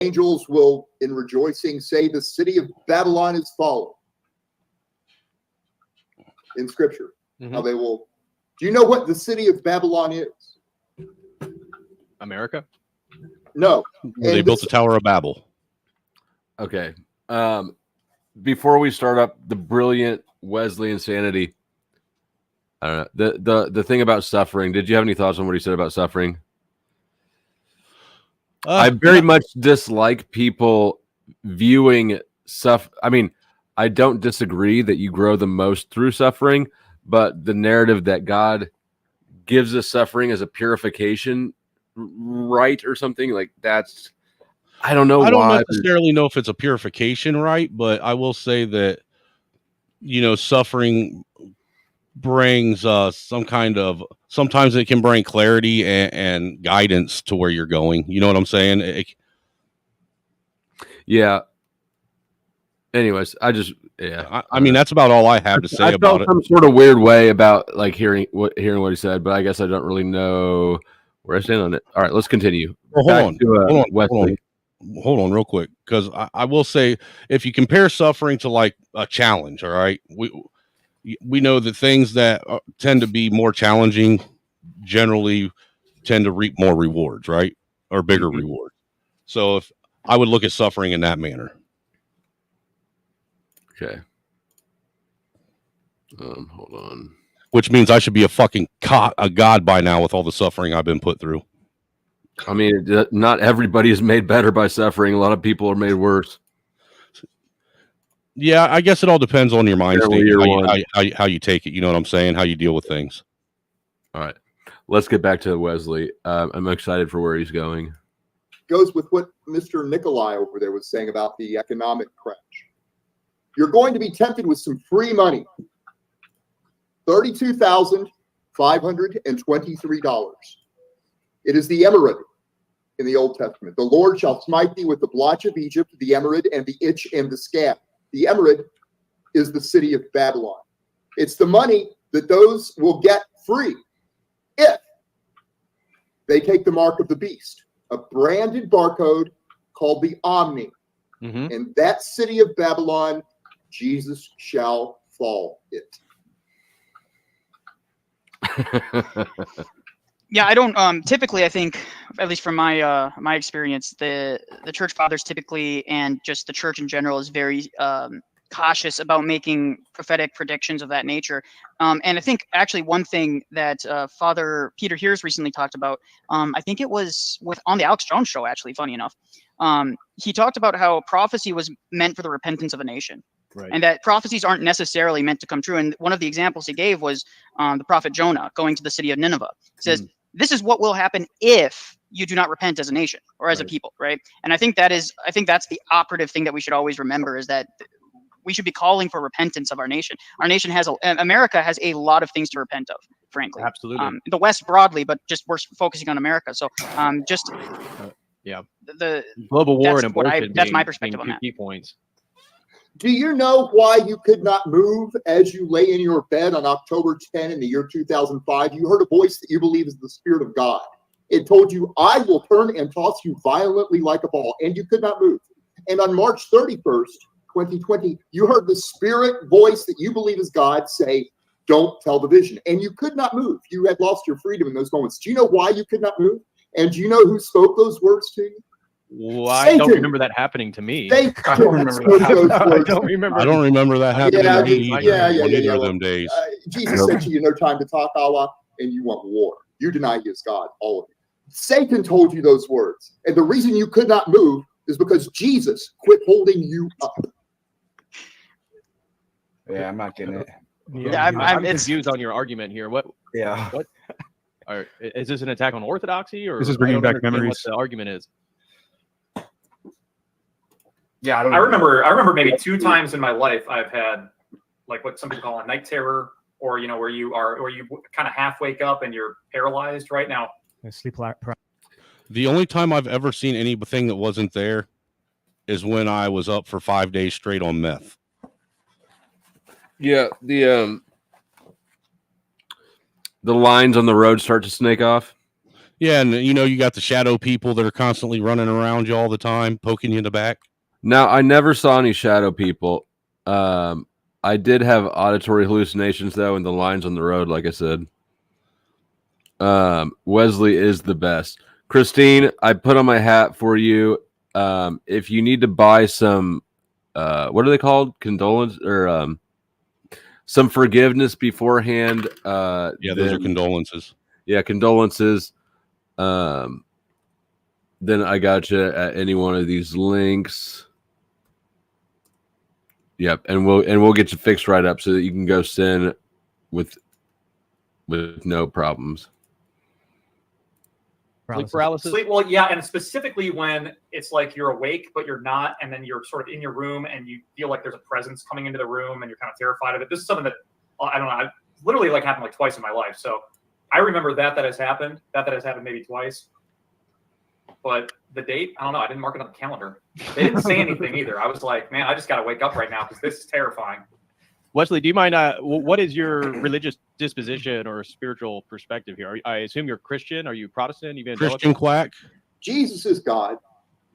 angels will, in rejoicing, say the city of Babylon is fallen. In Scripture, how they will. Do you know what the city of Babylon is? America? No. They built the Tower of Babel. Okay. Before we start up the brilliant Wesley insanity, I don't know the thing about suffering. Did you have any thoughts on what he said about suffering? I very much dislike people viewing I mean, I don't disagree that you grow the most through suffering, but the narrative that God gives us suffering as a purification right or something like that's, I don't know. I don't necessarily know if it's a purification right, but I will say that, suffering brings some kind of, sometimes it can bring clarity and guidance to where you're going. You know what I'm saying? Yeah. Anyways, I mean, that's about all I have to say about it. Some sort of weird way about like hearing what he said, but I guess I don't really know where I stand on it. All right, let's continue. Well, hold on real quick. Cause I will say, if you compare suffering to like a challenge, all right, we know that things that tend to be more challenging generally tend to reap more rewards, right? Or bigger rewards. So if I would look at suffering in that manner. Okay. Hold on. Which means I should be a god by now with all the suffering I've been put through. I mean, not everybody is made better by suffering. A lot of people are made worse. Yeah, I guess it all depends on your mind state, how you take it. You know what I'm saying? How you deal with things. All right. Let's get back to Wesley. I'm excited for where he's going. Goes with what Mr. Nikolai over there was saying about the economic crash. You're going to be tempted with some free money. $32,523. It is the emerald in the Old Testament. The Lord shall smite thee with the blotch of Egypt, the emerald, and the itch and the scab. The emerald is the city of Babylon. It's the money that those will get free if they take the mark of the beast, a branded barcode called the Omni. And that city of Babylon, Jesus shall fall it. Yeah, I don't typically, I think, at least from my my experience, the church fathers typically, and just the church in general, is very cautious about making prophetic predictions of that nature. And I think actually one thing that Father Peter Heers recently talked about, I think it was on the Alex Jones show, actually, funny enough, he talked about how prophecy was meant for the repentance of a nation. Right. And that prophecies aren't necessarily meant to come true. And one of the examples he gave was the prophet Jonah going to the city of Nineveh. He says, this is what will happen if you do not repent as a nation or as a people, right? And I think that's the operative thing that we should always remember, is that we should be calling for repentance of our nation. Our nation America has a lot of things to repent of, frankly. Absolutely. The West broadly, but just we're focusing on America. So the global war and abortion. That's my perspective on that. Key points. Do you know why you could not move as you lay in your bed on October 10 in the year 2005? You heard a voice that you believe is the Spirit of God. It told you, I will turn and toss you violently like a ball, and you could not move. And on March 31st, 2020, you heard the Spirit voice that you believe is God say, don't tell the vision. And you could not move. You had lost your freedom in those moments. Do you know why you could not move? And do you know who spoke those words to you? Well, I don't remember that happening to me. I don't remember that happening to me either of them days. Jesus said to you, no time to talk, Allah, and you want war. You deny he is God, all of you. Satan told you those words. And the reason you could not move is because Jesus quit holding you up. Yeah, I'm not getting it. Yeah, I'm confused on your argument here. What? Is this an attack on orthodoxy, or this is bringing back memories? What the argument is? Yeah, I remember maybe 2 times in my life I've had like what some people call a night terror, or where you kind of half wake up and you're paralyzed right now. Sleep. The only time I've ever seen anything that wasn't there is when I was up for 5 days straight on meth. Yeah, the lines on the road start to snake off. Yeah, and you got the shadow people that are constantly running around you all the time, poking you in the back. Now, I never saw any shadow people. I did have auditory hallucinations, though, in the lines on the road, like I said. Wesley is the best. Christine, I put on my hat for you. If you need to buy some, what are they called? Condolence or some forgiveness beforehand. Yeah, those are condolences. Yeah, condolences. Then I got you at any one of these links. Yep, and we'll get you fixed right up so that you can go sin with no problems. Sleep paralysis. Well, yeah, and specifically when it's like you're awake but you're not, and then you're sort of in your room and you feel like there's a presence coming into the room and you're kind of terrified of it. This is something that I don't know. I literally happened like twice in my life, so I remember that has happened. That has happened maybe twice. But the date, I don't know. I didn't mark it on the calendar. They didn't say anything either. I was like, man, I just got to wake up right now because this is terrifying. Wesley, do you mind? What is your religious disposition or spiritual perspective here? I assume you're Christian. Are you Protestant? Evangelical? Christian quack. Jesus is God.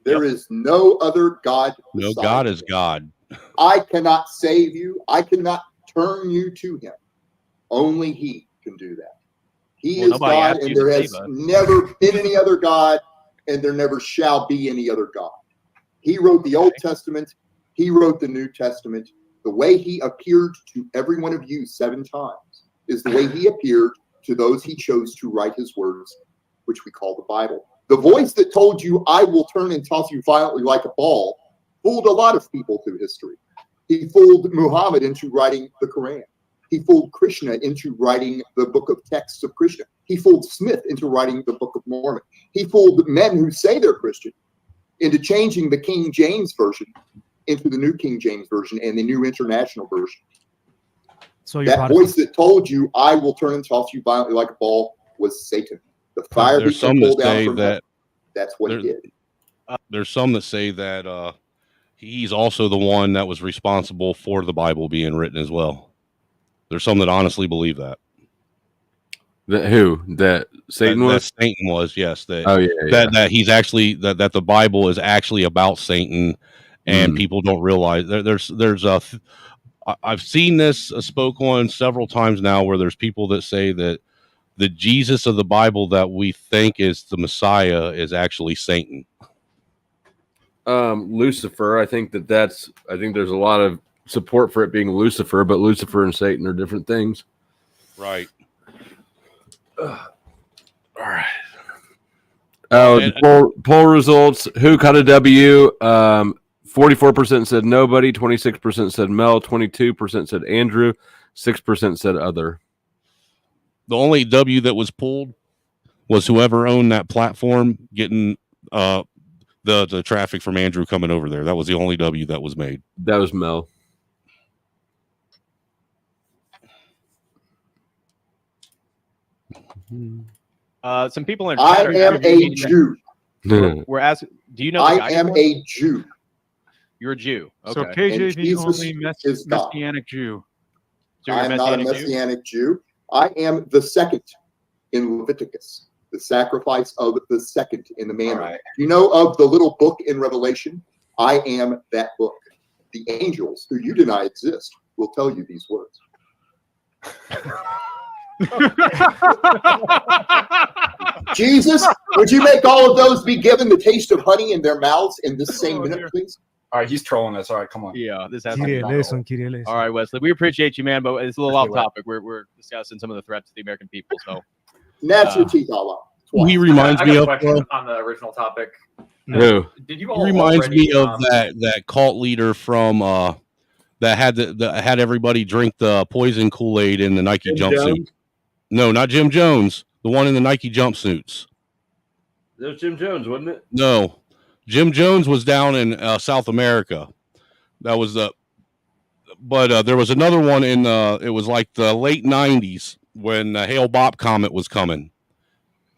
There is no other God. No God is God. I cannot save you. I cannot turn you to him. Only he can do that. He is God, and there has never been any other God, and there never shall be any other God. He wrote the Old Testament. He wrote the New Testament. The way he appeared to every one of you 7 times is the way he appeared to those he chose to write his words, which we call the Bible. The voice that told you, I will turn and toss you violently like a ball, fooled a lot of people through history. He fooled Muhammad into writing the Quran. He fooled Krishna into writing the book of texts of Krishna. He fooled Smith into writing the Book of Mormon. He fooled men who say they're Christian into changing the King James Version into the New King James Version and the New International Version. So that voice that told you, I will turn and toss you violently like a ball, was Satan. The fire There's some that say that that's what he did. There's some that say that he's also the one that was responsible for the Bible being written as well. There's some that honestly believe that. That Satan was? That Satan was, yes. That he's actually that the Bible is actually about Satan, and people don't realize I've seen this spoke on several times now, where there's people that say that the Jesus of the Bible that we think is the Messiah is actually Satan. Lucifer. I think there's a lot of support for it being Lucifer, but Lucifer and Satan are different things. Right. All right. Poll results. Who caught a W? 44% said nobody. 26% said Mel. 22% said Andrew. 6% said other. The only W that was pulled was whoever owned that platform getting the traffic from Andrew coming over there. That was the only W that was made. That was Mel. Some people in I am a Jew. We're asking, do you know? I am a Jew. You're a Jew. Okay. So KJ is the only Messianic Jew. So I am not a Messianic Jew. I am the second in Leviticus, the sacrifice of the second in the manner. Right. You know of the little book in Revelation? I am that book. The angels who you deny exist will tell you these words. Jesus, would you make all of those be given the taste of honey in their mouths in this same minute, please? All right, he's trolling us. All right, come on. Yeah, this has to be all right, Wesley. We appreciate you, man, but it's a little off topic. We're discussing some of the threats to the American people. So, Gnats your teeth all up. He reminds me of on the original topic. Who? Did you all? He reminds me of that cult leader from that had everybody drink the poison Kool-Aid in the Nike jumpsuit. No, not Jim Jones. The one in the Nike jumpsuits. That was Jim Jones, wasn't it? No, Jim Jones was down in South America. That was but there was another one in it was like the late 90s when the Hale-Bopp comet was coming,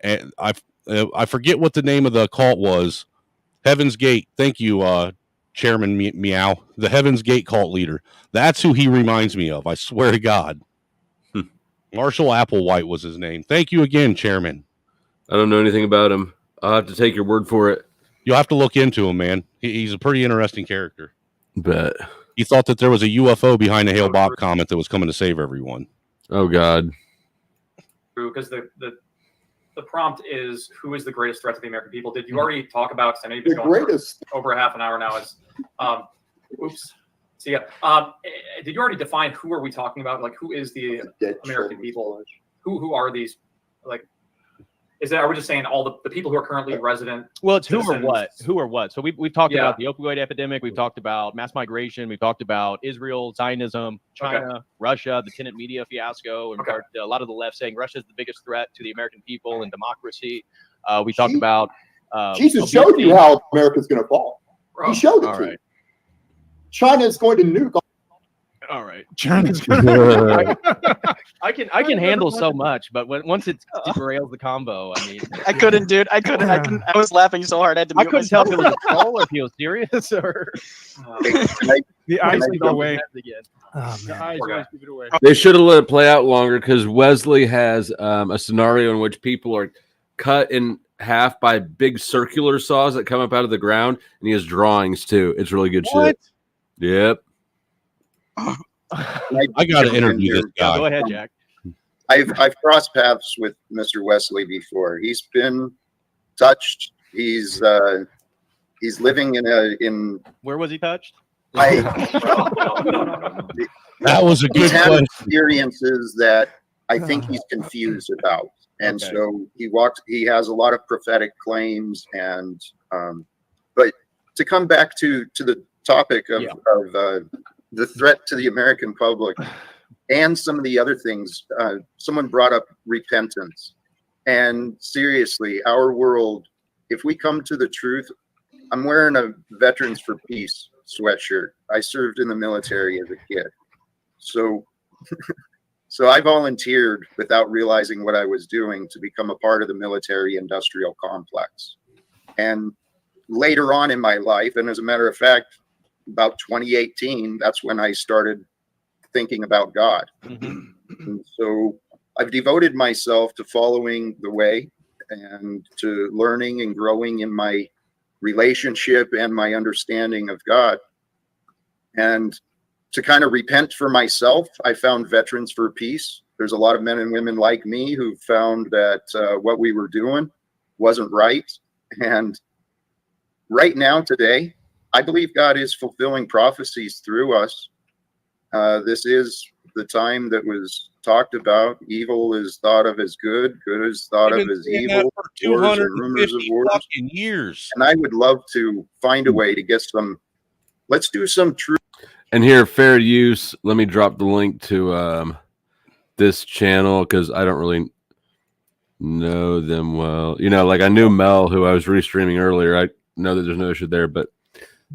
and I forget what the name of the cult was. Heaven's Gate. Thank you, Chairman Meow. The Heaven's Gate cult leader. That's who he reminds me of. I swear to God. Marshall Applewhite was his name. Thank you again, Chairman. I don't know anything about him. I'll have to take your word for it. You'll have to look into him, man. He's a pretty interesting character. Bet. He thought that there was a UFO behind the Hail Bob comment that was coming to save everyone. Oh, God. True, because the prompt is, who is the greatest threat to the American people? Did you already talk about, because I know you've been going for over half an hour now. Oops. So yeah, did you already define who are we talking about? Like, who is the American people? Who are these? Like, are we just saying all the people who are currently resident? Well, it's who or what. So we've talked about the opioid epidemic. We've talked about mass migration. We've talked about Israel, Zionism, China, Russia, the tenant media fiasco, in regard to a lot of the left saying Russia is the biggest threat to the American people and democracy. We talked about Jesus showed you how America's going to fall. He showed it to you. China is going to nuke. All right. China's I can handle so much, but once it derails the combo, I mean, I couldn't, dude. I couldn't. I was laughing so hard. I had to. I couldn't tell if it was a troll or if he was serious or. The eyes give it away. Oh, man. They should have let it play out longer because Wesley has a scenario in which people are cut in half by big circular saws that come up out of the ground, and he has drawings too. It's really good shit. Yep. I got to interview this guy. Go ahead, Jack. I've crossed paths with Mr. Wesley before. He's been touched. He's living in. Where was he touched? That was a good question. Experiences that I think he's confused about, and so he has a lot of prophetic claims, and but to come back to the topic of the threat to the American public and some of the other things, someone brought up repentance, and seriously, our world, if we come to the truth, I'm wearing a Veterans for Peace sweatshirt. I served in the military as a kid, so I volunteered without realizing what I was doing to become a part of the military industrial complex. And later on in my life, and as a matter of fact, about 2018, that's when I started thinking about God. And so I've devoted myself to following the way and to learning and growing in my relationship and my understanding of God. And to kind of repent for myself, I found Veterans for Peace. There's a lot of men and women like me who found that what we were doing wasn't right. And right now, today, I believe God is fulfilling prophecies through us. This is the time that was talked about. Evil is thought of as good. Good is thought of as evil. For 250 fucking years. And I would love to find a way to get some. Let's do some truth. And here, fair use. Let me drop the link to this channel because I don't really know them well. You know, like I knew Mel, who I was restreaming earlier. I know that there's no issue there, but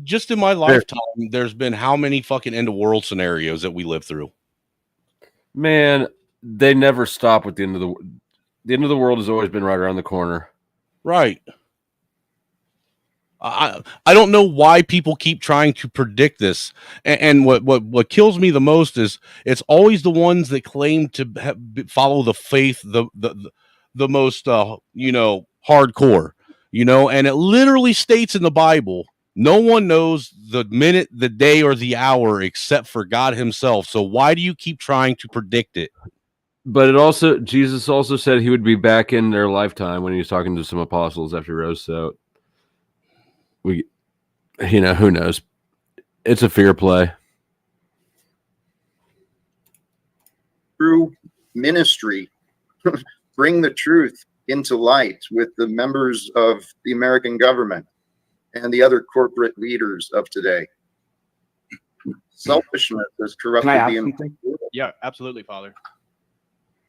just in my lifetime, there's been how many fucking end of world scenarios that we lived through? Man, they never stop with the end of the world has always been right around the corner. Right. I don't know why people keep trying to predict this, and what kills me the most is it's always the ones that claim to follow the faith the most hardcore, and it literally states in the Bible, no one knows the minute, the day, or the hour except for God himself. So why do you keep trying to predict it? But Jesus also said he would be back in their lifetime when he was talking to some apostles after he rose. So who knows? It's a fear play. Through ministry, bring the truth into light with the members of the American government and the other corporate leaders of today. Selfishness has corrupted the American world. Yeah, absolutely, Father.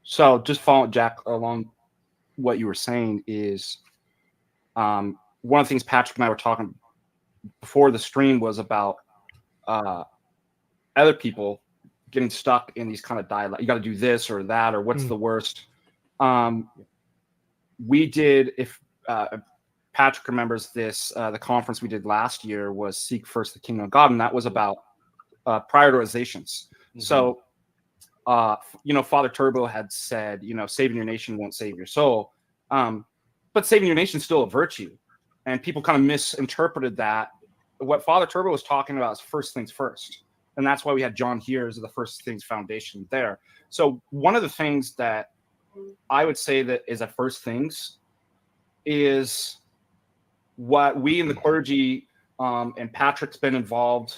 So just following Jack along what you were saying is one of the things Patrick and I were talking before the stream was about other people getting stuck in these kind of dialogue. You got to do this or that, or what's the worst. We did, if Patrick remembers this, the conference we did last year was Seek First the Kingdom of God, and that was about prioritizations. So, Father Turbo had said, saving your nation won't save your soul. but saving your nation is still a virtue, and people kind of misinterpreted that. What Father Turbo was talking about is first things first, and that's why we had John here as the first things foundation there. So one of the things that I would say that is at first things is what we in the clergy and Patrick's been involved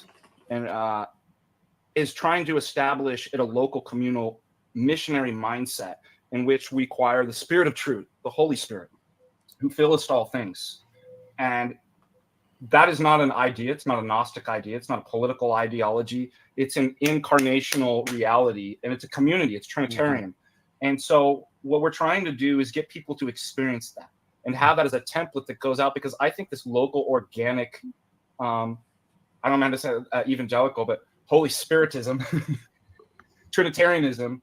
and is trying to establish at a local communal missionary mindset in which we acquire the Spirit of truth, the Holy Spirit, who filleth all things. And that is not an idea. It's not a Gnostic idea. It's not a political ideology. It's an incarnational reality, and it's a community. It's Trinitarian. And so what we're trying to do is get people to experience that and have that as a template that goes out, because I think this local organic, I don't mean to say evangelical, but Holy Spiritism, Trinitarianism,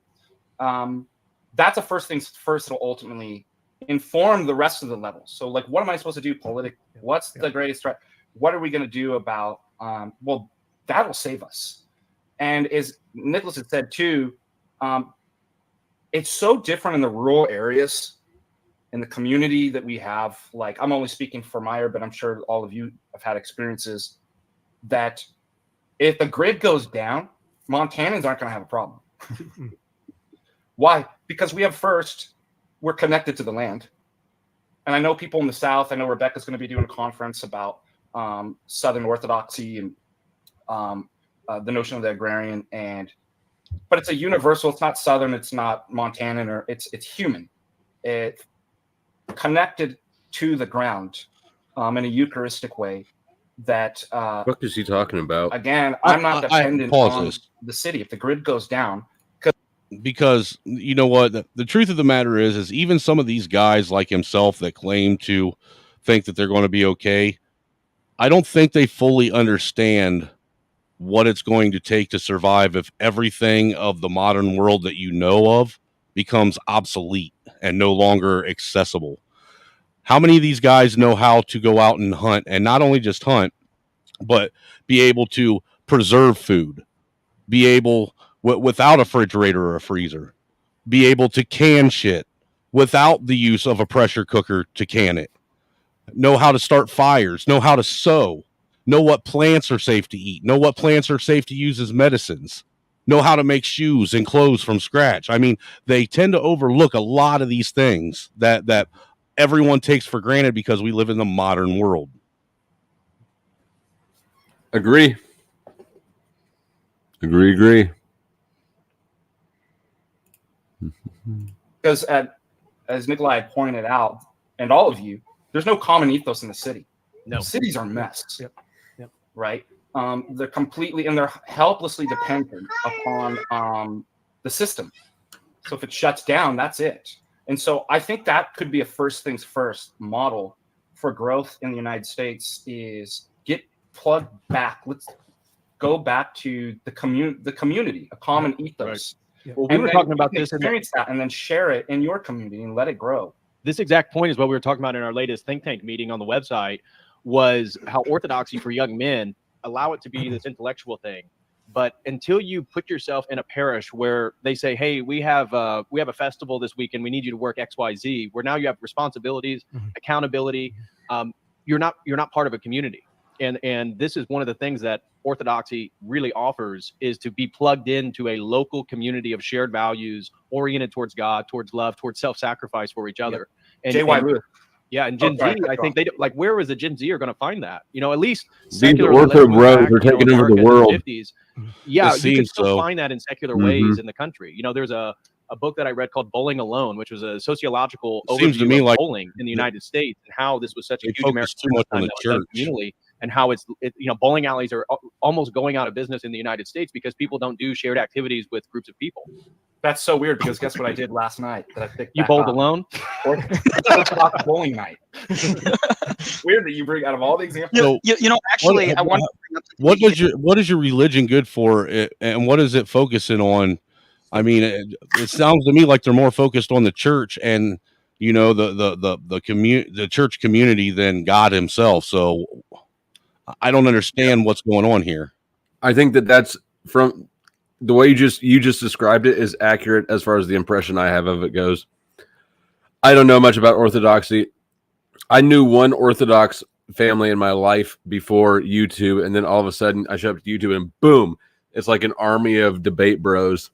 that's a first things first. It'll ultimately inform the rest of the levels. So like, what am I supposed to do politically? What's the greatest threat? What are we going to do about, well, that will save us. And as Nicholas had said too, it's so different in the rural areas, in the community that we have. Like, I'm only speaking for Meyer, but I'm sure all of you have had experiences that if the grid goes down, Montanans aren't going to have a problem. Why? Because we're connected to the land. And I know people in the South, I know Rebecca's going to be doing a conference about Southern Orthodoxy and the notion of the agrarian, but it's a universal. It's not Southern. It's not Montanan, or it's human. It's connected to the ground in a Eucharistic way. That what is he talking about? Again, I'm not dependent on the city. If the grid goes down, because you know what, the truth of the matter is even some of these guys like himself that claim to think that they're going to be okay, I don't think they fully understand what it's going to take to survive if everything of the modern world that you know of becomes obsolete and no longer accessible. How many of these guys know how to go out and hunt, and not only just hunt, but be able to preserve food, be able, without a refrigerator or a freezer, be able to can shit without the use of a pressure cooker to can it, know how to start fires, know how to sew, know what plants are safe to eat, know what plants are safe to use as medicines, know how to make shoes and clothes from scratch. I mean, they tend to overlook a lot of these things that everyone takes for granted because we live in the modern world. Agree. Because as Nikolai had pointed out, and all of you, there's no common ethos in the city. No. Cities are messes. Yep. Right? They're completely and they're helplessly dependent upon the system. So if it shuts down, that's it. And so I think that could be a first things first model for growth in the United States is get plugged back. Let's go back to the community, a common ethos. Right. Well, we were talking about this experience that and then share it in your community and let it grow. This exact point is what we were talking about in our latest think tank meeting on the website, was how orthodoxy for young men allow it to be this intellectual thing. But until you put yourself in a parish where they say, hey, we have a festival this weekend, we need you to work XYZ, where now you have responsibilities, accountability, you're not part of a community. And this is one of the things that orthodoxy really offers, is to be plugged into a local community of shared values oriented towards God, towards love, towards self-sacrifice for each other. And J.Y. Lewis. Yeah, and Gen Z, I think they like, where is the Gen Z are going to find that? You know, at least these ortho bros are taking over the world. 50s. Yeah, you can still find that in secular ways in the country. You know, there's a book that I read called Bowling Alone, which was a sociological overview of bowling in the United States and how this was such a huge American community, and how it's bowling alleys are almost going out of business in the United States because people don't do shared activities with groups of people. That's so weird, because guess what I did last night? That I picked you bowled alone? Bowling night. Weird that you bring out of all the examples. Actually, I want to bring up what is your religion good for, and what is it focusing on? I mean, it sounds to me like they're more focused on the church and the church community than God himself. So I don't understand what's going on here. I think that's from the way you just described it is accurate as far as the impression I have of it goes. I don't know much about orthodoxy. I knew one Orthodox family in my life before YouTube, and then all of a sudden I show up to YouTube and boom, it's like an army of debate bros.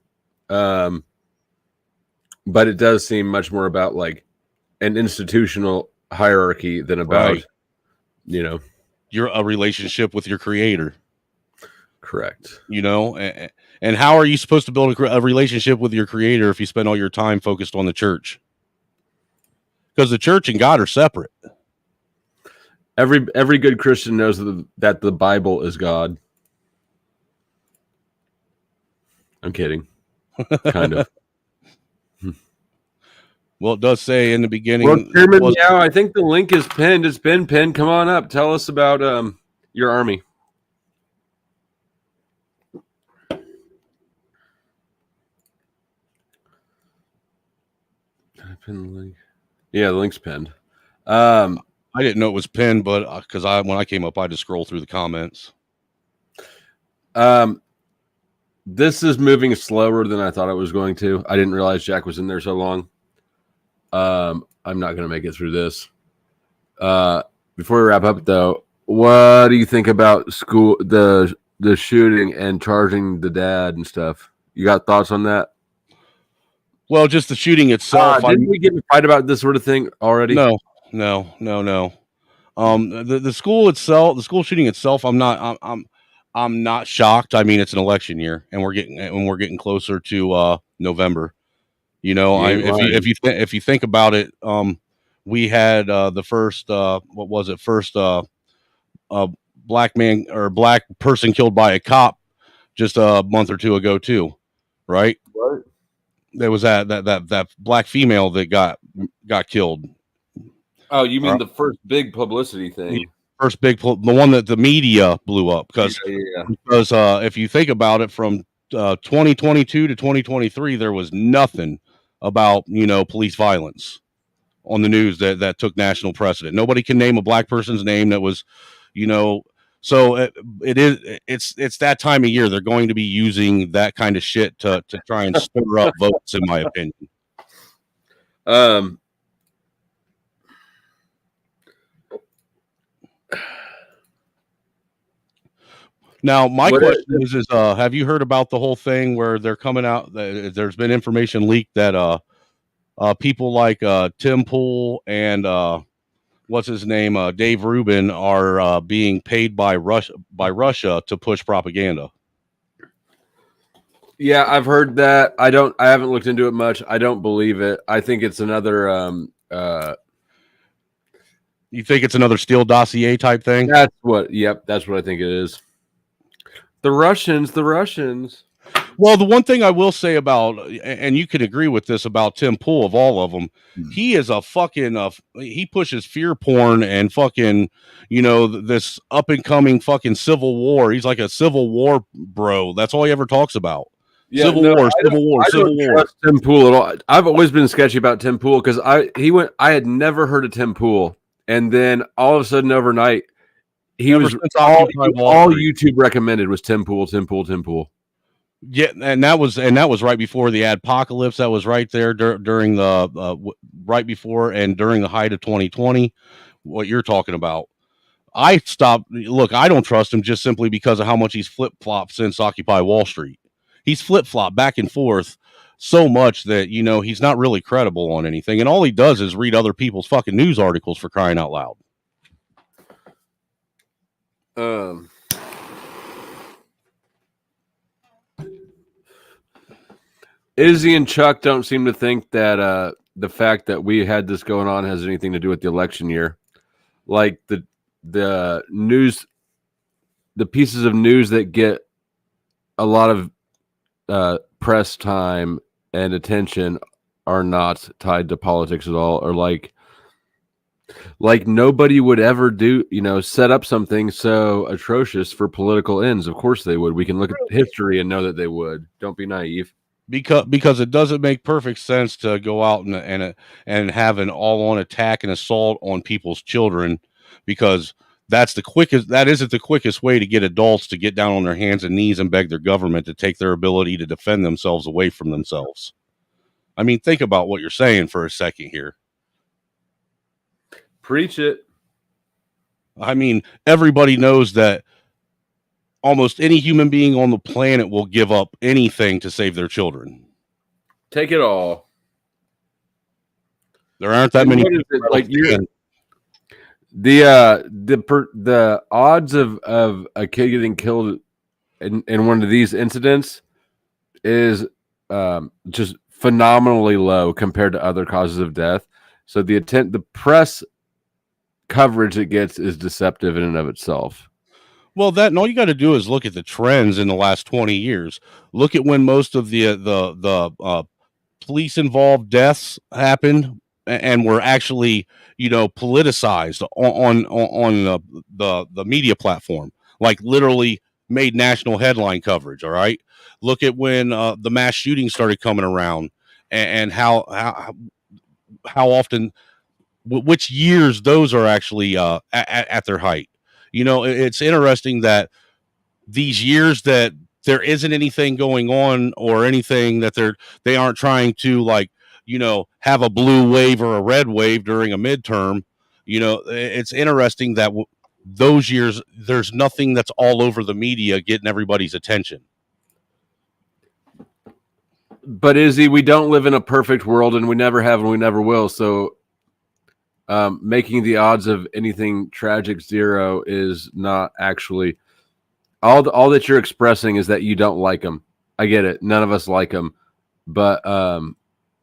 But it does seem much more about like an institutional hierarchy than about, a relationship with your creator. Correct. And how are you supposed to build a relationship with your creator if you spend all your time focused on the church? Because the church and God are separate. Every good Christian knows that the Bible is God. I'm kidding. Kind of. Well, it does say in the beginning. Well, Chairman, I think the link is pinned. It's been pinned. Come on up. Tell us about your army. Pin the link. Yeah, the link's pinned. I didn't know it was pinned, but because when I came up, I had to scroll through the comments. This is moving slower than I thought it was going to. I didn't realize Jack was in there so long. I'm not going to make it through this. Before we wrap up, though, what do you think about the shooting and charging the dad and stuff? You got thoughts on that? Well, just the shooting itself. Didn't we get in a fight about this sort of thing already? No. The school itself, the school shooting itself, I'm not shocked. I mean, it's an election year, and we're getting closer to November. If you think about it, we had the first black man or black person killed by a cop just a month or two ago too, right? Right. There was that black female that got killed. Oh, you mean the first big publicity thing? First big, the one that the media blew up because if you think about it, from 2022 to 2023, there was nothing about police violence on the news that took national precedent. Nobody can name a black person's name that was, So it's that time of year. They're going to be using that kind of shit to try and stir up votes, in my opinion. Now, my question is have you heard about the whole thing where they're coming out? There's been information leaked that people like Tim Pool and what's his name, Dave Rubin, are being paid by Russia to push propaganda. Yeah, I've heard that. I haven't looked into it much. I don't believe it. I think it's another. You think it's another Steele dossier type thing? That's what I think it is. The Russians. Well, the one thing I will say about, and you can agree with this about Tim Pool, of all of them, he is a fucking, he pushes fear porn and fucking, this up and coming fucking civil war. He's like a civil war bro. That's all he ever talks about. Yeah, civil war. I don't trust Tim Pool at all. I've always been sketchy about Tim Pool because I had never heard of Tim Pool, and then all of a sudden overnight, he was all YouTube recommended was Tim Pool. Yeah, and that was right before the adpocalypse. That was right there during the right before and during the height of 2020. What you're talking about, I stopped. Look, I don't trust him just simply because of how much he's flip flopped since Occupy Wall Street. He's flip flopped back and forth so much that he's not really credible on anything, and all he does is read other people's fucking news articles, for crying out loud. Izzy and Chuck don't seem to think that the fact that we had this going on has anything to do with the election year. Like the news, the pieces of news that get a lot of press time and attention are not tied to politics at all, or like nobody would ever do, set up something so atrocious for political ends. Of course they would. We can look at history and know that they would. Don't be naive. Because it doesn't make perfect sense to go out and have an all-on attack and assault on people's children, because that isn't the quickest way to get adults to get down on their hands and knees and beg their government to take their ability to defend themselves away from themselves. I mean, think about what you're saying for a second here. Preach it. I mean, everybody knows that almost any human being on the planet will give up anything to save their children. Take it all. There aren't that many. Like the odds of a kid getting killed in one of these incidents is just phenomenally low compared to other causes of death. So the press coverage it gets is deceptive in and of itself. Well, and all you got to do is look at the trends in the last 20 years. Look at when most of the police involved deaths happened and were actually, politicized on the media platform, like literally made national headline coverage. All right. Look at when the mass shootings started coming around and how often, which years those are actually at their height. It's interesting that these years that there isn't anything going on or anything that they aren't trying to have a blue wave or a red wave during a midterm. It's interesting that those years there's nothing that's all over the media getting everybody's attention. But Izzy, we don't live in a perfect world, and we never have, and we never will. So making the odds of anything tragic zero is not actually all that you're expressing is that you don't like them. I get it. None of us like them, but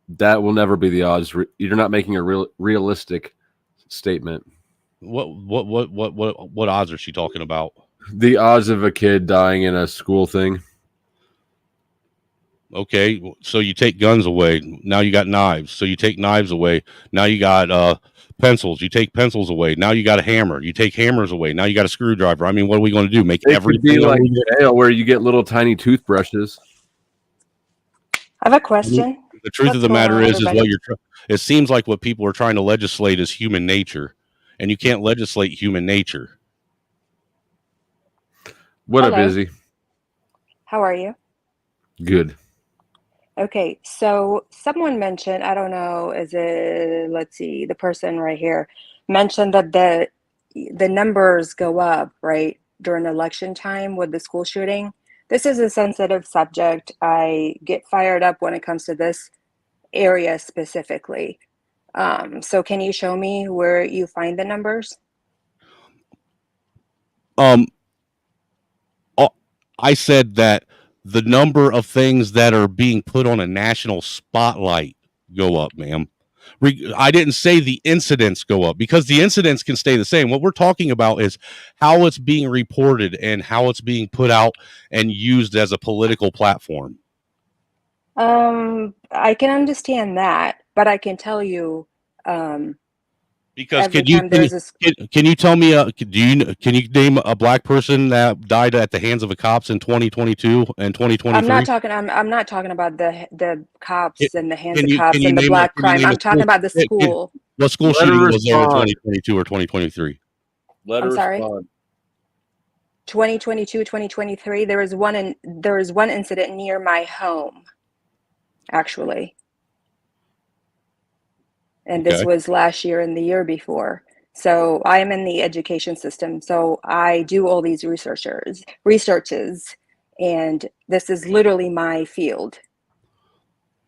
that will never be the odds. You're not making a realistic statement. What odds are she talking about? The odds of a kid dying in a school thing. Okay, so you take guns away. Now you got knives. So you take knives away. Now you got pencils. You take pencils away. Now you got a hammer. You take hammers away. Now you got a screwdriver. I mean, what are we going to do? Make everything like jail where you get little tiny toothbrushes. I have a question. The truth of the matter is what it seems like what people are trying to legislate is human nature, and you can't legislate human nature. What up, Izzy? How are you? Good. Okay, so someone mentioned, I don't know, let's see, the person right here mentioned that the numbers go up, right, during election time with the school shooting. This is a sensitive subject. I get fired up when it comes to this area specifically. So can you show me where you find the numbers? I said that the number of things that are being put on a national spotlight go up, ma'am. I didn't say the incidents go up because the incidents can stay the same. What we're talking about is how it's being reported and how it's being put out and used as a political platform. I can understand that, but I can tell you, because can you tell me can you name a black person that died at the hands of the cops in 2022 and 2023? I'm not talking about the cops and the hands of cops and the black crime. I'm talking about the school. What school shooting was there in 2022 or 2023? I'm sorry. 2022, 2023. There was one incident near my home, actually. And this was last year and the year before. So I am in the education system. So I do all these researches, and this is literally my field.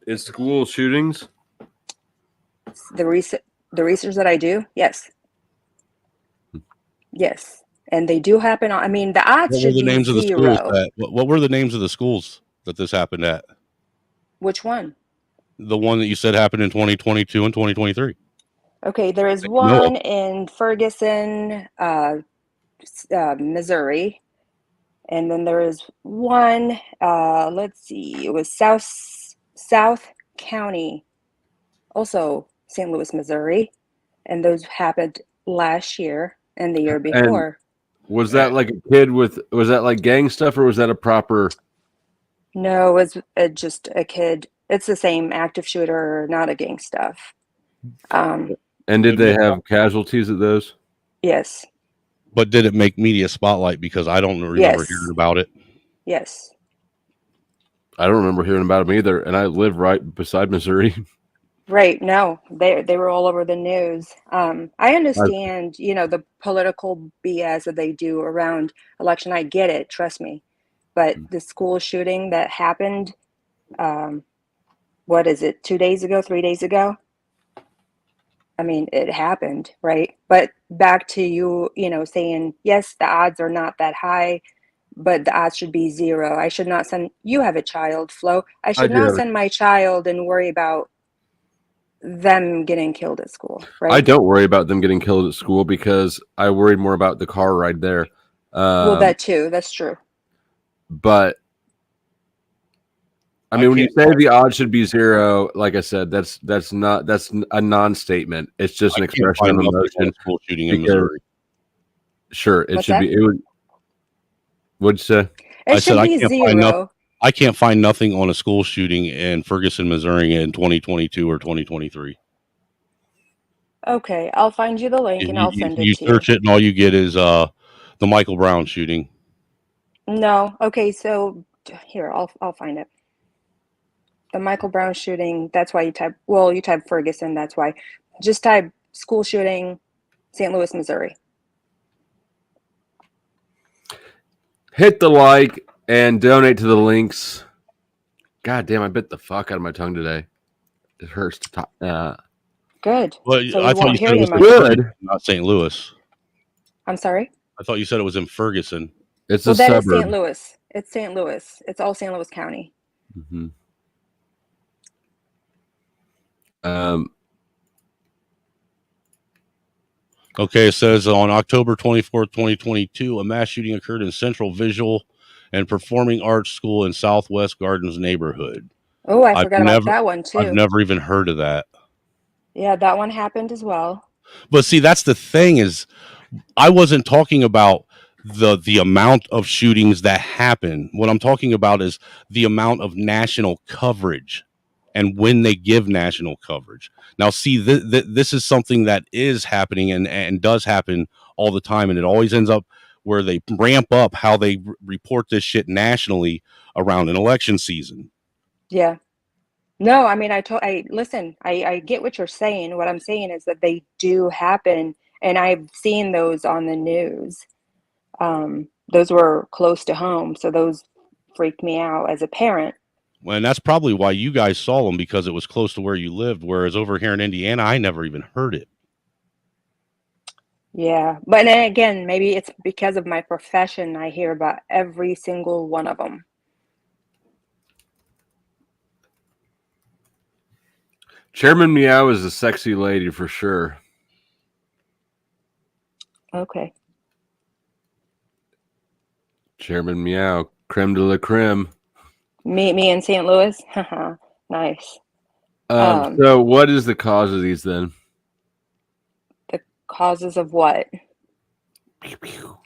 Is school shootings? The research that I do, yes. Yes. And they do happen. I mean, the odds should be zero. What were the names of the schools that this happened at? Which one? The one that you said happened in 2022 and 2023. Okay, there is one in Ferguson, Missouri, and then there is one. Let's see, it was South County, also St. Louis, Missouri, and those happened last year and the year before. And was that like a kid was that like gang stuff, or was that a proper? No, it was just a kid. It's the same active shooter, not a gang stuff. And did they have casualties of those? Yes. But did it make media spotlight? Because I don't remember hearing about it. Yes. I don't remember hearing about them either. And I live right beside Missouri. Right. No, they were all over the news. I understand, the political BS that they do around election. I get it, trust me. But the school shooting that happened, what is it, 2 days ago, 3 days ago? I mean, it happened, right? But back to you, saying, yes, the odds are not that high, but the odds should be zero. I should not send, you have a child, Flo. I should not send my child and worry about them getting killed at school, right? I don't worry about them getting killed at school because I worried more about the car ride there. Well, that too. That's true. But I mean, when you say the odds should be zero, like I said, that's a non-statement. It's just an expression of emotion. School shooting in Missouri. Sure, it should be. It would. What'd you say? It should be zero. I can't find nothing on a school shooting in Ferguson, Missouri in 2022 or 2023. Okay, I'll find you the link and I'll send it to you. You search it and all you get is the Michael Brown shooting. No. Okay, so here, I'll find it. The Michael Brown shooting, that's why you type Ferguson, that's why. Just type school shooting, St. Louis, Missouri. Hit the like and donate to the links. God damn, I bit the fuck out of my tongue today. It hurts to talk. Good. Well, so I thought you said it was good, not St. Louis. I'm sorry? I thought you said it was in Ferguson. It's a suburb. Is St. Louis. It's St. Louis. It's all St. Louis County. Mm-hmm. Okay, it says on October 24th, 2022, a mass shooting occurred in Central Visual and Performing Arts School in Southwest Gardens neighborhood. Oh, I forgot about that one too. I've never even heard of that. Yeah, that one happened as well. But see, that's the thing is, I wasn't talking about the amount of shootings that happen. What I'm talking about is the amount of national coverage and when they give national coverage. Now, see, this is something that is happening and does happen all the time. And it always ends up where they ramp up how they report this shit nationally around an election season. Yeah. No, I mean, listen, I get what you're saying. What I'm saying is that they do happen. And I've seen those on the news. Those were close to home. So those freaked me out as a parent. And that's probably why you guys saw them, because it was close to where you lived. Whereas over here in Indiana, I never even heard it. Yeah. But then again, maybe it's because of my profession. I hear about every single one of them. Chairman Meow is a sexy lady for sure. Okay. Chairman Meow, creme de la creme. Meet me in St. Louis. Nice. So what is the cause of these then? The causes of what? Pew, pew.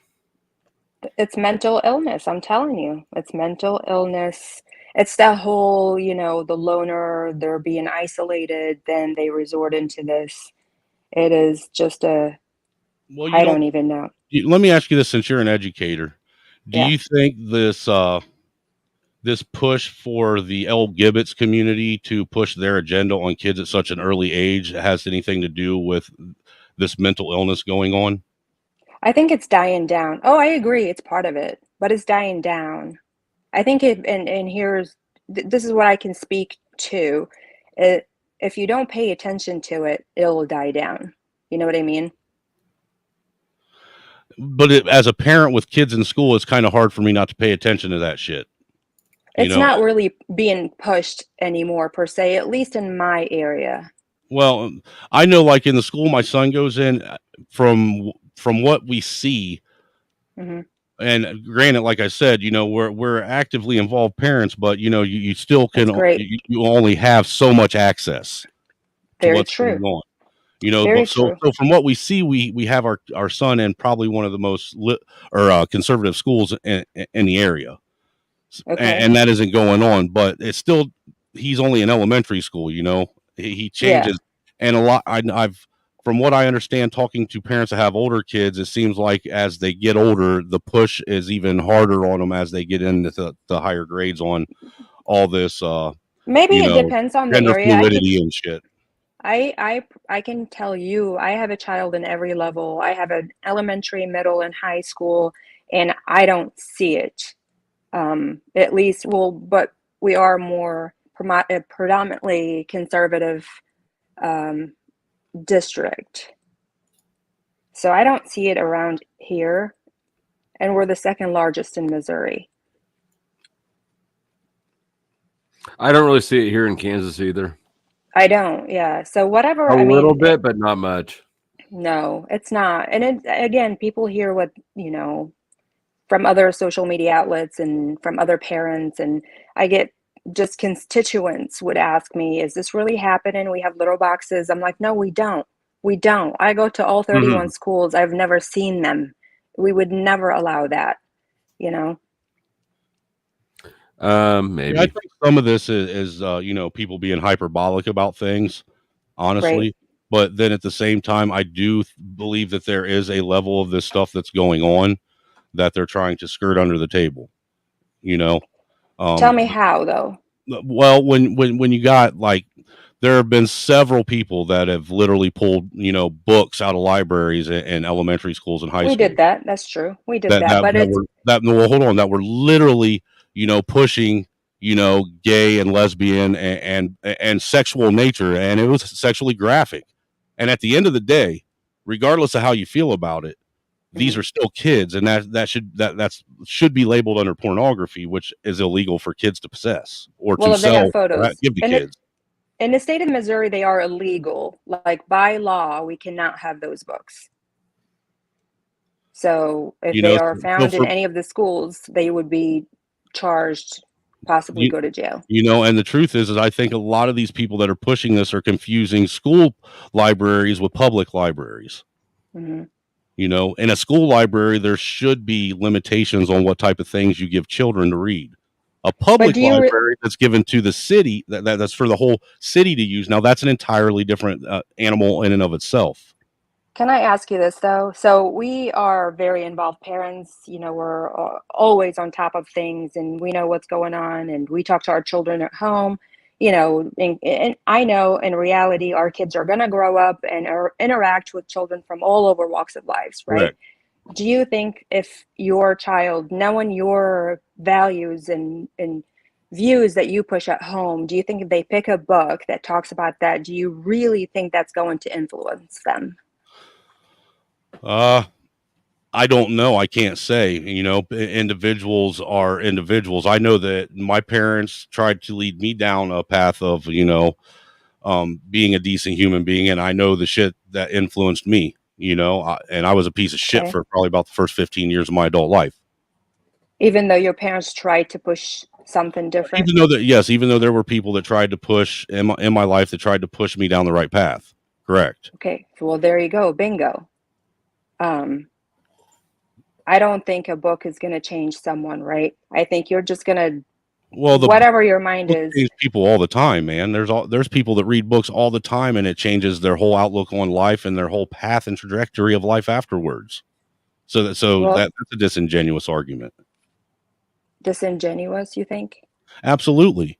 It's mental illness. I'm telling you, it's mental illness. It's that whole, the loner, they're being isolated, then they resort into this. It is just I don't even know. Let me ask you this, since you're an educator. Do you think this push for the L. Gibbets community to push their agenda on kids at such an early age has anything to do with this mental illness going on? I think it's dying down. Oh, I agree. It's part of it, but it's dying down. I think this is what I can speak to. If you don't pay attention to it, it'll die down. You know what I mean? But as a parent with kids in school, it's kind of hard for me not to pay attention to that shit. It's not really being pushed anymore per se, at least in my area. Well, I know, like in the school my son goes in, from what we see, mm-hmm. And granted, like I said, we're actively involved parents, but you still can you only have so much access to what's going on. So from what we see, we have our son in probably one of the most conservative schools in the area. Okay. And that isn't going on, but it's still, he's only in elementary school, he changes. Yeah. And a lot, from what I understand, talking to parents that have older kids, it seems like as they get older, the push is even harder on them as they get into the higher grades on all this. Maybe it depends on the area. Fluidity and shit. I can tell you, I have a child in every level. I have an elementary, middle, and high school, and I don't see it. At least, well, but we are more predominantly conservative district. So I don't see it around here, and we're the second largest in Missouri. I don't really see it here in Kansas either. I don't, yeah. So whatever, A I mean, little bit, but not much. no, it's not. And it, again, people hear what, from other social media outlets and from other parents. And I get just constituents would ask me, is this really happening? We have little boxes. I'm like, no, we don't. We don't. I go to all 31 schools. I've never seen them. We would never allow that, Maybe. Yeah, I think some of this is people being hyperbolic about things, honestly. Right. But then at the same time, I do believe that there is a level of this stuff that's going on that they're trying to skirt under the table. Tell me how, though. Well, when you got there have been several people that have literally pulled books out of libraries in elementary schools and high schools. We did that. That's true. We did that. But that were literally pushing gay and lesbian and sexual nature, and it was sexually graphic. And at the end of the day, regardless of how you feel about it, these are still kids, and that should be labeled under pornography, which is illegal for kids to possess or to sell or give to kids. In the state of Missouri, they are illegal. Like by law, we cannot have those books. So if they are found in any of the schools, they would be charged, possibly go to jail. And the truth is I think a lot of these people that are pushing this are confusing school libraries with public libraries. Mm-hmm. In a school library, there should be limitations on what type of things you give children to read. A public library that's given to the city, that's for the whole city to use. Now, that's an entirely different animal in and of itself. Can I ask you this, though? So we are very involved parents. We're always on top of things, and we know what's going on, and we talk to our children at home. And I know in reality, our kids are going to grow up and interact with children from all over walks of lives, right? Correct. Do you think if your child, knowing your values and views that you push at home, do you think if they pick a book that talks about that, do you really think that's going to influence them? I don't know. I can't say. Individuals are individuals. I know that my parents tried to lead me down a path of, being a decent human being, and I know the shit that influenced me. And I was a piece of shit for probably about the first 15 years of my adult life. Even though your parents tried to push something different? Even though there were people that tried to push in my life that tried to push me down the right path. Correct. Okay. Well, there you go. Bingo. I don't think a book is going to change someone, right? I think you're just going to, whatever your mind is. Change people all the time, man. There's people that read books all the time, and it changes their whole outlook on life and their whole path and trajectory of life afterwards. That's a disingenuous argument. Disingenuous, you think? Absolutely.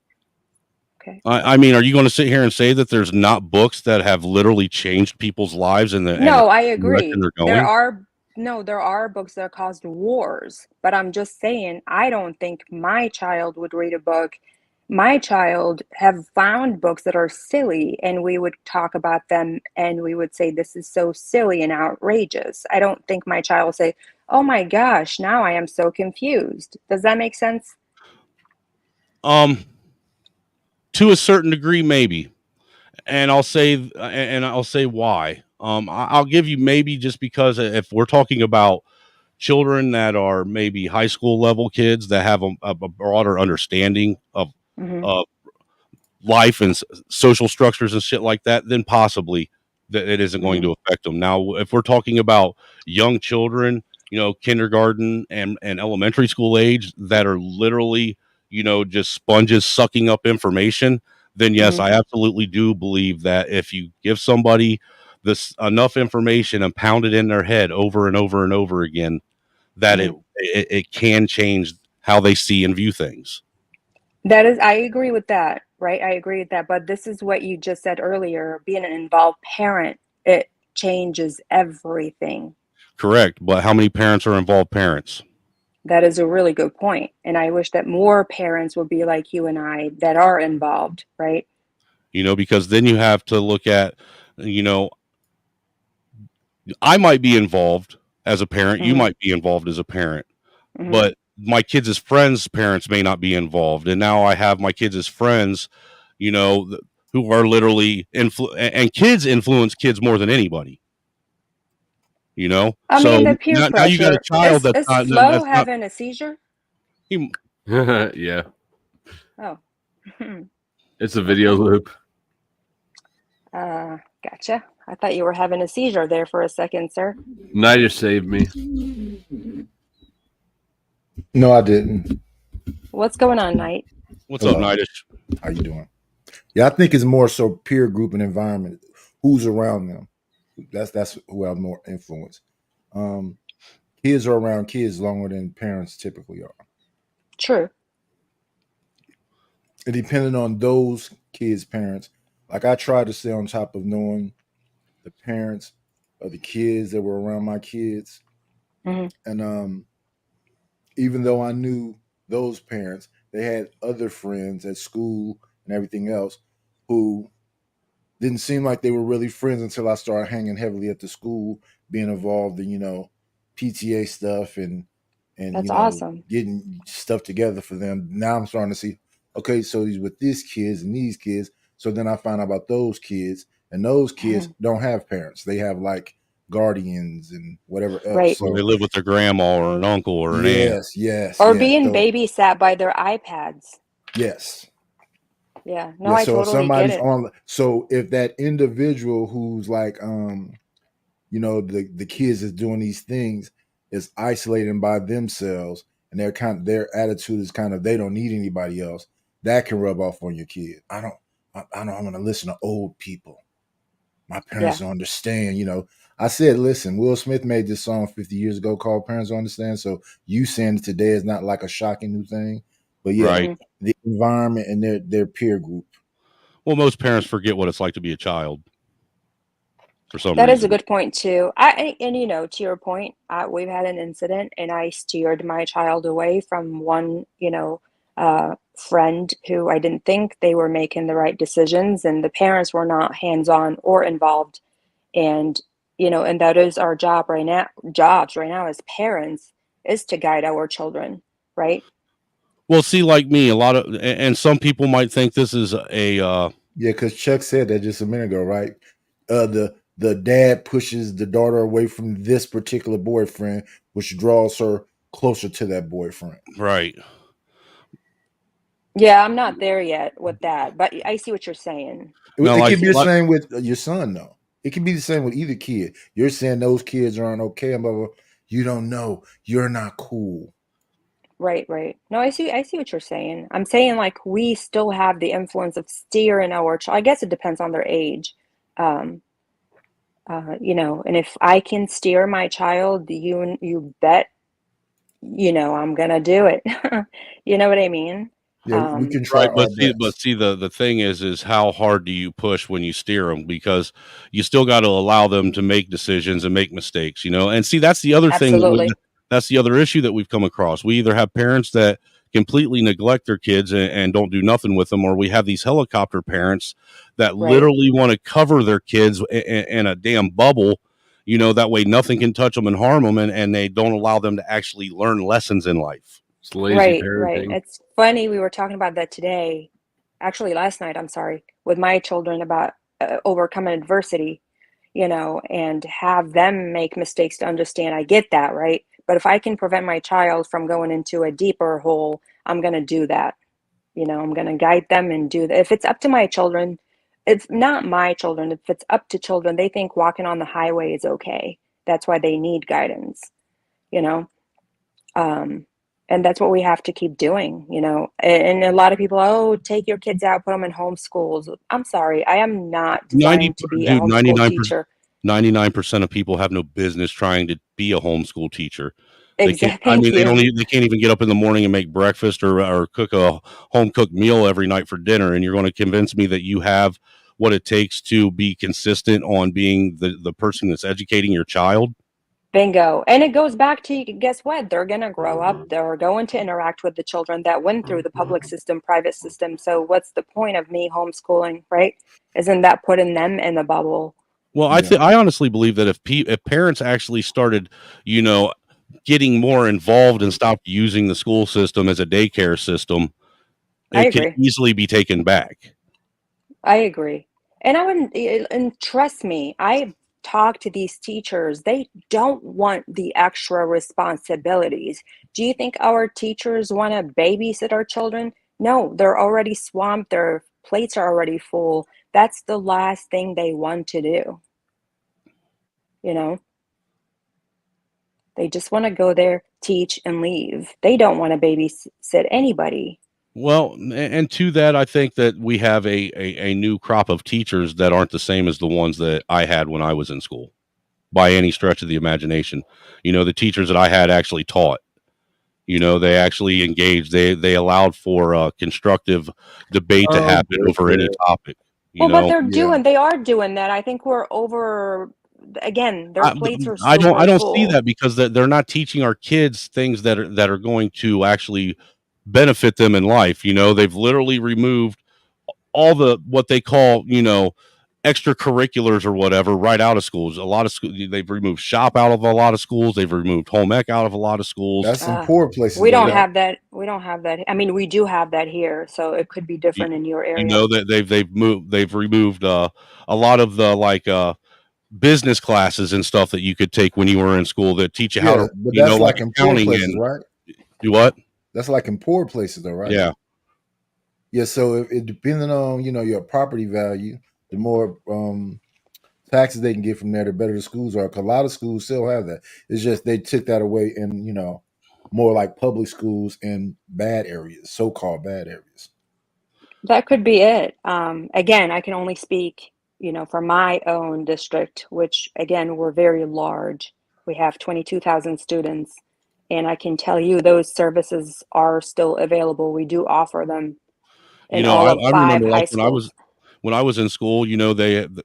Okay. I mean, are you going to sit here and say that there's not books that have literally changed people's lives? No, I agree. There are books that caused wars, but I'm just saying, I don't think my child would read a book. My child have found books that are silly, and we would talk about them, and we would say, this is so silly and outrageous. I don't think my child will say, oh my gosh, now I am so confused. Does that make sense? To a certain degree, maybe. And I'll say why. I'll give you maybe just because if we're talking about children that are maybe high school level kids that have a broader understanding of life and social structures and shit like that, then possibly that it isn't going to affect them. Now, if we're talking about young children, kindergarten and elementary school age that are literally, just sponges sucking up information, then yes, I absolutely do believe that if you give somebody this enough information and pound it in their head over and over and over again, that it can change how they see and view things. I agree with that, right? I agree with that. But this is what you just said earlier. Being an involved parent, it changes everything. Correct. But how many parents are involved parents? That is a really good point. And I wish that more parents would be like you and I that are involved, right? You know, because then you have to look at, you know, I might be involved as a parent. You might be involved as a parent, but my kids' friends' parents may not be involved. And now I have my kids' friends, you know, who are literally and kids influence kids more than anybody. You know, I mean, the peer now you got a pressure. child Is Flo having a seizure? Yeah. Oh. It's a video loop. Gotcha. I thought you were having a seizure there for a second, sir. Nigel saved me. No, I didn't. What's going on, Knight? What's up, Nightish? How you doing? Yeah, I think it's more so peer group and environment. Who's around them? That's who have more influence. Kids are around kids longer than parents typically are. True. And depending on those kids' parents, like I try to stay on top of knowing the parents of the kids that were around my kids. And even though I knew those parents, they had other friends at school and everything else who didn't seem like they were really friends until I started hanging heavily at the school, being involved in, you know, PTA stuff and That's you know, awesome. getting stuff together for them. Now I'm starting to see, okay, so he's with these kids and these kids. So then I find out about those kids, and those kids don't have parents. They have like guardians and whatever else. Right. So They live with their grandma or an uncle or an aunt. Yes. Or being babysat by their iPads. Yes. Yeah. No, I so if totally somebody's get it. on, so if that individual who's like, you know, the kids is doing these things is isolating by themselves, and their attitude is kind of they don't need anybody else. That can rub off on your kid. I don't want to listen to old people. My parents don't understand. You know, I said, listen, Will Smith made this song 50 years ago called Parents Don't Understand. So you saying it today is not like a shocking new thing. But yeah, the environment and their peer group. Well, most parents forget what it's like to be a child for some That reason. is a good point too. And you know, to your point, we've had an incident, and I steered my child away from one, you know, friend who I didn't think they were making the right decisions, and the parents were not hands-on or involved. And you know, and that is our job right now. Jobs right now as parents is to guide our children, right? Well, see, like me, a lot of, and some people might think this is a yeah, because Chuck said that just a minute ago, right? The dad pushes the daughter away from this particular boyfriend, which draws her closer to that boyfriend. Right. Yeah, I'm not there yet with that, but I see what you're saying. It could be the same with your son, though. It can be the same with either kid. You're saying those kids aren't okay, and blah, blah, blah. You don't know. You're not cool. Right. No, I see what you're saying. I'm saying like we still have the influence of steering our child. I guess it depends on their age. You know, and if I can steer my child, you bet, you know, I'm gonna do it. You know what I mean? Yeah, we can try. But see, the thing is how hard do you push when you steer them? Because you still got to allow them to make decisions and make mistakes, you know. And see, that's the other thing. That's the other issue that we've come across. We either have parents that completely neglect their kids and don't do nothing with them, or we have these helicopter parents that literally want to cover their kids in a damn bubble, you know, that way nothing can touch them and harm them, and they don't allow them to actually learn lessons in life. It's lazy parenting. Right. It's funny. We were talking about that today, actually last night, I'm sorry, with my children about overcoming adversity, you know, and have them make mistakes to understand. I get that, right? But if I can prevent my child from going into a deeper hole, I'm going to do that. You know, I'm going to guide them and do that. If it's up to my children, it's not my children. If it's up to children, they think walking on the highway is okay. That's why they need guidance, you know? And that's what we have to keep doing, you know? And a lot of people, oh, take your kids out, put them in homeschools. I'm sorry. I am not designed to be a homeschool teacher. 99% of people have no business trying to be a homeschool teacher. They can't. I mean, they can't even get up in the morning and make breakfast or cook a home cooked meal every night for dinner. And you're going to convince me that you have what it takes to be consistent on being the person that's educating your child? Bingo. And it goes back to, guess what? They're going to grow up. They're going to interact with the children that went through the public system, private system. So what's the point of me homeschooling, right? Isn't that putting them in the bubble? Well, I honestly believe that if parents actually started, getting more involved and stopped using the school system as a daycare system, it could easily be taken back. I agree. And I wouldn't, and trust me, I talk to these teachers. They don't want the extra responsibilities. Do you think our teachers want to babysit our children? No, they're already swamped. Their plates are already full. That's the last thing they want to do. They just want to go there, teach, and leave. They don't want to babysit anybody. Well, and to that, I think that we have a new crop of teachers that aren't the same as the ones that I had when I was in school, by any stretch of the imagination. The teachers that I had actually taught. They actually engaged. They allowed for constructive debate to happen over any topic. But they are doing that. I think we're over. Again, their plates are. I don't see that, because they're not teaching our kids things that are going to actually benefit them in life. They've literally removed all the what they call extracurriculars or whatever right out of schools. A lot of schools, they've removed shop out of a lot of schools. They've removed home ec out of a lot of schools. That's in poor places. We don't have that. We don't have that. I mean, we do have that here, so it could be different in your area. That they've removed a lot of the business classes and stuff that you could take when you were in school that teach you how to, but that's like in poor places, right? Do what? That's like in poor places, though, right? Yeah. Yeah. So it depending on your property value, the more taxes they can get from there, the better the schools are. 'Cause a lot of schools still have that. It's just they took that away in more like public schools in bad areas, so-called bad areas. That could be it. Again, I can only speak, for my own district, which again, we're very large. We have 22,000 students, and I can tell you those services are still available. We do offer them in all of 5 high schools. When I was in school, they had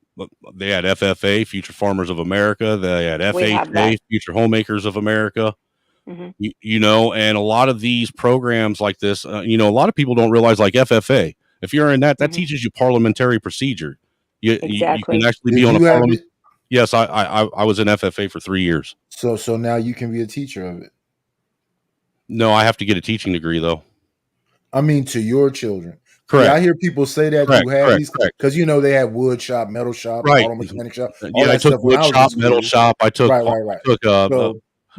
FFA, Future Farmers of America. They had FHA, Future Homemakers of America. Mm-hmm. And a lot of these programs like this, a lot of people don't realize, like FFA. If you're in that teaches you parliamentary procedure. You can actually be on a parliament. Yes, I was in FFA for 3 years. So now you can be a teacher of it. No, I have to get a teaching degree, though. I mean, to your children. Correct. Yeah, I hear people say that you have these because they have wood shop, metal shop, auto mechanic shop. I took wood shop, metal shop. I took right.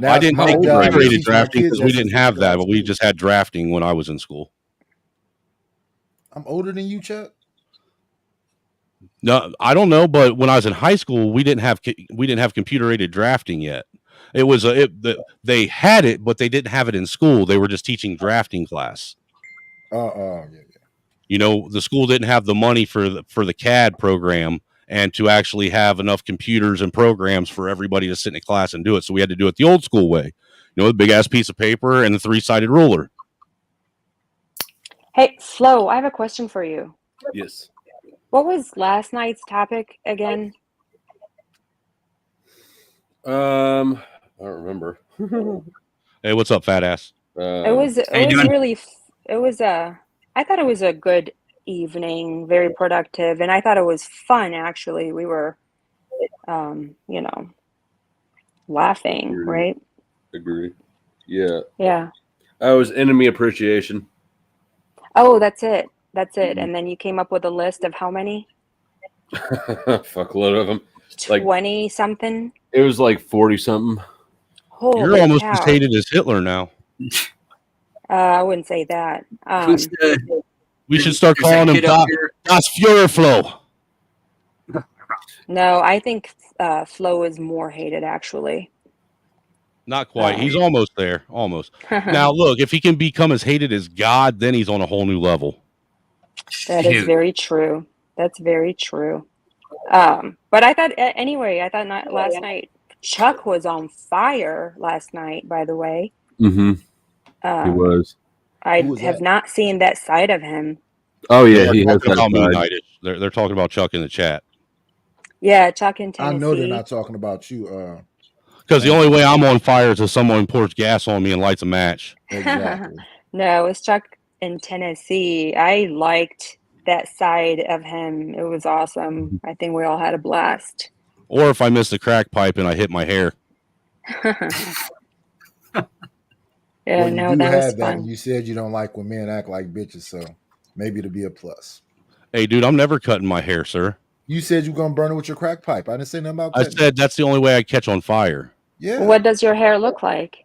I didn't take computer-aided drafting because we didn't have that, but we just had drafting when I was in school. I'm older than you, Chuck. No, I don't know, but when I was in high school, we didn't have computer-aided drafting yet. It was they had it, but they didn't have it in school. They were just teaching drafting class. Yeah. The school didn't have the money for the CAD program and to actually have enough computers and programs for everybody to sit in a class and do it. So we had to do it the old school way. The big ass piece of paper and the 3-sided ruler. Hey, Flo, I have a question for you. Yes. What was last night's topic again? I don't remember. Hey, what's up, fat ass? I thought it was a good evening, very productive, and I thought it was fun. Actually, we were, laughing, right? Agree. Yeah. Yeah. I was enemy appreciation. Oh, that's it. And then you came up with a list of how many? Fuckload of them. 20 something. It was like 40 something. You're almost as hated as Hitler now. I wouldn't say that. We should start calling him Das Führerflo. No, I think Flo is more hated, actually. Not quite. He's almost there. Almost. Now, look, if he can become as hated as God, then he's on a whole new level. That is very true. That's very true. But I thought, last night Chuck was on fire last night, by the way. Mm-hmm. He was. I have not seen that side of him. Oh yeah, they're he has talking about me, that side. Nightish. They're talking about Chuck in the chat. Yeah, Chuck in I Tennessee. know they're not talking about you. Because the only way I'm on fire is if someone pours gas on me and lights a match. Exactly. No, it's Chuck in Tennessee. I liked that side of him. It was awesome. I think we all had a blast. Or if I miss the crack pipe and I hit my hair. Yeah, Well, no, you do that was have that, fun. and you said you don't like when men act like bitches, so maybe it'll be a plus. Hey, dude, I'm never cutting my hair, sir. You said you're gonna burn it with your crack pipe. I didn't say nothing about I cutting said that's the only way I catch on fire. Yeah. What does your hair look like?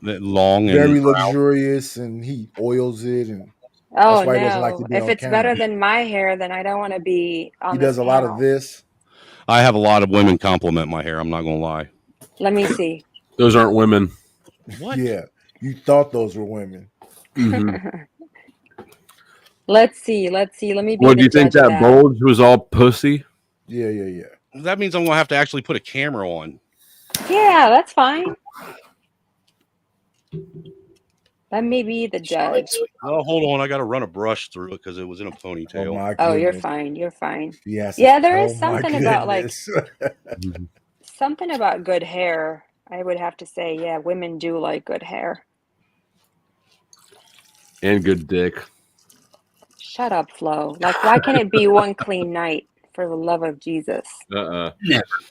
Long and very brown. luxurious, and he oils it, and Oh, that's why he doesn't like to no. be If on it's better camera. than my hair, then I don't want to be on He this does a lot panel. of this. I have a lot of women compliment my hair. I'm not gonna lie. Let me see. Those aren't women. What? Yeah, you thought those were women. Mm-hmm. Let's see. Let me be What the do you think judge of that bulge was all pussy? Yeah. That means I'm gonna have to actually put a camera on. Yeah, that's fine. Let me be the judge. Oh, hold on. I got to run a brush through it because it was in a ponytail. my Oh, you're goodness. fine. You're fine. Yes. Yeah, there is Oh, my something about like goodness. something about good hair. I would have to say, yeah, women do like good hair. And good dick. Shut up, Flo. Like, why can't it be one clean night for the love of Jesus? Never.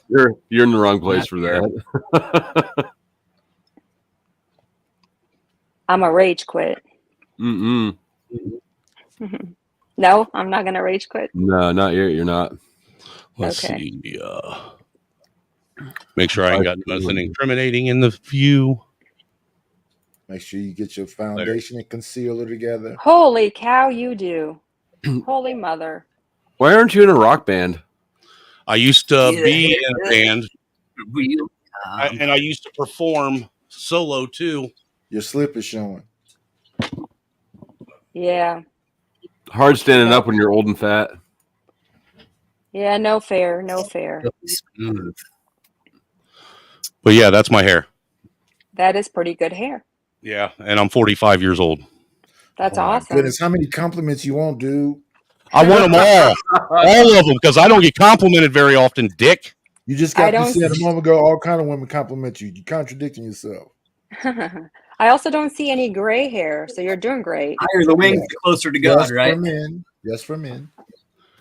Never. You're in the wrong place for that. I'm a rage quit. Mm-mm. No, I'm not gonna rage quit. No, not yet. You're not. Let's Okay. see. Make sure I ain't got nothing incriminating in the view. Make sure you get your foundation and concealer together. Holy cow, you do. Holy mother. Why aren't you in a rock band? I used to be in a band, Real. and I used to perform solo too. Your slip is showing. Yeah. Hard standing up when you're old and fat. Yeah, no fair. No fair. Smooth. But yeah, that's my hair. That is pretty good hair. Yeah, and I'm 45 years old. That's Oh my awesome. goodness, how many compliments you want, dude? I want them all of them, because I don't get complimented very often, dick. You just I got don't you said a moment ago, all kind of women compliment you. You're contradicting yourself. I also don't see any gray hair, so you're doing great. Higher the wings, the closer to God, Just right? for men. Just for men.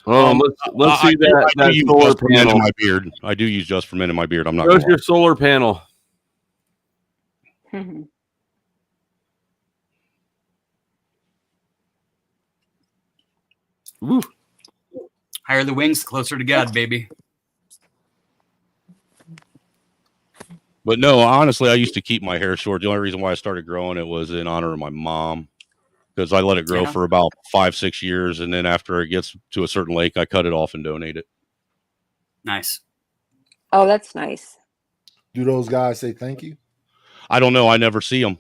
Let's see that use solar just for men in panel. my beard. I do use just for men in my beard. I'm not. Where's gonna your solar panel? Woo. Higher the wings, the closer to God, baby. But no, honestly, I used to keep my hair short. The only reason why I started growing it was in honor of my mom, because I let it grow for about 5-6 years, and then after it gets to a certain lake, I cut it off and donate it. Nice. Oh, that's nice. Do those guys say thank you? I don't know. I never see them.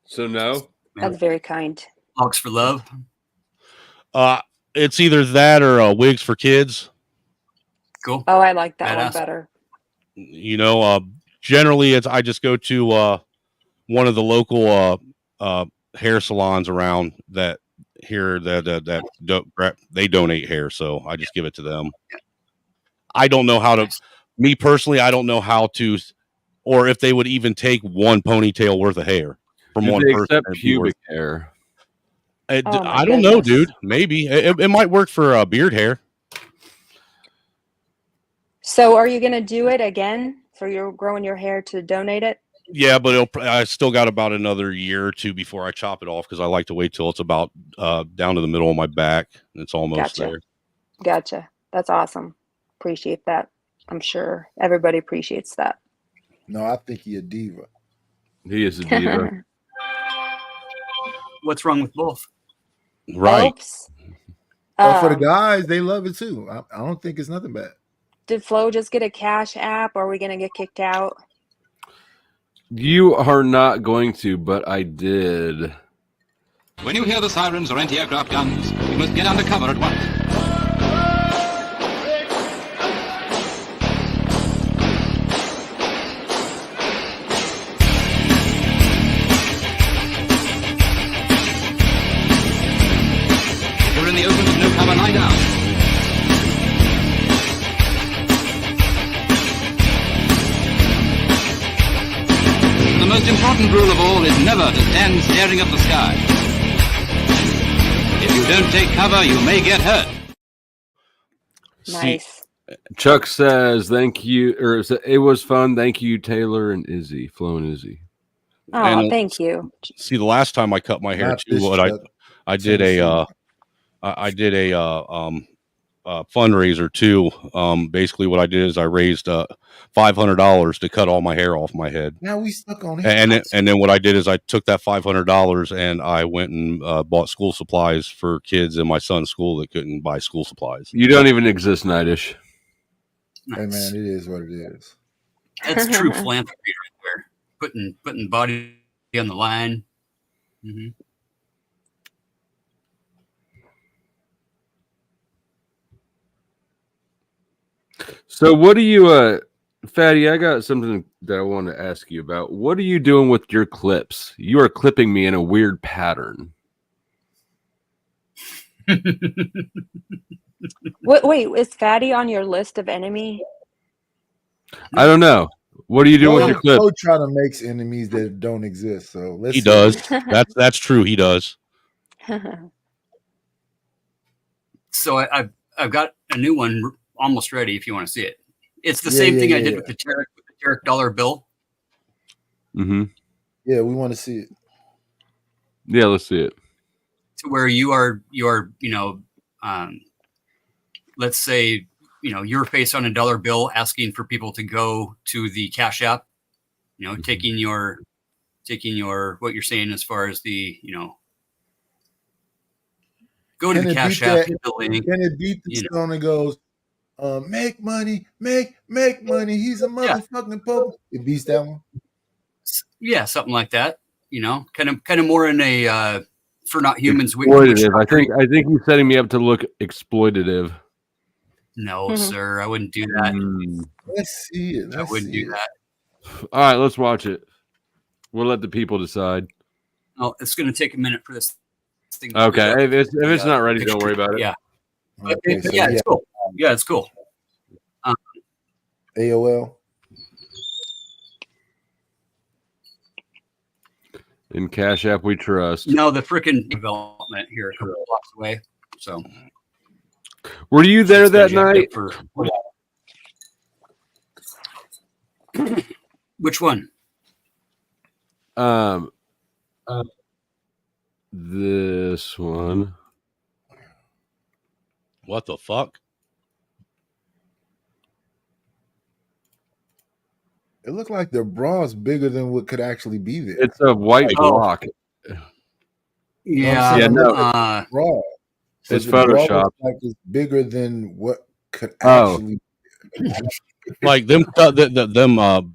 So no. That's very kind. Hawks for love. It's either that or wigs for kids. Cool. Oh, I like that one Badass. better. You know, generally it's I just go to one of the local hair salons around that here that they donate hair, so I just give it to them. I don't know how to, me personally, I don't know how to, or if they would even take one ponytail worth of hair from Do one they person. accept pubic hair? I don't know, dude. Maybe it might work for beard hair. So are you going to do it again? So you're growing your hair to donate it? Yeah, but I still got about another year or two before I chop it off, because I like to wait till it's about down to the middle of my back. It's almost there. Gotcha. That's awesome. Appreciate that. I'm sure everybody appreciates that. No, I think he a diva. He is a diva. What's wrong with both? Right. But for the guys, they love it too. I don't think it's nothing bad. Did Flo just get a Cash App? Or are we going to get kicked out? You are not going to, but I did. When you hear the sirens or anti-aircraft guns, you must get under cover at once. down. The most important rule of all is never to stand staring at the sky. If you don't take cover, you may get hurt. Nice. Chuck says, thank you, or it was fun. Thank you, Taylor and Izzy, Flo and Izzy. Oh, And thank you. see, the last time I cut my hair Not too, this what Chuck. I did I did a fundraiser too. Basically, what I did is I raised $500 to cut all my hair off my head. Now we stuck on it. And then what I did is I took that $500 and I went and bought school supplies for kids in my son's school that couldn't buy school supplies. You don't even exist, Nightish. Hey man, it is what it is. That's true philanthropy right there. Putting body on the line. Mm-hmm. So what do you, Fatty, I got something that I want to ask you about. What are you doing with your clips? You are clipping me in a weird pattern. Wait, is Fatty on your list of enemy? I don't know. What are you doing with your clip? Flo trying to make enemies that don't exist. So let's He see. does. That's true. He does. So I've got a new one almost ready. If you want to see it, it's the same thing I did with the Tarek dollar bill. Mm-hmm. Yeah, we want to see it. Yeah, let's see it. To where you are, let's say, your face on a dollar bill, asking for people to go to the Cash App, taking your what you're saying as far as the, go to the Cash App. Can it beat the stone and goes, make money, make money. He's a motherfucking pope. It beats that one. Yeah, something like that. Kind of more in a for not humans. Exploitative. I think he's setting me up to look exploitative. No, sir, I wouldn't do that. Let's see it. I wouldn't do that. All right, let's watch it. We'll let the people decide. Oh, it's going to take a minute for this thing. Okay, if it's not ready, don't worry about it. Yeah. Okay, so it's cool. Yeah, it's cool. AOL. In Cash App, we trust. No, the freaking development here a couple blocks away. So, were you there that night? Which one? This one. What the fuck? It looked like the bra is bigger than what could actually be there. It's a white block. Yeah, yeah, no. Bra. It's the bra Photoshop. looks like it's bigger than what could actually. Like them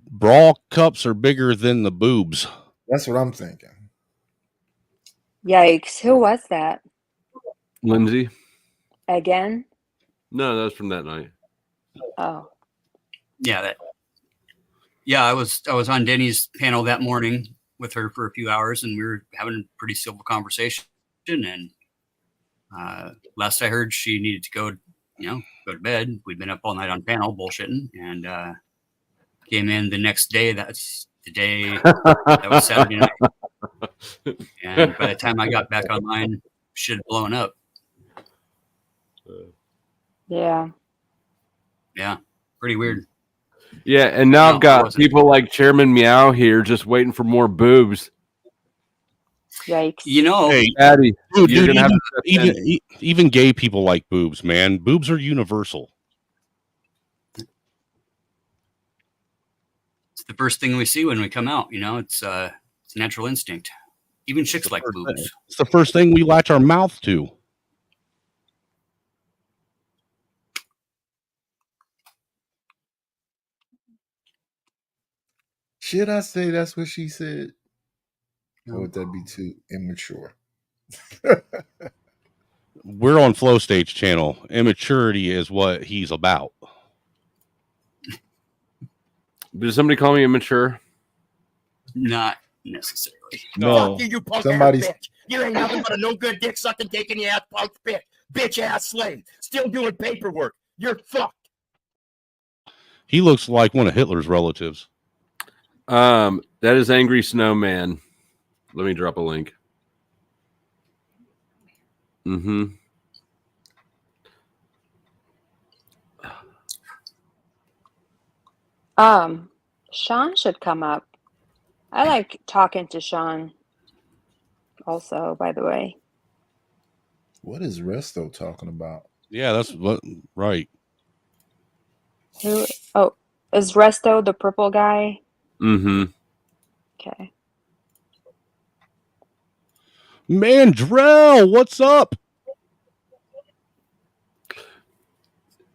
bra cups are bigger than the boobs. That's what I'm thinking. Yikes! Who was that? Lindsay. Again? No, that was from that night. Oh. Yeah, I was on Denny's panel that morning with her for a few hours, and we were having a pretty civil conversation. And last I heard, she needed to go to bed. We'd been up all night on panel bullshitting, and came in the next day. That's the day. That was Saturday night. And by the time I got back online, shit had blown up. Yeah. Yeah, pretty weird. Yeah, and now I've got people like Chairman Meow here just waiting for more boobs. Yikes. Hey, Daddy, dude, even gay people like boobs, man. Boobs are universal. It's the first thing we see when we come out. It's natural instinct. Even chicks like boobs. It's the first thing we latch our mouth to. Should I say that's what she said? Or would that be too immature? We're on Flow Stage channel. Immaturity is what he's about. Did somebody call me immature? Not necessarily. No. Fuck you punk Somebody's- ass bitch. You ain't nothing but a no good dick sucking, dick in your ass punk bitch. bitch ass slave, still doing paperwork. You're fucked. He looks like one of Hitler's relatives. That is Angry Snowman. Let me drop a link. Mm-hmm. Sean should come up. I like talking to Sean also, by the way. What is Resto talking about? Yeah, that's what right. Who? Oh, is Resto the purple guy? Mm-hmm. Okay. Mandrell, what's up?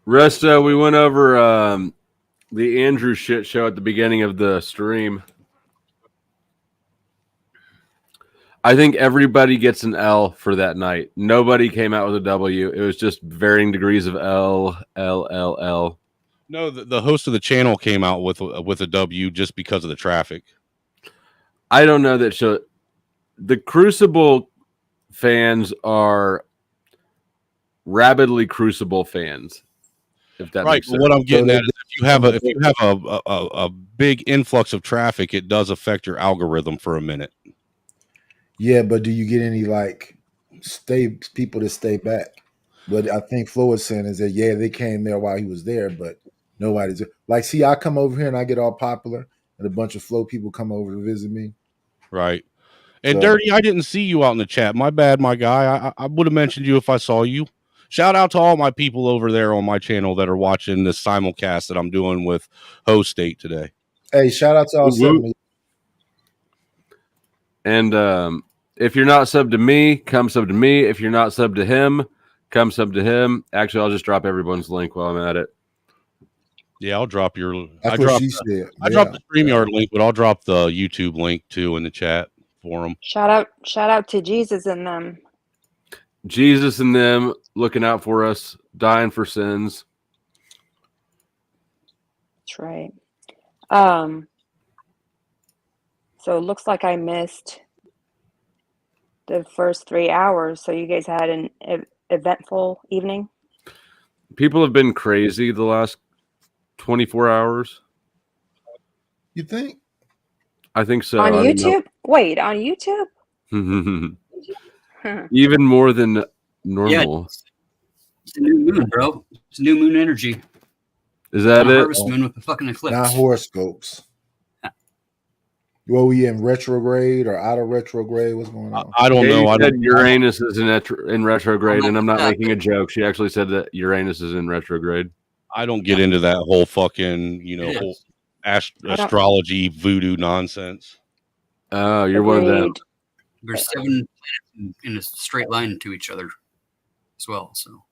Resto, we went over the Andrew shit show at the beginning of the stream. I think everybody gets an L for that night. Nobody came out with a W. It was just varying degrees of L, L, L, L. No, the host of the channel came out with a W just because of the traffic. I don't know that show. The Crucible fans are rabidly Crucible fans. If that Right, makes sense. what I'm getting at is if you have a big influx of traffic, it does affect your algorithm for a minute. Yeah, but do you get any like people to stay back? But I think Flo was saying is that they came there while he was there, but nobody's like. See, I come over here and I get all popular, and a bunch of Flo people come over to visit me. Right. And So- Dirty, I didn't see you out in the chat. My bad, my guy. I would have mentioned you if I saw you. Shout out to all my people over there on my channel that are watching this simulcast that I'm doing with Host State today. Hey, shout out to all seven of you. And if you're not subbed to me, come sub to me. If you're not subbed to him, come sub to him. Actually, I'll just drop everyone's link while I'm at it. Yeah, I'll drop your. That's I what dropped she the, said. I dropped the StreamYard link, but I'll drop the YouTube link too in the chat for them. Shout out to Jesus and them. Jesus and them looking out for us, dying for sins. That's right. So it looks like I missed the first 3 hours. So you guys had an eventful evening. People have been crazy the last 24 hours. You think? I think so. On I don't YouTube? Wait, on YouTube? know. Even more than normal. It's a new moon, bro. It's a new moon energy. Is that it? Harvest moon with the fucking eclipse. Not horoscopes. Well, we in retrograde or out of retrograde? What's going on? I don't know. I said don't. Uranus is in retrograde, and I'm not making a joke. She actually said that Uranus is in retrograde. I don't get into that whole fucking whole astrology voodoo nonsense. Oh, you're one of them. There's 7 planets in a straight line to each other as well. So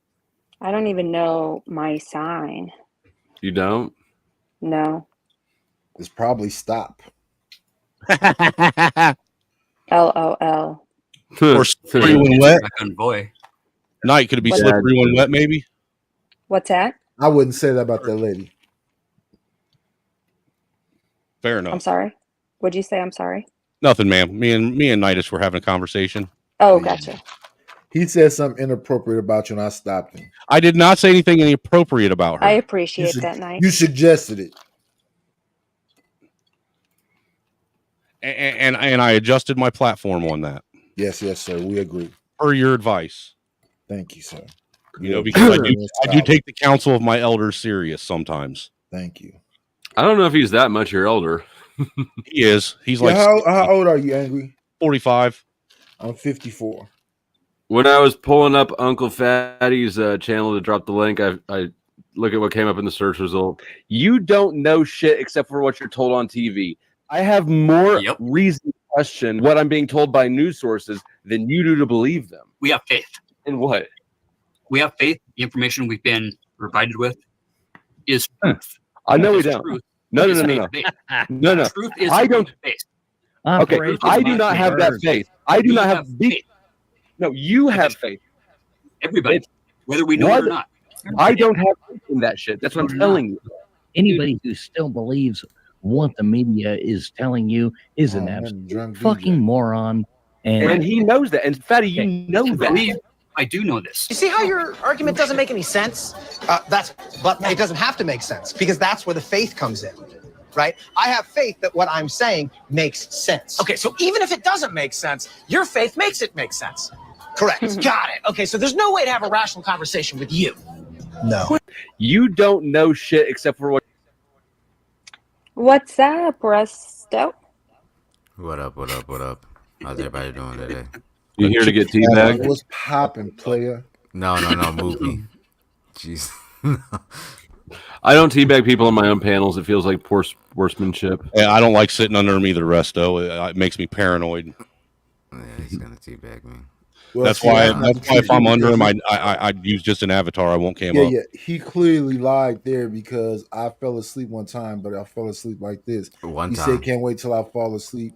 I don't even know my sign. You don't? No. It's probably stop. LOL. Or slippery when wet. Boy. Night, could it be What? slippery when wet? Maybe. What's that? I wouldn't say that about that lady. Fair enough. I'm sorry. What'd you say? I'm sorry. Nothing, ma'am. Me and Nitus were having a conversation. Oh, gotcha. He said something inappropriate about you, and I stopped him. I did not say anything inappropriate about her. I appreciate that night. You suggested it. And I adjusted my platform on that. Yes, sir. We agree. Per your advice. Thank you, sir. Because I do take the counsel of my elders serious sometimes. Thank you. I don't know if he's that much your elder. He is. He's Yeah, like how old are you, Angry? 45. I'm 54. When I was pulling up Uncle Fatty's channel to drop the link, I look at what came up in the search result. You don't know shit except for what you're told on TV. I have more reason to question what I'm being told by news sources than you do to believe them. We have faith. In what? We have faith. The information we've been provided with is truth. I know we It's don't. truth. No. It's faith-based. No. Truth is I don't. faith-based. Okay, Truth is I do not have that faith. I do We not have faith. No, you have faith. Everybody, whether we know it or not. I don't have faith in that shit. That's what I'm telling you. Anybody who still believes what the media is telling you is an absolute fucking moron. And he knows that. And Fatty, you know that. I do know this. You see how your argument doesn't make any sense? But it doesn't have to make sense because that's where the faith comes in, right? I have faith that what I'm saying makes sense. Okay, so even if it doesn't make sense, your faith makes it make sense. Correct. Got it. Okay, so there's no way to have a rational conversation with you. No. You don't know shit except for what. What's up, Resto? What up? What up? What up? How's everybody doing today? You here to get teabagged? What's popping, player? No, move me. Jeez. I don't teabag people on my own panels. It feels like poor sportsmanship. Yeah, I don't like sitting under him either, Resto. It makes me paranoid. Yeah, he's gonna teabag me. Well, That's why if I'm under him, I'd use just an avatar. I won't cam up. Yeah, he clearly lied there because I fell asleep one time, but I fell asleep like this. He said, "Can't wait till I fall asleep,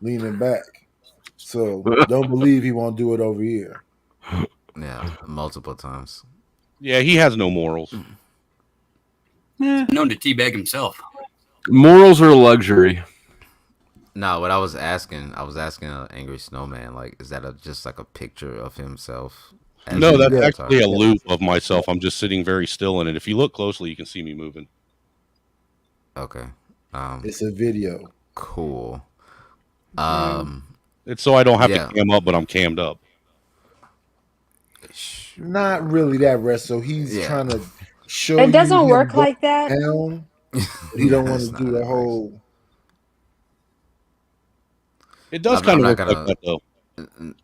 leaning back." So don't believe he won't do it over here. Yeah, multiple times. Yeah, he has no morals. Known to teabag himself. Morals are a luxury. No, what I was asking Angry Snowman, like, is that just like a picture of himself? No, that's actually a loop of myself. I'm just sitting very still in it. If you look closely, you can see me moving. Okay. It's a video. Cool. It's so I don't have to cam up, but I'm cammed up. Not really that rest. So he's trying to show It doesn't you work like that. down. He don't want to do the whole. It does kind of work like that, though.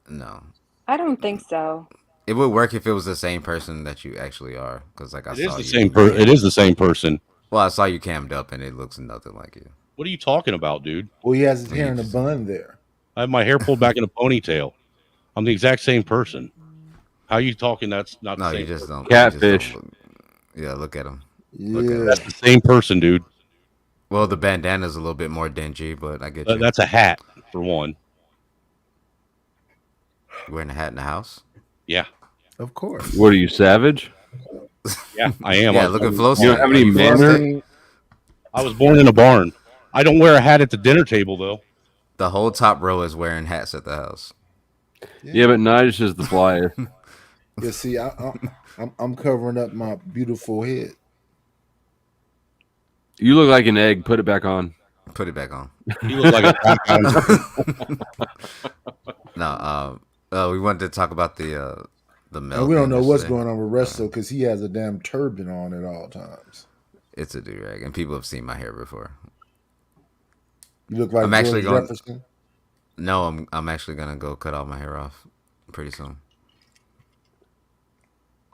No. I don't think so. It would work if it was the same person that you actually are, because like I saw the same person. It is the same person. Well, I saw you cammed up, and it looks nothing like you. What are you talking about, dude? Well, he has his hair in a bun there. I have my hair pulled back in a ponytail. I'm the exact same person. How are you talking? That's not the same. You just don't. Catfish. Yeah, look at him. Yeah, that's the same person, dude. Well, the bandana's a little bit more dingy, but I get you. That's a hat for one. You wearing a hat in the house? Yeah, of course. What are you, savage? Yeah, I am. Yeah, look at Flo. You don't have any manners? I was born in a barn. I don't wear a hat at the dinner table, though. The whole top row is wearing hats at the house. Yeah, but Nige is the flyer. Yeah, see, I'm covering up my beautiful head. You look like an egg. Put it back on. Put it back on. You look like a No, we wanted to talk about the milk. And we don't know what's going on with Resto because he has a damn turban on at all times. It's a do-rag, and people have seen my hair before. You look like I'm actually George going. Jefferson. No, I'm actually gonna go cut all my hair off pretty soon.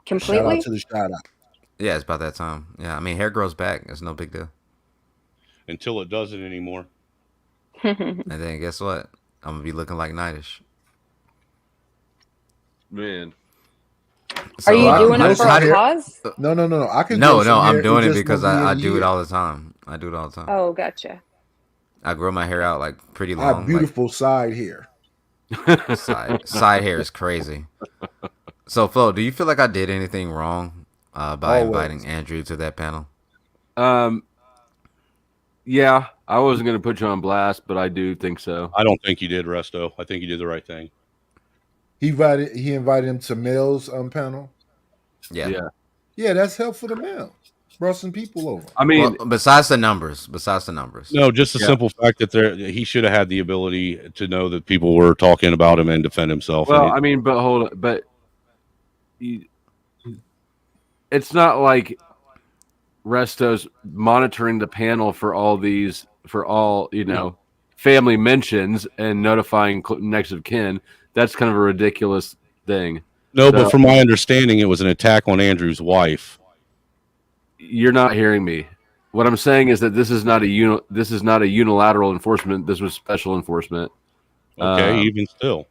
Completely? Shout out to the shout out. Yeah, it's about that time. Yeah, I mean, hair grows back. It's no big deal. Until it doesn't anymore. And then guess what? I'm gonna be looking like Nightish. Man. Are you doing it for a cause? No. I can. No, I'm doing it because I do it all the time. I do it all the time. Oh, gotcha. I grow my hair out like pretty long. I have beautiful side hair. Side hair is crazy. So, Flo, do you feel like I did anything wrong by inviting Andrew to that panel? Yeah, I wasn't going to put you on blast, but I do think so. I don't think you did, Resto. I think you did the right thing. He invited him to Mel's panel. Yeah. Yeah, that's helpful to Mel. Brought some people over. I mean, besides the numbers. No, just the simple fact that he should have had the ability to know that people were talking about him and defend himself. Well, it's not like Resto's monitoring the panel for all family mentions and notifying next of kin. That's kind of a ridiculous thing. No, but from my understanding, it was an attack on Andrew's wife. You're not hearing me. What I'm saying is that this is not a unilateral enforcement. This was special enforcement. Okay, even still.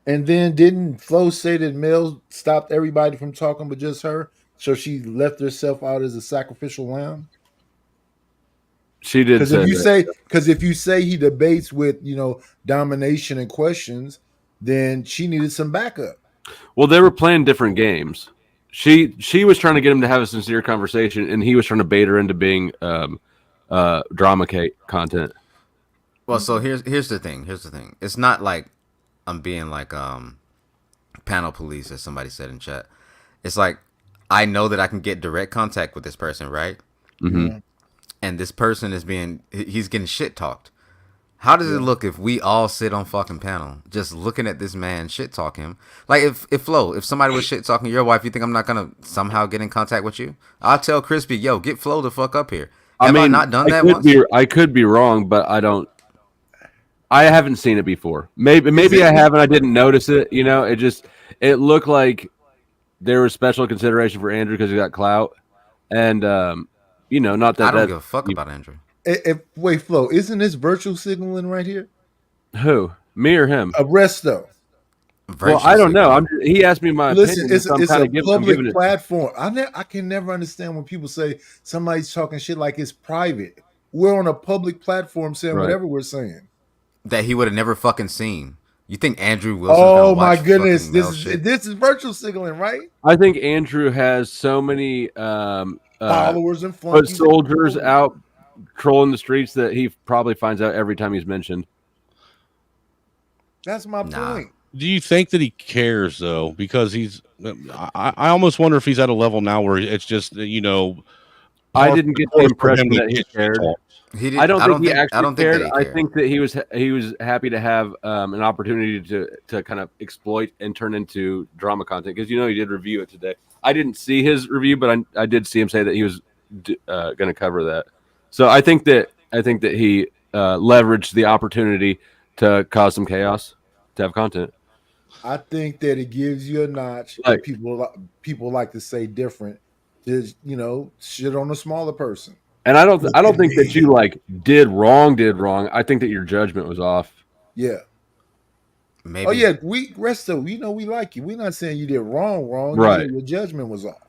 And then didn't Flo say that Mel stopped everybody from talking but just her? So she left herself out as a sacrificial lamb? She did. Because if you say he debates with domination and questions, then she needed some backup. Well, they were playing different games. She was trying to get him to have a sincere conversation, and he was trying to bait her into being drama content. Well, so here's the thing. It's not like I'm being like panel police, as somebody said in chat. It's like, I know that I can get direct contact with this person, right? Mm-hmm. And this person he's getting shit talked. How does it look if we all sit on fucking panel just looking at this man shit talk him? Like if somebody was shit talking your wife, you think I'm not gonna somehow get in contact with you? I'll tell Crispy, yo, get Flo the fuck up here. Have I not done that once? I could be wrong, but I haven't seen it before. Maybe I haven't. I didn't notice it. You know, it looked like there was special consideration for Andrew because he got clout, and you know, not that I don't give a fuck about Andrew. Wait, Flo, isn't this virtual signaling right here? Who? Me or him? Arresto. Well, I don't know. He asked me my Listen, opinion. it's a public platform. I can never understand when people say somebody's talking shit like it's private. We're on a public platform saying whatever we're saying. That he would have never fucking seen. You think Andrew Wilson? Oh my goodness, this is virtual signaling, right? I think Andrew has so many followers and foot soldiers out trolling the streets that he probably finds out every time he's mentioned. That's my point. Do you think that he cares though? Because I almost wonder if he's at a level now where it's just, you know, I didn't get the impression that he cared. I don't think he actually cared. I think that he was happy to have an opportunity to kind of exploit and turn into drama content, because you know he did review it today. I didn't see his review, but I did see him say that he was going to cover that. So I think that he leveraged the opportunity to cause some chaos, to have content. I think that it gives you a notch. Like, people like to say different. Is, you know, shit on a smaller person. And I don't think that you like did wrong. I think that your judgment was off. Yeah. Maybe. Oh yeah, Resto, we know we like you. We're not saying you did wrong. Right. Your judgment was off.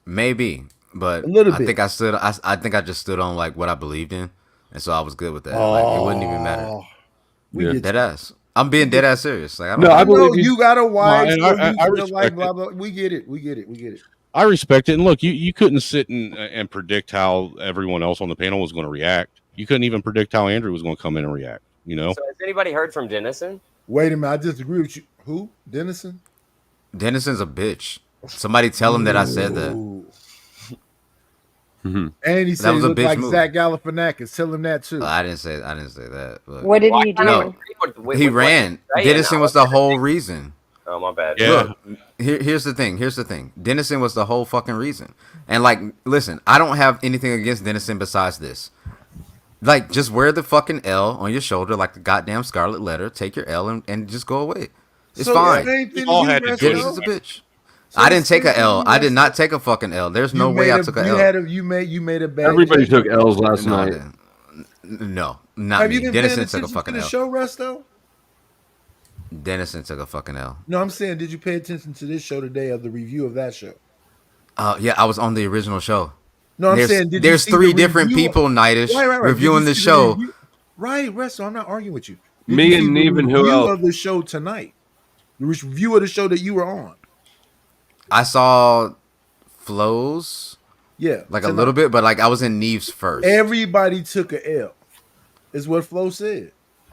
Maybe, but a little bit. I think I just stood on like what I believed in, and so I was good with that. Like it wouldn't even matter. Dead ass. I'm being dead ass serious. Like I believe you got a wife. I respect blah blah. We get it. I respect it. And look, you couldn't sit and predict how everyone else on the panel was going to react. You couldn't even predict how Andrew was going to come in and react. You know. So has anybody heard from Dennison? Wait a minute, I disagree with you. Who? Dennison? Dennison's a bitch. Somebody tell him that I said that. And he said he looked like Zach Galifianakis. Tell him that too. I didn't say that. But what did he do? No, he ran. Dennison was the whole reason. Oh, my bad. Yeah. Look, here's the thing. Dennison was the whole fucking reason. And like, listen, I don't have anything against Dennison besides this. Like, just wear the fucking L on your shoulder like the goddamn Scarlet Letter. Take your L and just go away. It's fine. Dennison's a bitch. So I didn't take a L. I did not take a fucking L. There's no way I took a L. You made a bad. Everybody took L's last night. No, not Have me. You been Dennison took a fucking to the L. show, Resto? Dennison took a fucking L. No, I'm saying, did you pay attention to this show today, of the review of that show? Yeah, I was on the original show. No, I'm saying, there's three different people, Nightish, reviewing the show. Right, Resto, I'm not arguing with you. Me and Neven, who else? Of the show tonight. The review of the show that you were on. I saw Flo's. Yeah. Like tonight. A little bit, but like I was in Neve's first. Everybody took a L. Is what Flo said.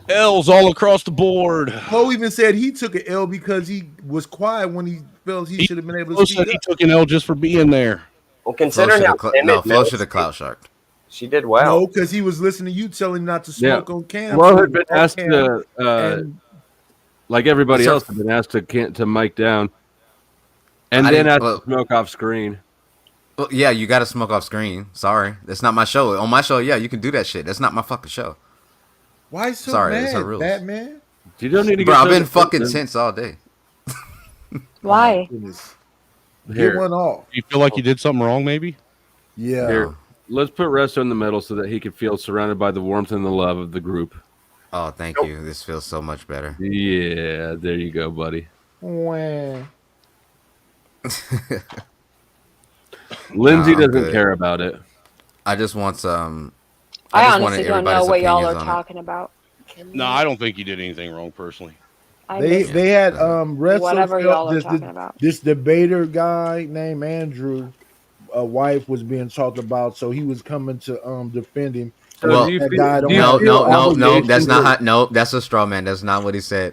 L's all across the board. Flo even said he took an L because he was quiet when he felt he should have been able to speak. He took an L just for being there. Well, considering how Flo should have clout sharked. She did well. No, because he was listening to you telling him not to smoke on cam. Flo had been asked to, like everybody else, had been asked to mic down. And then I smoke off screen. Well, yeah, you got to smoke off screen. Sorry, that's not my show. On my show, yeah, you can do that shit. That's not my fucking show. Why so Sorry, mad, that's her rules. Batman? You don't need to. Bro, I've been fucking tense all day. Why? Get one off. You feel like you did something wrong, maybe? Yeah. Here, let's put Resto in the middle so that he can feel surrounded by the warmth and the love of the group. Oh, thank you. This feels so much better. Yeah, there you go, buddy. Wah. Lindsay doesn't care about it. I just want some. I honestly don't know what y'all are talking about. No, I don't think you did anything wrong personally. They had whatever y'all are talking about. This debater guy named Andrew, a wife was being talked about, so he was coming to defend him. Well, no, that's not how, no, that's a straw man. That's not what he said.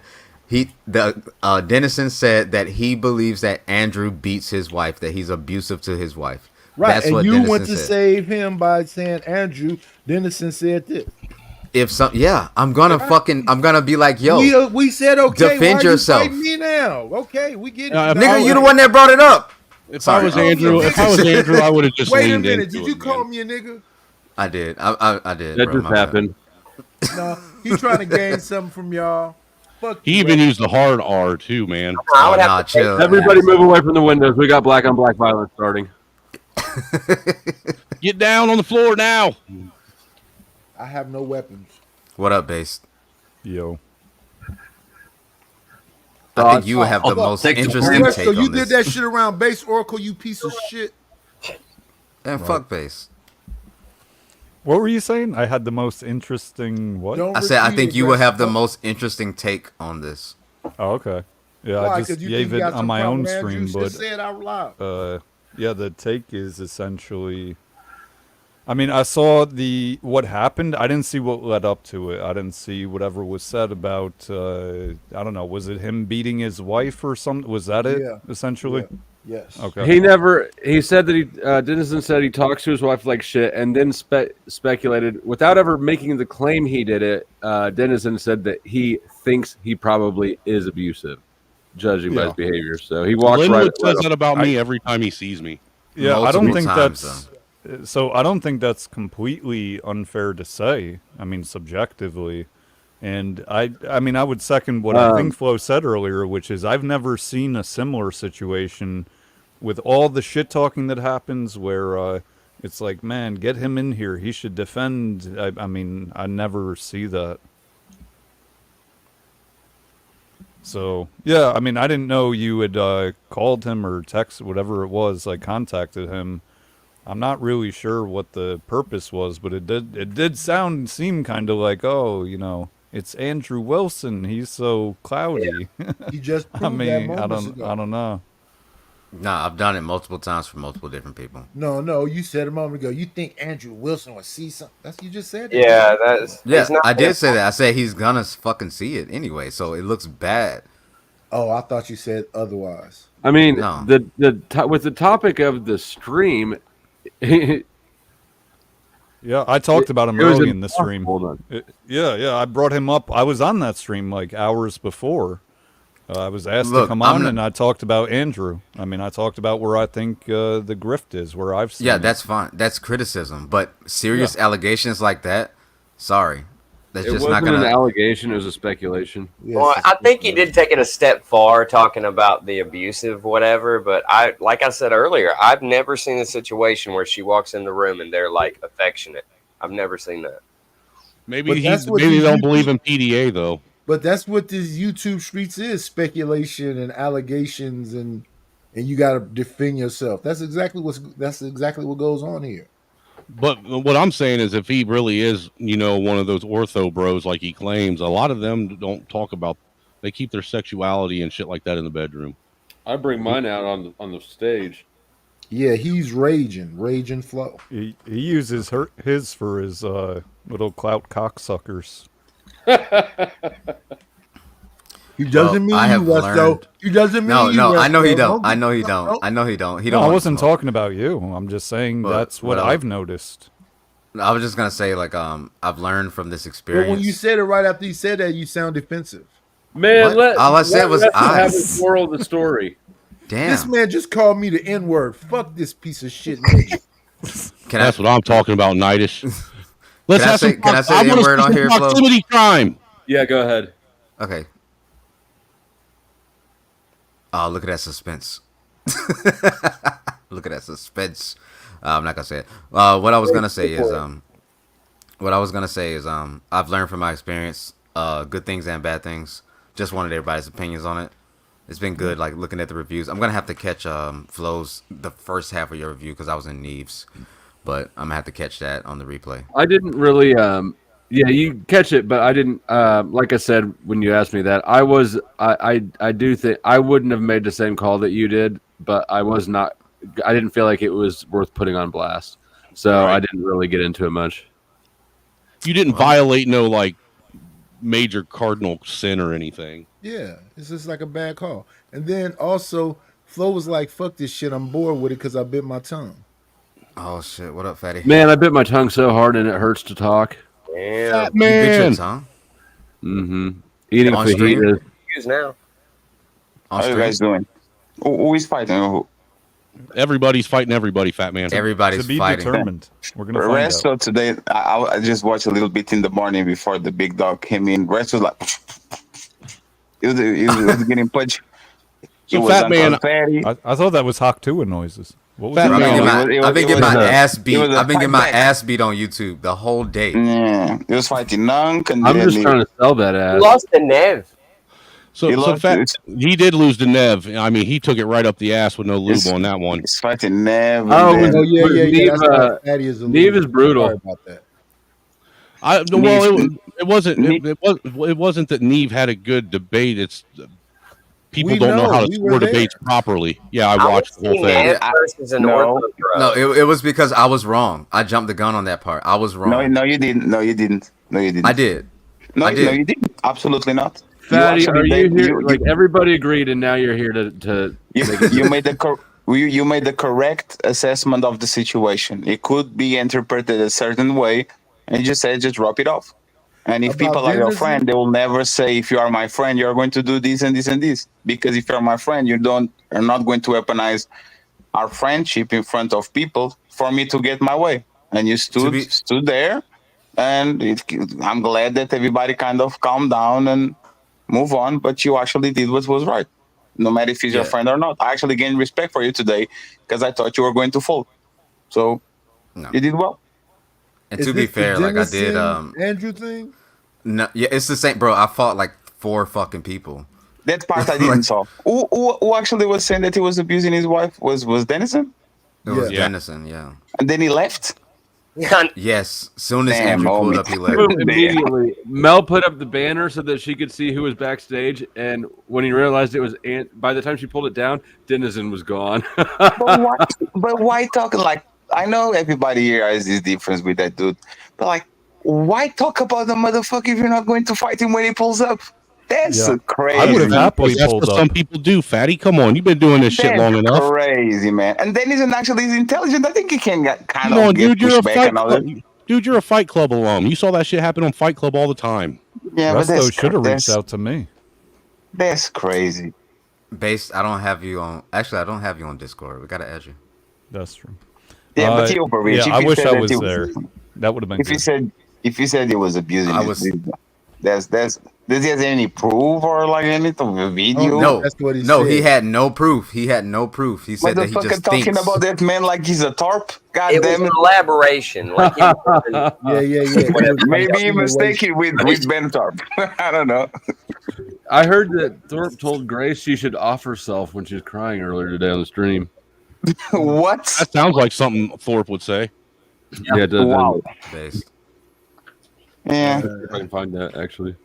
Dennison said that he believes that Andrew beats his wife, that he's abusive to his wife. Right, That's and what you Dennison went to said. save him by saying Andrew. Dennison said this. I'm gonna be like, yo, we said okay. Defend why yourself. You fighting me now? Okay, we get it. Nigga, you the one that brought it up. If I was Andrew, I would have just Wait a leaned minute. into Did you it, call man. me a nigga? I did. I did. That bro, just my bad. happened. No, he trying to gain something from y'all. Fuck He you, even bro. used the hard R too, man. I would have to chill. Everybody move away from the windows. We got black on black violence starting. Get down on the floor now. I have no weapons. What up, Base? Yo. I think you would have the most interesting take So you on did this. that shit around Base Oracle, you piece of shit. And fuck Base. What were you saying? I had the most interesting what? I said I think you will have the most interesting take on this. Oh, okay. Yeah, Why? I 'Cause just you gave think you it got on some my problem own with Andrew? stream, but Just say it out loud. yeah, the take is essentially. I mean, I saw what happened. I didn't see what led up to it. I didn't see whatever was said about. I don't know. Was it him beating his wife or something? Was that it? Yeah. Essentially. Yeah. Yes. Okay. He said that Dennison said he talks to his wife like shit, and then speculated without ever making the claim he did it. Dennison said that he thinks he probably is abusive, judging by his behavior. So he walks Linwood right. says that about me every time he sees me. Yeah, I don't think times, that's. So I don't think that's completely unfair to say. I mean, subjectively, and I mean, I would second what I think Flo said earlier, which is I've never seen a similar situation with all the shit talking that happens where it's like, man, get him in here. He should defend. I mean, I never see that. So yeah, I mean, I didn't know you had called him or texted whatever it was, like contacted him. I'm not really sure what the purpose was, but it did seem kind of like, oh, you know, it's Andrew Wilson. He's so cloudy. He just I proved mean, that moments ago. I don't know. Nah, I've done it multiple times for multiple different people. No, you said a moment ago. You think Andrew Wilson would see something? That's you just said. That. Yeah, that's I did say that. I said he's gonna fucking see it anyway, so it looks bad. Oh, I thought you said otherwise. I mean, No. with the topic of the stream. Yeah, I talked about him it was early in the stream. Hold on. Yeah, I brought him up. I was on that stream like hours before. I was asked to come on, and I talked about Andrew. I mean, I talked about where I think the grift is, where I've seen it. That's fine. That's criticism, but serious allegations like that, sorry, that's It just wasn't not gonna. an allegation; it was a speculation. Well, I think he did take it a step far, talking about the abusive whatever. But like I said earlier, I've never seen a situation where she walks in the room and they're like affectionate. I've never seen that. Maybe they don't believe in PDA though. But that's what this YouTube streets is: speculation and allegations, and you got to defend yourself. That's exactly what goes on here. But what I'm saying is, if he really is, you know, one of those ortho bros like he claims, a lot of them don't talk about. They keep their sexuality and shit like that in the bedroom. I bring mine out on the stage. Yeah, he's raging flow. He uses his for his little clout cocksuckers. He doesn't mean you, Westo. He doesn't mean you. No, Westo. I know he don't. I know he don't. I know he don't. He don't. No, I wasn't talking about you. I'm just saying that's what I've noticed. I was just gonna say, like, I've learned from this experience. But when you said it right after you said that, you sound defensive. Man, all I said was I have the moral of the story. Damn. This man just called me the N-word. Fuck this piece of shit, nigga. That's what I'm talking about, Nightish. Can I say the N-word on here, Flo? Proximity crime. Yeah, go ahead. Okay. Oh, look at that suspense. Look at that suspense. I'm not gonna say it. What I was gonna say is, I've learned from my experience, good things and bad things. Just wanted everybody's opinions on it. It's been good, like looking at the reviews. I'm gonna have to catch Flo's the first half of your review because I was in Neves, but I'm gonna have to catch that on the replay. I didn't really. Yeah, you catch it, but I didn't. Like I said when you asked me that, I do think I wouldn't have made the same call that you did, but I was not. I didn't feel like it was worth putting on blast, so I didn't really get into it much. You didn't violate no like major cardinal sin or anything. Yeah, it's just like a bad call. And then also, Flo was like, "Fuck this shit. I'm bored with it because I bit my tongue." Oh shit! What up, fatty? Man, I bit my tongue so hard and it hurts to talk. Damn. You bit your tongue? Mm-hmm. Eating On stream? fajitas. Use now. On How you stream? guys doing? Who is fighting? Who? Everybody's fighting everybody, fat man. Everybody's To be fighting. determined. We're gonna find out. Resto today, I just watched a little bit in the morning before the big dog came in. Resto was like, he was getting punched. So fat man, I thought that was Haktua noises. What was Fat that? man, I've been getting my ass beat. it was a I've been getting fight my back. ass beat on YouTube the whole day. Yeah, he was fighting Nunk, and I'm then just trying to sell that He ass. lost the Nev. He so lost fat. it. He did lose to Nev. I mean, he took it right up the ass with no lube It's- on that one. he's fighting Nev. Oh, and then, Oh yeah, yeah, yeah. That's Neve, why Fatty is a Neve little is brutal. sorry about that. It wasn't that Neve had a good debate. It's people We don't know how to we score were there. debates properly. Yeah, I I watched would the whole see thing. Nev versus an No. ortho No, drug. it was because I was wrong. I jumped the gun on that part. I was wrong. no, you didn't. No, you didn't. No, you didn't. I did. No, I did. no, you didn't. Absolutely not. Fatty, are actually you did- here? Like everybody agreed, and now you're here to you made you made the correct assessment of the situation. It could be interpreted a certain way, and you just said just drop it off. And if About people are your Denizen? friend, they will never say, if you are my friend, you're going to do this and this and this. Because if you're my friend, you're not going to weaponize our friendship in front of people for me to get my way. And you stood there, and I'm glad that everybody kind of calmed down and move on. But you actually did what was right, no matter if he's your Yeah. friend or not. I actually gained respect for you today because I thought you were going to fold. So you did well. And Is to be this the fair, like I did, Dennison Andrew thing. no, yeah, it's the same, bro. I fought like 4 fucking people. That part I didn't saw. Who actually was saying that he was abusing his wife was Dennison? It was Yeah. Dennison, yeah. And then he left. Yes, soon as Damn, Andrew pulled homie. up, he left. immediately. Mel put up the banner so that she could see who was backstage, and when he realized it was by the time she pulled it down, Denizen was gone. But why talking like? I know everybody here has this difference with that dude, but like, why talk about the motherfucker if you're not going to fight him when he pulls up? That's Yeah. crazy. I would have happily That's what some people do, Fatty. Come on, you've been doing this shit That's long enough. crazy, man. And Dennison actually is intelligent. I think he can kind Come of on, get dude. You're a pushed back fight and all club. that. Dude, you're a Fight Club alum. You saw that shit happen on Fight Club all the time. Yeah, but Resto should have reached out to me. That's crazy. Based, I don't have you on. Actually, I don't have you on Discord. We gotta add you. That's true. Yeah, but he overreached. Yeah, If I he wish said I that was he there. That would have been If good. he said he was abusing, I his was- business, does he have any proof or like anything, a video? No, That's what he no, said. he had no proof. He had no proof. He said that he Motherfucker just talking thinks. about that man like he's a tarp. God It was damn an it. elaboration. Like it wasn't- Yeah. Maybe you mistake it with Ben Tarp. I don't know. I heard that Thorpe told Grace she should off herself when she was crying earlier today on the stream. What? That sounds like something Thorpe would say. Yeah, it does. Wow. Based. Yeah. If I can find that, actually.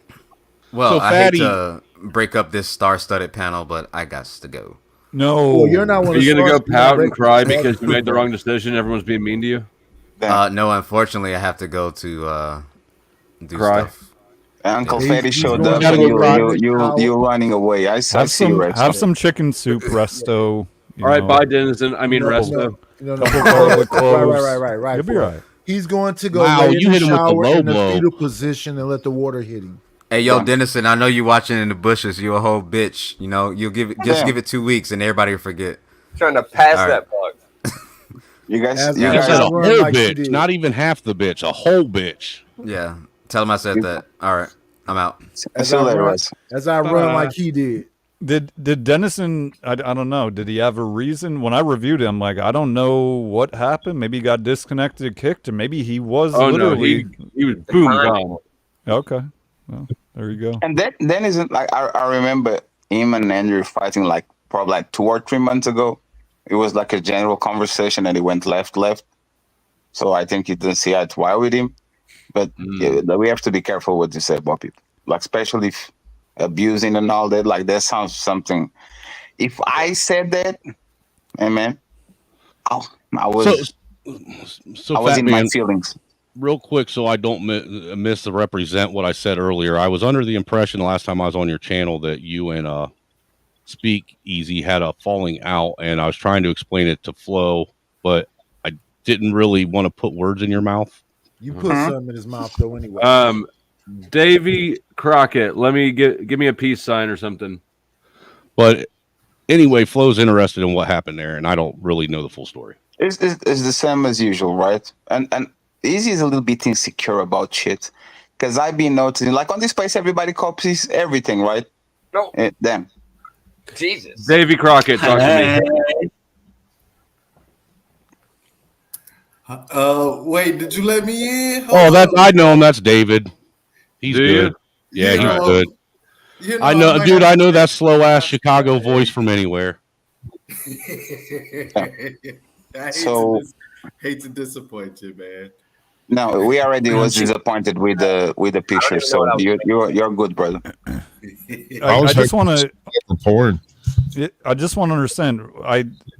Well, So, I Fatty- hate to break up this star-studded panel, but I got to go. No. Well, you're not one Are of you the going to go stars- you're not pout and breaking cry the stars. because you made the wrong decision? Everyone's being mean to you? No, unfortunately, I have to go to do Cry. stuff. Uncle He's- Fatty he's showed going up to and the private you're shower. running away. I Have see you, have some chicken soup, Resto. All right, bye, Denizen. I mean, Resto. No. Couple garlic cloves. Right. You'll be right. He's going to go Wow, lay in you the hit him with the shower low in the blow. fetal position and let the water hit him. Hey, yo, Dennison, I know you watching in the bushes. You a whole bitch. You know, you'll give it Yeah. give it 2 weeks and everybody will forget. Trying to pass All right. that bug. You guys, As- you I as guys said a I whole run like you bitch, did. not even half the bitch, a whole bitch. Yeah, tell him I said that. All right, I'm out. As see you I later, run, Russ. as I run like he did. Did Dennison? I don't know. Did he have a reason? When I reviewed him, like I don't know what happened. Maybe he got disconnected, kicked, or maybe he was Oh, no. literally. He was boom gone. Okay, well there you go. And then isn't like I remember him and Andrew fighting like probably like 2 or 3 months ago. It was like a general conversation and he went left. So I think you didn't see eye to eye with him. But yeah, we have to be careful what you say about people. Like especially if abusing and all that, like that sounds something. If I said that, hey man, I was So I was Fat in Man, my feelings. real quick, so I don't misrepresent what I said earlier. I was under the impression the last time I was on your channel that you and Speak Easy had a falling out, and I was trying to explain it to Flo, but I didn't really want to put words in your mouth. You put something in his mouth though, anyway. Davy Crockett, let me give me a peace sign or something. But anyway, Flo's interested in what happened there, and I don't really know the full story. It's the same as usual, right? And Easy is a little bit insecure about shit. Because I've been noticing, like on this place, everybody copies everything, right? No. Damn. Jesus. Davy Crockett, talk to me. Wait, did you let me in? I know him. That's David. He's good. Yeah, You he's know, good. you know, I know, man. dude. I know that slow ass Chicago voice from anywhere. I hate to disappoint you, man. No, we already was disappointed with the picture, so you're good, brother. I just want to porn. I just want to understand.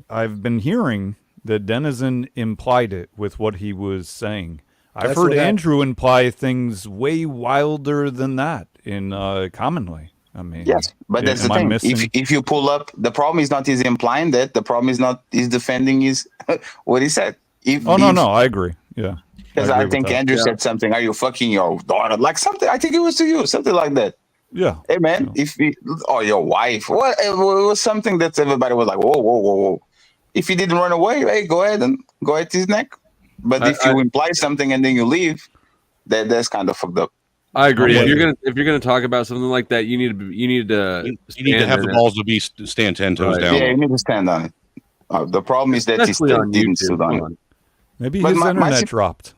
I've been hearing that Denizen implied it with what he was saying. I've That's heard what Andrew imply things way wilder than that in commonly. I mean, Yes, but that's the am I thing. missing? If you pull up, the problem is not he's implying that. The problem is not he's defending his what he said. No, I agree. Yeah, because I think Andrew said something. Are you fucking your daughter? Like something. I think it was to you, something like that. Yeah. Hey man, or your wife, what? It was something that everybody was like, whoa. If he didn't run away, hey, go ahead to his neck. But if you imply something and then you leave, that's kind of fucked up. I agree. If you're gonna talk about something like that, you need to have the balls to stand 10 toes down. Yeah, you need to stand on it. The problem is that he still didn't stand on it. Maybe But his my internet dropped.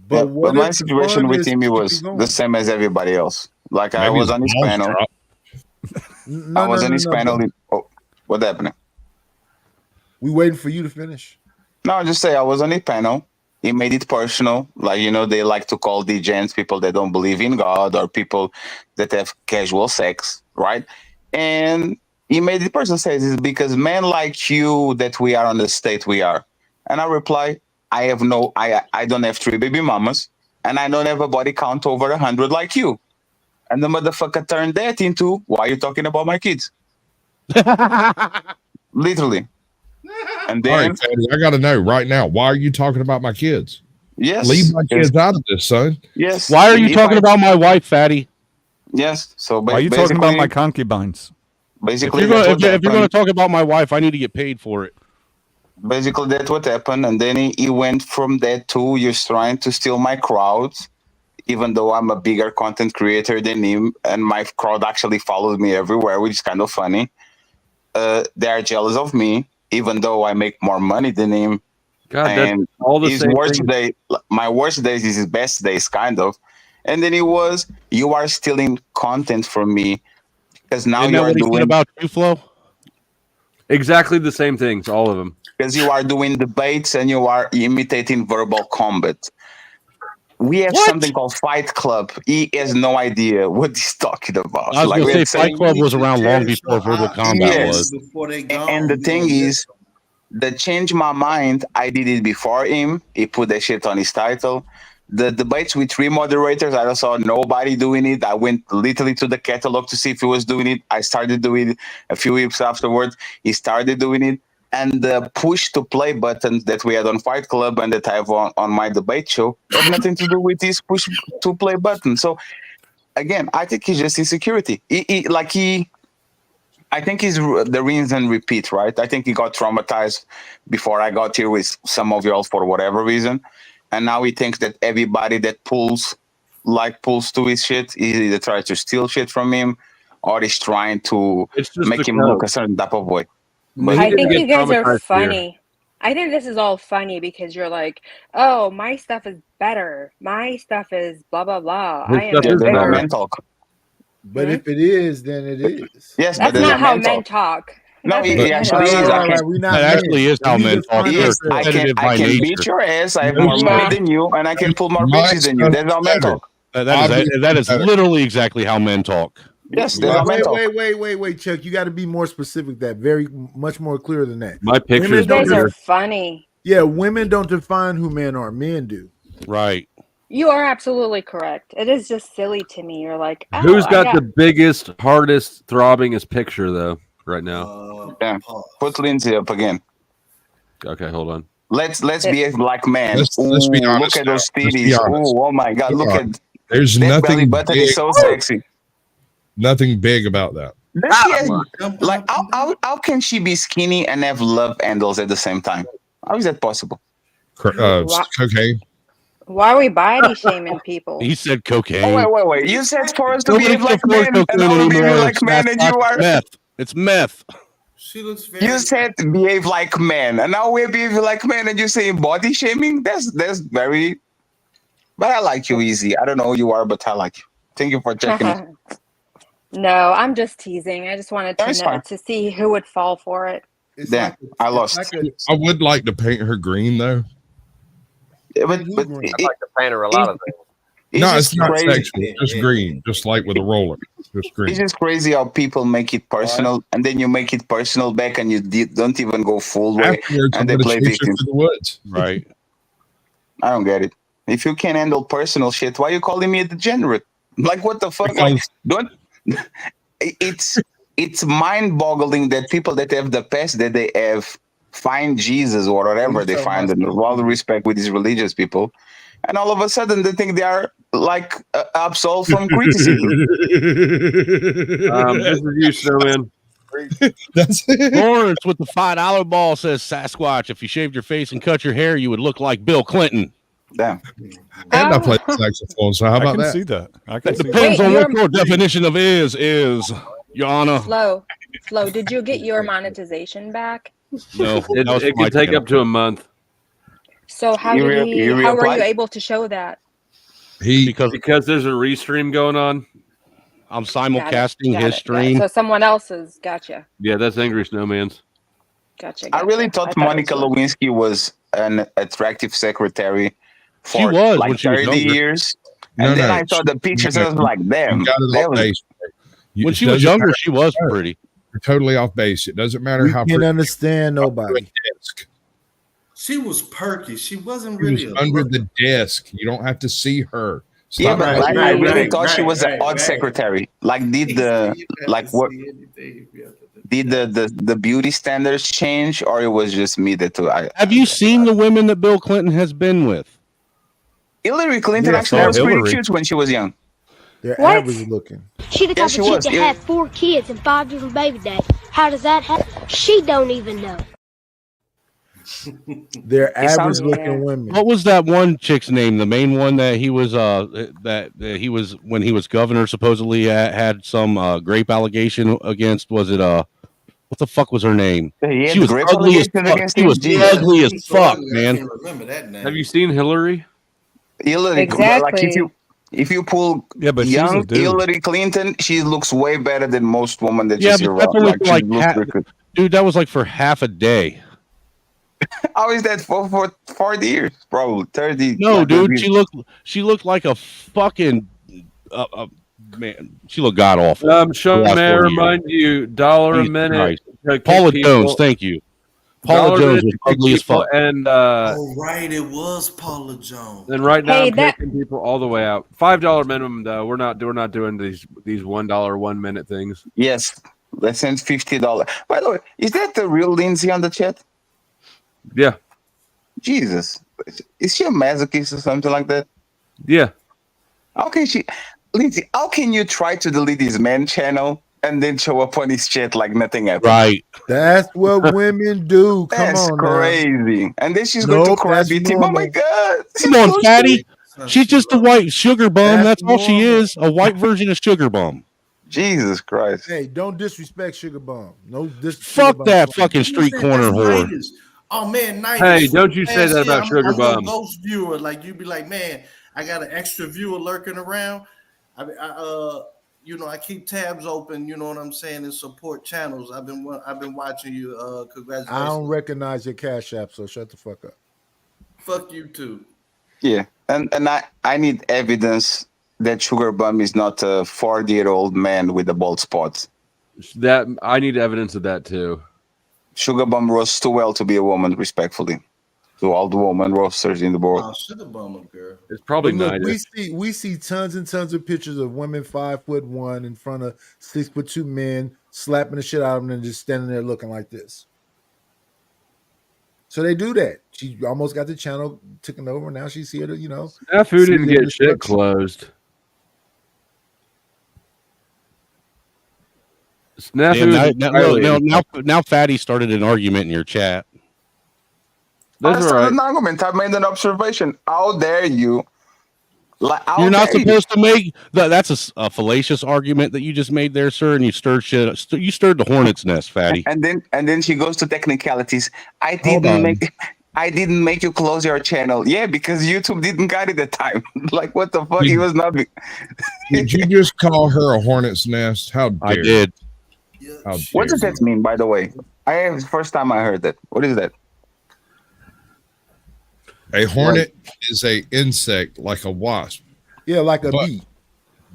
But what my if the situation fun with is him, it keep was going? the same as everybody else. Like I Maybe was his on his balls panel. No, I was on his no, panel. bro. Oh, what happened? We waiting for you to finish. No, I just say I was on his panel. He made it personal. Like, they like to call degens people that don't believe in God or people that have casual sex, right? And he made it personal. Says it's because men like you that we are on the state we are. And I reply, I don't have 3 baby mamas, and I don't have a body count over 100 like you. And the motherfucker turned that into, why are you talking about my kids? Literally. And All then, right, Fatty, I got to know right now, why are you talking about my kids? yes. Leave my kids out of this, son. Yes. Why are you talking about my wife, Fatty? Yes. So Why are you talking about my concubines? Basically, if you're going to talk about my wife, I need to get paid for it. Basically, that's what happened. And then he went from that to you're trying to steal my crowd, even though I'm a bigger content creator than him, and my crowd actually follows me everywhere, which is kind of funny. They are jealous of me, even though I make more money than him. God, that's and all the his same worst thing. day, my worst days is his best days, kind of. And then you are stealing content from me because now Isn't you that are what he said doing about you, Flo? Exactly the same things, all of them. because you are doing debates and you are imitating verbal combat. We have something called Fight Club. He has no idea what he's talking about. I was going we to have say Fight Club was around long before Verbal Combat was. And the thing is, that changed my mind. I did it before him. He put that shit on his title. The debates with 3 moderators, I saw nobody doing it. I went literally to the catalog to see if he was doing it. I started doing it a few weeks afterwards. He started doing it. And the push to play buttons that we had on Fight Club and that I have on my debate show had nothing to do with this push to play button. So again, I think he's just insecurity. I think he's the rinse and repeat, right? I think he got traumatized before I got here with some of y'all for whatever reason. And now he thinks that everybody that pulls to his shit, he either tries to steal shit from him or he's trying to make him look a certain type of way. But I think you guys are funny. I think this is all funny because you're like, oh, my stuff is better. My stuff is blah, blah, blah. I am bigger. Men talk. But if it is, then it is. Yes, That's not how men talk. No, That's he actually is. That actually is how men talk. I can beat your ass. I have more money than you, and I can pull more bitches than you. That's how men talk. That is literally exactly how men talk. Yes, that's how men talk. Wait, Chuck. You got to be more specific. That very much more clear than that. My picture You guys are funny. Yeah, women don't define who men are. Men do. Right. You are absolutely correct. It is just silly to me. You're like, oh, Who's I got the biggest, hardest, throbbingest picture though right now? Yeah. Put Lindsay up again. Okay, hold on. Let's behave like men. Let's be Ooh, honest look at now. those Let's be titties. honest. Oh my God! Look at There's that belly nothing button big. is so sexy. Nothing big about that. Like how can she be skinny and have love handles at the same time? How is that possible? Cocaine. Why are we body shaming people? He said cocaine. Oh, wait. You said for us to Nobody behave can like afford men, and cocaine I will behave anymore. like men, and you It's are. meth. It's meth. She looks very. You said behave like men, and now we're behaving like men, and you're saying body shaming. That's very. But I like you, Easy. I don't know who you are, but I like you. Thank you for checking. No, I'm just teasing. I just wanted to see who would fall for it. Damn, I lost. I would like to paint her green though. Yeah, but I'd like to paint her a lot of things. No, it's not crazy. sexual. Just green, just like with a roller. Just green. It's just crazy how people make it personal, and then you make it personal back, and you don't even go full way, Afterwards, I'm and they gonna play chase her victim. to the woods. Right. I don't get it. If you can handle personal shit, why are you calling me a degenerate? Like, what the fuck? Like, don't. It's mind-boggling that people that have the past that they have find Jesus or whatever they find, and with all the respect with these religious people, and all of a sudden they think they are like absolved from criticism. This is you, Snowman. Lawrence with the $5 ball says Sasquatch. If you shaved your face and cut your hair, you would look like Bill Clinton. Damn. And I play the saxophone, so how I about can that? see that. I can see Depends that. on what your definition of is, Your Honor. Flo, did you get your monetization back? No, it can take up to a month. So how You did re- he? you How were you reapplied? able to show that? Because there's a restream going on. I'm Got simulcasting it, his got it. stream. So someone else's. Gotcha. Yeah, that's Angry Snowman's. Gotcha. I really gotcha. thought Monica Lewinsky was an attractive secretary She for was like when she was 30 younger. years. And then I saw the pictures and I was like, damn. You got it that off was- base. When she was younger, she was matter. pretty. You're totally off base. It doesn't matter We how can't pretty. understand nobody. She was perky. She wasn't She was really under the desk. You don't have to see her. Yeah, Stop but playing. I really thought she was an odd secretary. Like, did the beauty standards change, or it was just me that too? Have you seen the women that Bill Clinton has been with? Hillary Clinton Yeah, actually so was Hillary. pretty cute when she was young. They're What? average looking. She the Yeah, type she of chick was. that Yeah. had 4 kids and 5 different baby daddies. How does that happen? She don't even know. They're It sounds- average looking women. What was that one chick's name? The main one that he was that he was when he was governor supposedly had some grape allegation against. Was it what the fuck was her name? He had She was grape ugly as allegations fuck. against She him? was Jesus. ugly as fuck, I man. can't remember that name. Have you seen Hillary? Hillary, like if you pull but she's a young dude. Hillary Clinton, she looks way better than most women that Yeah, you see but that's around. only Like, for she like looks pretty good. dude. That was like for half a day. How is that for 40 years? Probably 30. No, like, dude, maybe- she looked like a fucking man. She looked god awful. Sean, The last may I 40 years. remind you, $1 a Jesus minute. Christ. to kick Paula people- Jones, thank you. Paula $1 a Jones minute was to kick ugly as people, fuck. And Oh, right. It was Paula Jones. then right now Hey, I'm kicking people all the way out. $5 minimum though. We're not doing these $1 1 minute things. Yes, let's send $50. By the way, is that the real Lindsay on the chat? Yeah. Jesus, is she a masochist or something like that? Yeah. How can she, Lindsay? How can you try to delete his man channel and then show up on his chat like nothing happened? Right. That's what women do. Come That's on, now. crazy. And then she's going to Nope, cry that's with him. Oh my normal. God! Come on, fatty. She's just a white sugar bum. That's all she normal. is. A white version of sugar bum. Jesus Christ! Hey, don't disrespect Sugar Bomb. No disrespect. Fuck that fucking street corner whore. Nighters. Oh man, night. Hey, don't you say that about Sugar I'm Bum. a ghost viewer. Like you be like, man, I got an extra viewer lurking around. You know, I keep tabs open. You know what I'm saying, and support channels. I've been watching you. Congratulations. I don't recognize your Cash App, so shut the fuck up. Fuck you too. Yeah, and I need evidence that Sugar Bum is not a 40-year-old man with a bald spot. That I need evidence of that too. Sugar Bum rose too well to be a woman, respectfully. to all the woman roasters in the world. Oh, sugar bummer, girl. It's probably But look, nice. we see tons and tons of pictures of women 5'1" in front of 6'2" men, slapping the shit out of them and just standing there looking like this. So they do that. She almost got the channel taken over. Now she's here to, you know. Snafu didn't get shit closed. Snafu now Fatty started an argument in your chat. That's all right. An argument. I made an observation. How dare you? Like, You're not supposed to make that. That's a fallacious argument that you just made there, sir. And you stirred shit. You stirred the hornet's nest, Fatty. And then she goes to technicalities. I didn't make you close your channel. Yeah, because YouTube didn't got it at the time. Like, what the fuck? He was not. Did you just call her a hornet's nest? How dare I did. What does that mean, by the way? It's the first time I heard that. What is that? A hornet is a insect like a wasp. Yeah, like a bee.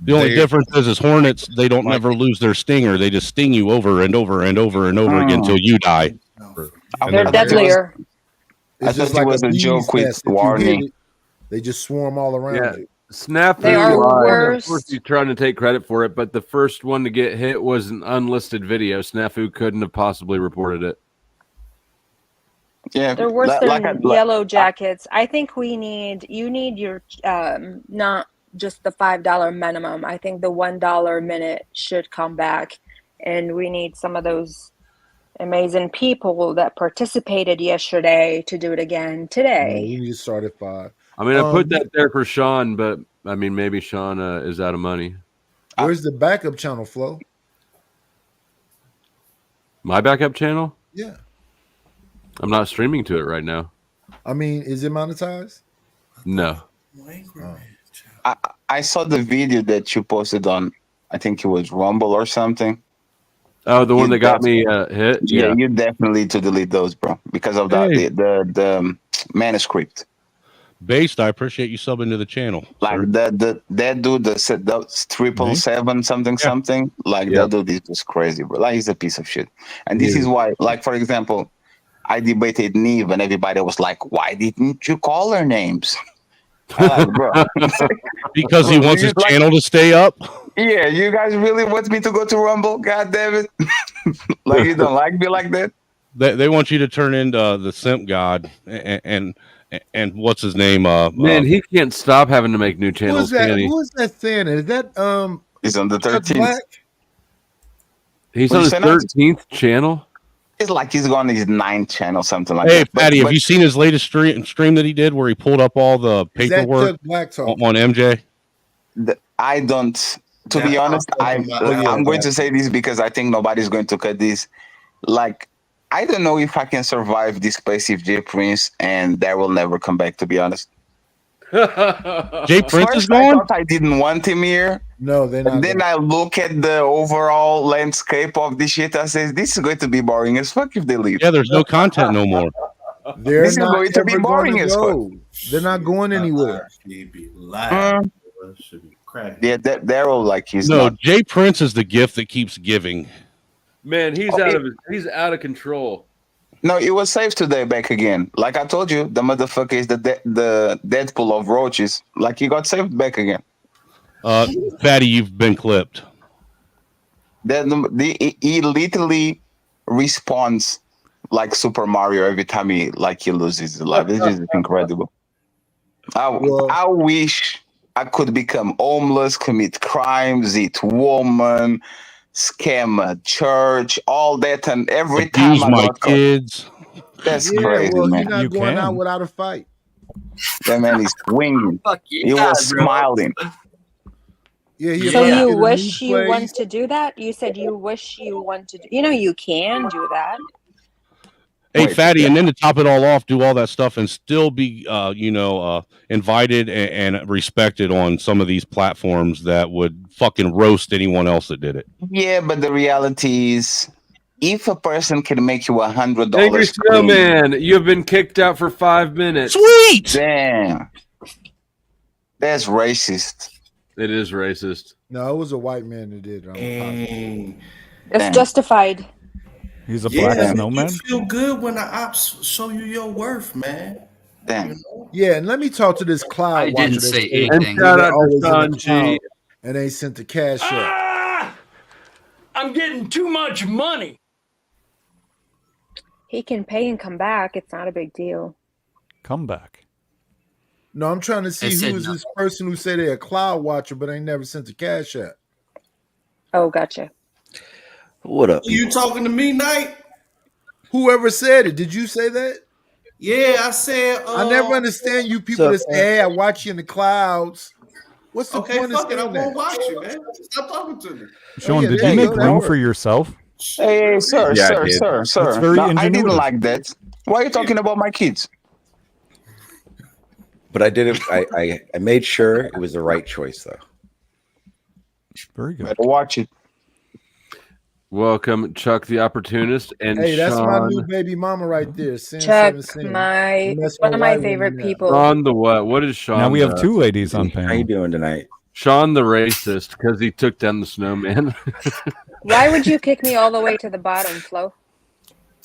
The only difference is hornets, they don't never lose their stinger. They just sting you over and over and over and over again until you die. They're deadlier. I thought it was a joke with warning. They just swarm all around you. Snafu, They are worse. Of course, he's trying to take credit for it, but the first one to get hit was an unlisted video. Snafu couldn't have possibly reported it. Yeah, they're worse than Yellow Jackets. I think you need your not just the $5 minimum. I think the $1 a minute should come back, and we need some of those amazing people that participated yesterday to do it again today. Yeah, you need to start at 5. I mean, I put that there for Sean, but I mean, maybe Sean is out of money. Where's the backup channel, Flo? My backup channel? Yeah. I'm not streaming to it right now. I mean, is it monetized? No. I saw the video that you posted on, I think it was Rumble or something. Oh, the one that got me hit? Yeah, you definitely need to delete those, bro, because of the manuscript. Based, I appreciate you subbing to the channel. Like that dude that said that 777 something. Like that dude is just crazy, bro. Like he's a piece of shit. And this is why, like, for example, I debated Neve and everybody was like, why didn't you call her names? Bro. Because he wants his channel to stay up. Yeah, you guys really want me to go to Rumble? God damn it. Like, you don't like me like that? They want you to turn into the simp god and what's his name? Man, he can't stop having to make new channels. Who is that saying? Is that he's on the 13th. He's on his 13th channel. It's like he's on his 9th channel, something like hey, that. Patty, have you seen his latest stream that he did where he pulled up all the paperwork on MJ? I don't. To be honest, I'm going to say this because I think nobody's going to cut this. Like, I don't know if I can survive this passive J Prince, and that will never come back. To be honest, J Prince is gone. I thought I didn't want him here. No, they're not. And then I look at the overall landscape of this shit. I say, this is going to be boring as fuck if they leave. Yeah, there's no content no more. This is going to be boring as fuck. They're not going anywhere. Yeah, they're all like he's no. not. J Prince is the gift that keeps giving. Man, he's out of control. No, it was safe today back again. Like I told you, the motherfucker is the Deadpool of roaches. Like he got saved back again. Fatty, you've been clipped. He literally responds like Super Mario every time he loses his life. This is incredible. I wish I could become homeless, commit crimes, eat woman, scam a church, all that, and every abuse time my kids. That's crazy, well, man. You're not going out without a fight. That man is swinging. He was smiling. Yeah, so you wish you want to do that? You said you wish you want to do. You know, you can do that. Hey, Fatty, and then to top it all off, do all that stuff and still be, invited and respected on some of these platforms that would fucking roast anyone else that did it. Yeah, but the reality is, if a person can make you $100, Angry Snowman, you have been kicked out for 5 minutes. Sweet. Damn, that's racist. It is racist. No, it was a white man that did it. It's justified. He's a black snowman. You feel good when the ops show you your worth, man. Damn. Yeah, and let me talk to this cloud I watcher. didn't that's say still- anything. And shout they're out to always in the Sean G. cloud and they sent the cash up. Ah! I'm getting too much money. He can pay and come back. It's not a big deal. Come back. No, I'm trying to see I who said is no. this person who say they're a cloud watcher, but ain't never sent the cash up. Oh, gotcha. What up? You talking to me, Knight? Whoever said it, did you say that? Yeah, I said. I never understand you people that say, "Hey, I watch you in the clouds." What's the Okay, point of fuck it. I saying won't that? watch you, man. Stop talking to me. Sean, yeah, did there you you make go. That room works. for yourself? Hey, sir, Yeah, I sir, did. sir, sir. That's very No, I didn't ingenuitive. like that. Why are you talking about my kids? But I did it. I made sure it was the right choice, though. Very good. Better watch it. Welcome, Chuck the Opportunist, and Hey, that's my Sean. new baby mama right there. Sin Chuck, 17. my That's one my of my white favorite woman now. people. Sean the what? What is Sean? Now we have the- two ladies on How you panel. doing tonight? Sean the racist because he took down the snowman. Why would you kick me all the way to the bottom, Flo?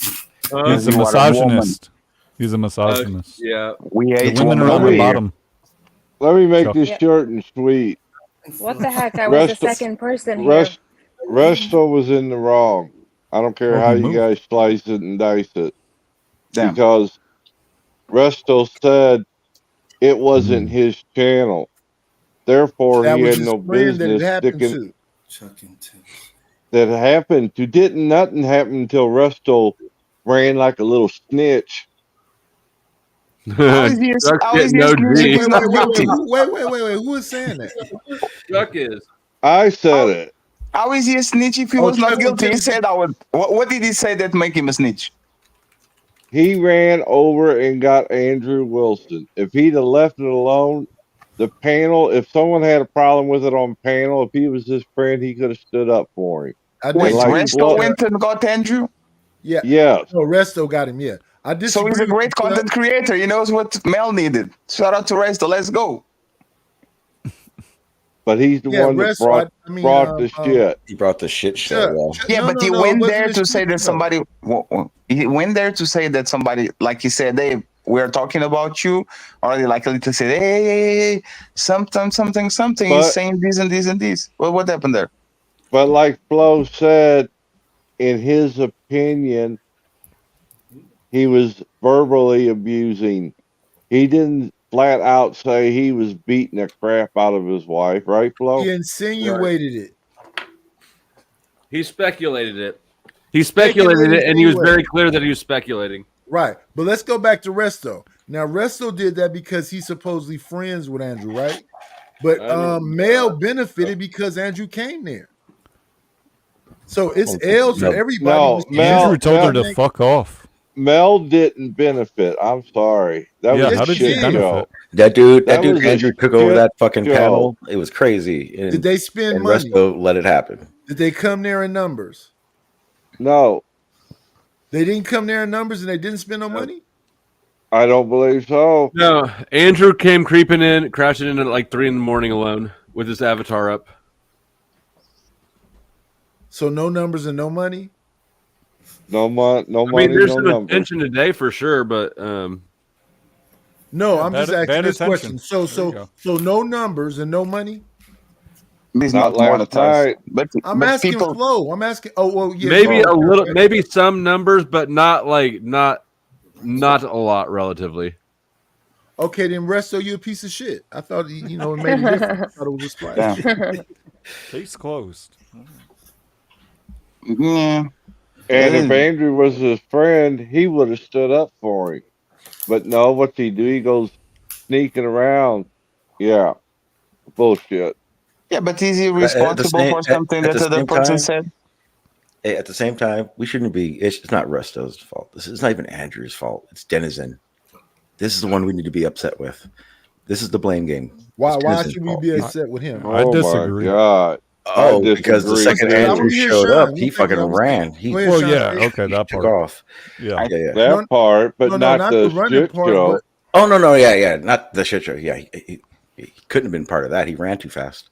He's a You are a woman. misogynist. He's a misogynist. Yeah. We The hate women are women on over the here. bottom. Let me make Chuck. this Yeah. short and sweet. What the heck? I was the Rest, second person here. Resto was in the wrong. I don't care Oh, how he you moved. guys slice it and dice it, Damn. because Resto said it wasn't his channel. Therefore, That he was had his no friend that it business happened sticking. to. Chucking tips. That happened to didn't nothing happen until Resto ran like a little snitch. How is he? Chuck's How is getting he? OG. He's not guilty. Wait. Who is saying that? Chuck is. I said it. How is he a snitch if he Oh, was not Chuck was guilty? He gonna- said I would. What did he say that make him a snitch? He ran over and got Andrew Wilson. If he'd have left it alone, the panel, if someone had a problem with it on panel, if he was his friend, he could have stood up for him. I Wait, disagree. Resto went and got Andrew. Yeah. Yes. No, Resto got him. Yeah. I disagree. So he's a with great you, Chuck. content creator. He knows what Mel needed. Shout out to Resto. Let's go. But he's the Yeah, one that Resto. brought the shit. He brought the shit show. Chuck, Yeah, no, but no, he no, it went wasn't there a to say shit that show. somebody. He went there to say that somebody, like he said, hey, we're talking about you. Or they likely to say, hey, something. But- He's saying this and this and this. Well, what happened there? But like Flo said, in his opinion, he was verbally abusing. He didn't flat out say he was beating the crap out of his wife, right, Flo? He insinuated it. He speculated it. He speculated it, and he was very clear that he was speculating. Right. But let's go back to Resto. Now, Resto did that because he's supposedly friends with Andrew, right? But Mel benefited because Andrew came there. So it's L to everybody. No, Andrew told her to fuck off. Mel didn't benefit. I'm sorry. That Yeah, was how a did she shit benefit? show. That dude was a Andrew took over shit that fucking show. panel. It was crazy. And, Did they spend and money? Resto let it happen. Did they come there in numbers? No, They didn't come there in numbers and they didn't spend no money? I don't believe so. No, Andrew came creeping in, crashing in at like 3 a.m. alone with his avatar up. So no numbers and no money? No money, I money, mean, there's no some numbers. attention today for sure, but No, I'm just asking bad this attention. question. So no numbers and no money? He's Not not last monetized. night. But I'm but asking people, Flo. I'm asking. Oh, well, yeah. maybe Flo. a little, maybe some numbers, but not a lot relatively. Okay, then Resto, you a piece of shit. I thought it made a difference. I thought it was a splash. Case closed. yeah. And if Andrew was his friend, he would have stood up for him. But no, what's he do? He goes sneaking around. Yeah, bullshit. Yeah, but is he At the responsible same- for something at that the other same person time- said? Hey, at the same time, we shouldn't be. It's not Resto's fault. This is not even Andrew's fault. It's Denizen. This is the one we need to be upset with. This is the blame game. Why It's why Denizen's should we fault. be upset with him? I disagree. My God. Oh, I because the disagree. second too. I Andrew wanna hear showed Sean. up, You he think fucking I'm ran. saying? He Go ahead, Well, Sean. yeah, okay, that took part. off. Yeah. Yeah. That part, but No, not the the running shit part, show. but Oh no, yeah, not the shit show. Yeah, he couldn't have been part of that. He ran too fast.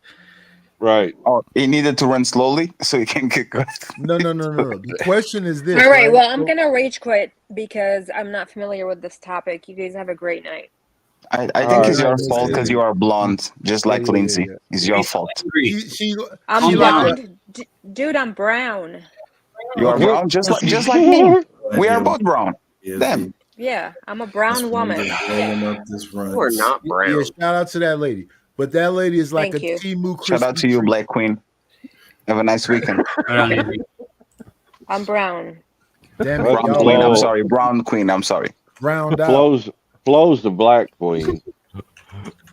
Right. Oh, he needed to run slowly so he can get good. No. The question is this. All right, well, I'm So- gonna rage quit because I'm not familiar with this topic. You guys have a great night. I All think right, it's your listen, fault because you are blonde, just like Lindsay. It's your fault. She I'm like blonde, dude. I'm brown. You are brown, just like me. We are both brown. Damn. Yeah, I'm a brown woman. You are not brown. Yeah, shout out to that lady. But that lady is like Thank a you. Timu Shout out to you, Black Queen. Have a nice weekend. I'm brown. Damn it, Brown y'all Queen, I'm know. sorry. Brown Queen, I'm sorry. Browned out. Flo's the Black Queen.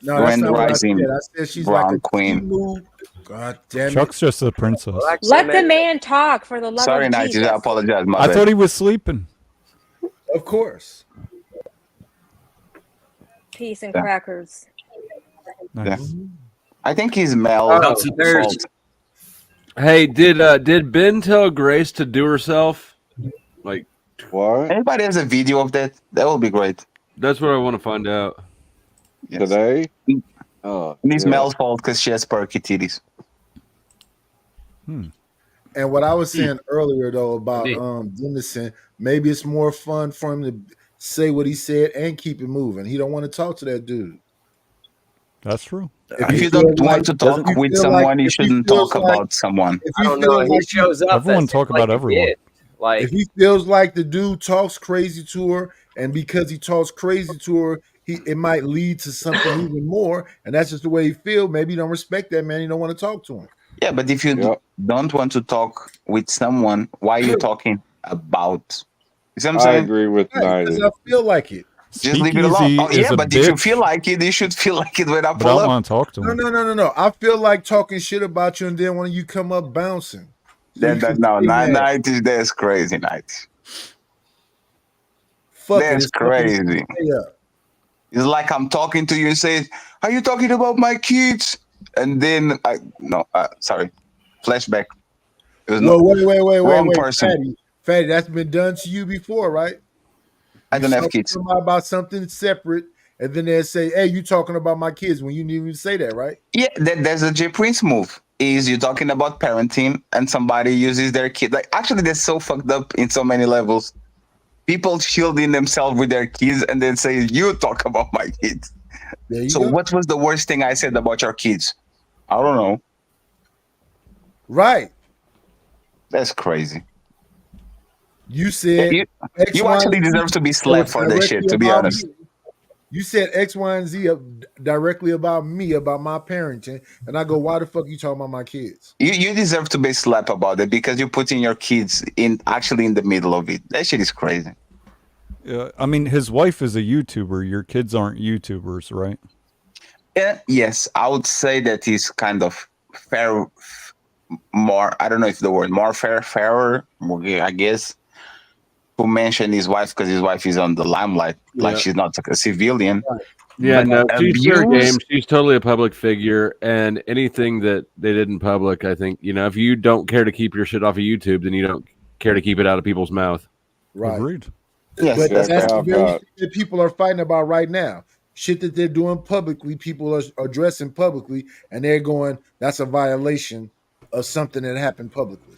No, that's Grand not what I Rising, said. I said she's Brown like a Queen. Timu. God damn it. Chuck's just a princess. Let the man talk for the love Sorry, of Nighties. Jesus. I apologize. My I bad. thought he was sleeping. Of course. Peace and Yeah. crackers. Yeah. I think he's Mel. Oh, fault. Hey, did Ben tell Grace to do herself? Like, what? Anybody has a video of that? That would be great. That's what I want to find out. Yes. Today? Oh, And it's yeah. Mel's fault because she has perky titties. And what I was saying earlier though about Dennison, maybe it's more fun for him to say what he said and keep it moving. He don't want to talk to that dude. That's true. If you don't want to talk with someone, you shouldn't talk about someone. If I he don't know. feels He like shows up. Everyone that's talk like about a everyone. kid. Like if he feels like the dude talks crazy to her, and because he talks crazy to her, it might lead to something even more, and that's just the way he feels. Maybe you don't respect that man. You don't want to talk to him. Yeah, but if you don't want to talk with someone, why are you talking about? You see what I'm I saying? agree with Right, because Nighty. I feel like it. Just leave it alone. Speakeasy Oh, is yeah, a but if you bitch. feel like it, you should feel like it when I But I pull don't up. want to talk to him. No. I feel like talking shit about you, and then when you come up bouncing. So you can No, stay mad. that's crazy, night. Fuck That's it. It's fucking crazy. stay up. It's like I'm talking to you and say, "Are you talking about my kids?" And then sorry, flashback. It was Well, wait, wrong person. Fatty, that's been done to you before, right? I don't You have talk to kids. somebody about something separate, and then they say, "Hey, you talking about my kids?" When you didn't even say that, right? Yeah, there's a J Prince move. Is you talking about parenting and somebody uses their kid? Like actually, that's so fucked up in so many levels. People shielding themselves with their kids and then say, "You talk about my kids." There you So go. what was the worst thing I said about your kids? I don't know. Right. That's crazy. You said You X, you Y, actually and Z deserve to be that slapped was for that shit, directly to be about honest. me. You said X, Y, and Z directly about me, about my parenting, and I go, "Why the fuck you talking about my kids?" You deserve to be slapped about it because you're putting your kids in the middle of it. That shit is crazy. I mean, his wife is a YouTuber. Your kids aren't YouTubers, right? Yeah, yes, I would say that he's kind of fair, more. I don't know if the word more fairer. I guess to mention his wife because his wife is on the limelight, like Yeah. she's not like a civilian. Yeah, But no, she's fair abuse- game. She's totally a public figure, and anything that they did in public, I think, if you don't care to keep your shit off of YouTube, then you don't care to keep it out of people's mouth. Right. Agreed. Yes, But yes, that's the yes. very shit that people are fighting about right now. Shit that they're doing publicly, people are addressing publicly, and they're going, "That's a violation of something that happened publicly."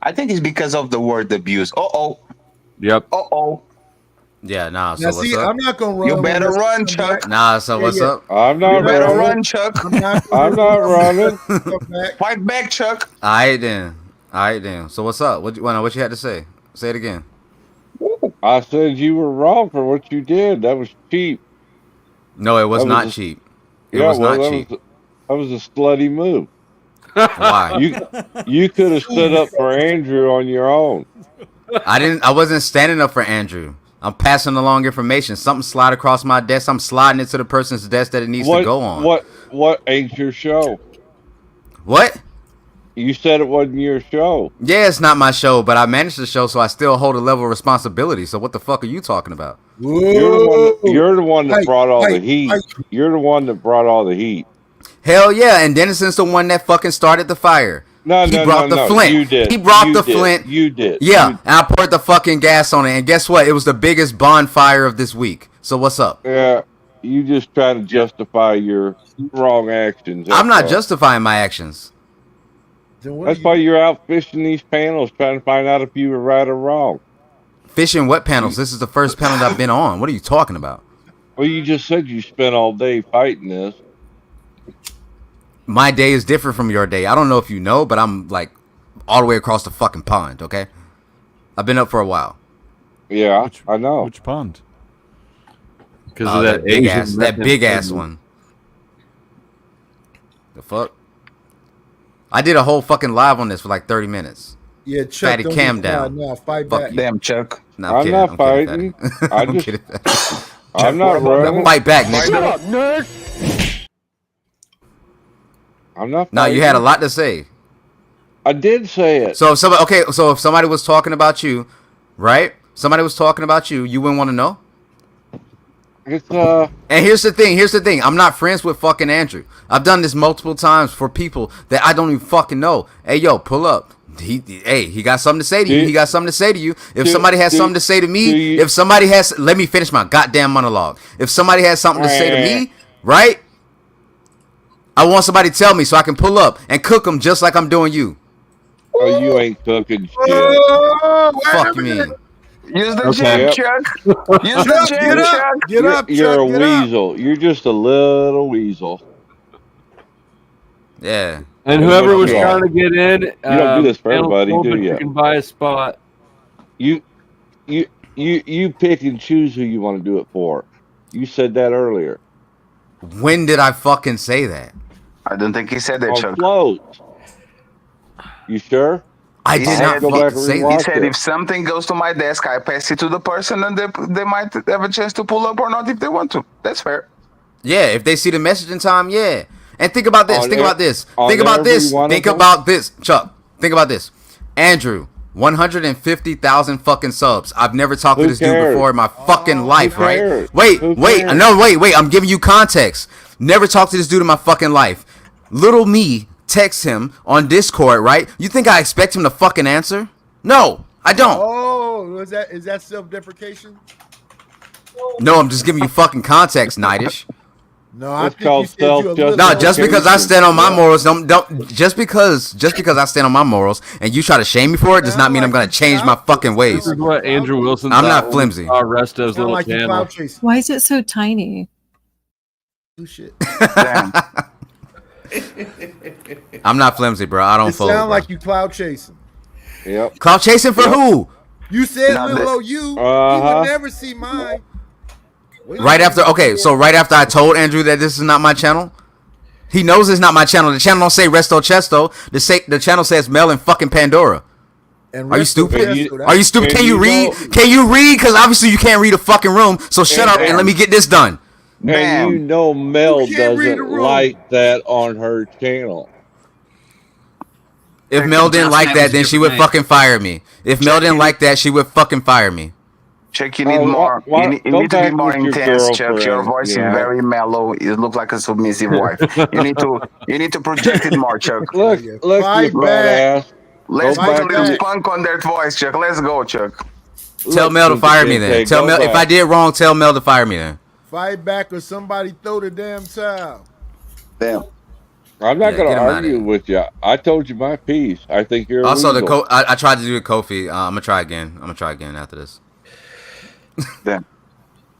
I think it's because of the word abuse. Yep. Yeah, nah. So Now, what's see, up? I'm not gonna run. You when better Wesley run, come Chuck. back. Nah. So what's up? I'm not You better running. run, Chuck. I'm not running. Fight back, Chuck. All right then. So what's up? What you had to say? Say it again. I said you were wrong for what you did. That was cheap. No, it was That was not a- cheap. It Yeah, was well, not that cheap. that was a slutty move. Why? You could have stood up for Andrew on your own. I wasn't standing up for Andrew. I'm passing along information. Something slide across my desk. I'm sliding it to the person's desk that it needs to go on. What ain't your show? What? You said it wasn't your show. Yeah, it's not my show, but I manage the show, so I still hold a level of responsibility. So what the fuck are you talking about? You're the one that Hey, brought all hey, the heat. hey. You're the one that brought all the heat. Hell yeah, and Dennison's the one that fucking started the fire. He brought the flint. You did. He brought You the did. flint. You did. Yeah, and I poured the fucking gas on it. And guess what? It was the biggest bonfire of this week. So what's up? Yeah. You just try to justify your wrong actions. I'm not that's all. justifying my actions. That's why you're out fishing these panels, trying to find out if you were right or wrong. Fishing what panels? This is the first panel that I've been on. What are you talking about? Well, you just said you spent all day fighting this. My day is different from your day. I don't know if you know, but I'm like all the way across the fucking pond, okay? I've been up for a while. Yeah, I know. Which pond? Because of that big ass one. The fuck? I did a whole fucking live on this for like 30 minutes. Yeah, Chuck, Fatty, don't cam get quiet down. now. Fight Fuck back. you. Damn, Chuck. No, I'm not fighting. I I'm just, kidding. I'm not running. Fight back, nigga. Shut up, nerd. I'm not. No, you had a lot to say. I did say it. So if somebody was talking about you, right? Somebody was talking about you, you wouldn't want to know? It's And here's the thing. I'm not friends with fucking Andrew. I've done this multiple times for people that I don't even fucking know. Hey, yo, pull up. He got something to say to you. He got something to say to you. If somebody has something to say to me, if somebody has, let me finish my goddamn monologue. If somebody has something to say to me, right? I want somebody to tell me so I can pull up and cook them just like I'm doing you. Oh, you ain't cooking shit. Fuck you mean? Use the jab, Chuck. Use the jab, Chuck. Get up, You're Chuck. a Get up. weasel. You're just a little weasel. Yeah. And whoever was Yeah. trying to get in, You don't do this for panel everybody, told do that you? You can buy a spot. You pick and choose who you want to do it for. You said that earlier. When did I fucking say that? I don't think he said that, On Chuck. float. You sure? I He did said- not Go back fucking and say He that. rewatch said it. if something goes to my desk, I pass it to the person, and they might have a chance to pull up or not if they want to. That's fair. Yeah, if they see the message in time, yeah. And think about this. On Think ev- about this. on Think about every this. one of Think them? about this, Chuck. Think about this. Andrew, 150,000 fucking subs. I've never talked Who to this dude cares? before in my fucking life, Who right? cares? Wait, Who wait. cares? No, wait. I'm giving you context. Never talked to this dude in my fucking life. Little me texts him on Discord, right? You think I expect him to fucking answer? No, I don't. Oh, is that self-deprecation? No, I'm just giving you fucking context, Nightish. No, I It's think you called said you a little. No, just because I stand on my Yeah. morals, don't just because I stand on my morals and you try to shame me for it does not mean I'm gonna change my fucking ways. This is what Andrew Wilson. I'm thought not when flimsy. he saw Resto's Sound little like you channel. cloud chasing. Why is it so tiny? Do shit. Damn. I'm not flimsy, bro. I don't It fold. sound bro. like you cloud chasing. Yep. Cloud chasing for who? You said No, little that- old you. You Uh-huh. would never see mine. We Right don't after, even okay, know so right after I told Andrew that this is not my channel, he knows it's not my channel. The channel don't say Resto Chesto. The channel says Mel and fucking Pandora. And Are you Resto stupid? Chesto, Are you stupid? and Can you you read? know- Can you read? Because obviously you can't read a fucking room. So shut And- up and let me get this done. And you know Mel You can't read the doesn't room. like that on her channel. If Mel didn't like that, then she would fucking fire me. If Mel didn't like that, she would fucking fire me. Chuck, you need Oh, more. why- You need go to be back more with your intense, Chuck. Your girlfriend, voice yeah. is very mellow. You look like a submissive wife. You need to project it more, Chuck. Look, look, Fight you back. fat ass. Let's Go put a back little to- spunk on that voice, Chuck. Let's go, Chuck. Tell Look, Mel to Pinky fire me Kente, then. Tell go Mel if back. I did wrong. Tell Mel to fire me then. Fight back or somebody throw the damn towel. Damn. I'm not Yeah, going get to him outta argue here. with you. I told you my piece. I think you're a Also, weasel. I tried to do the Kofi. I'm gonna try again. After this. Damn.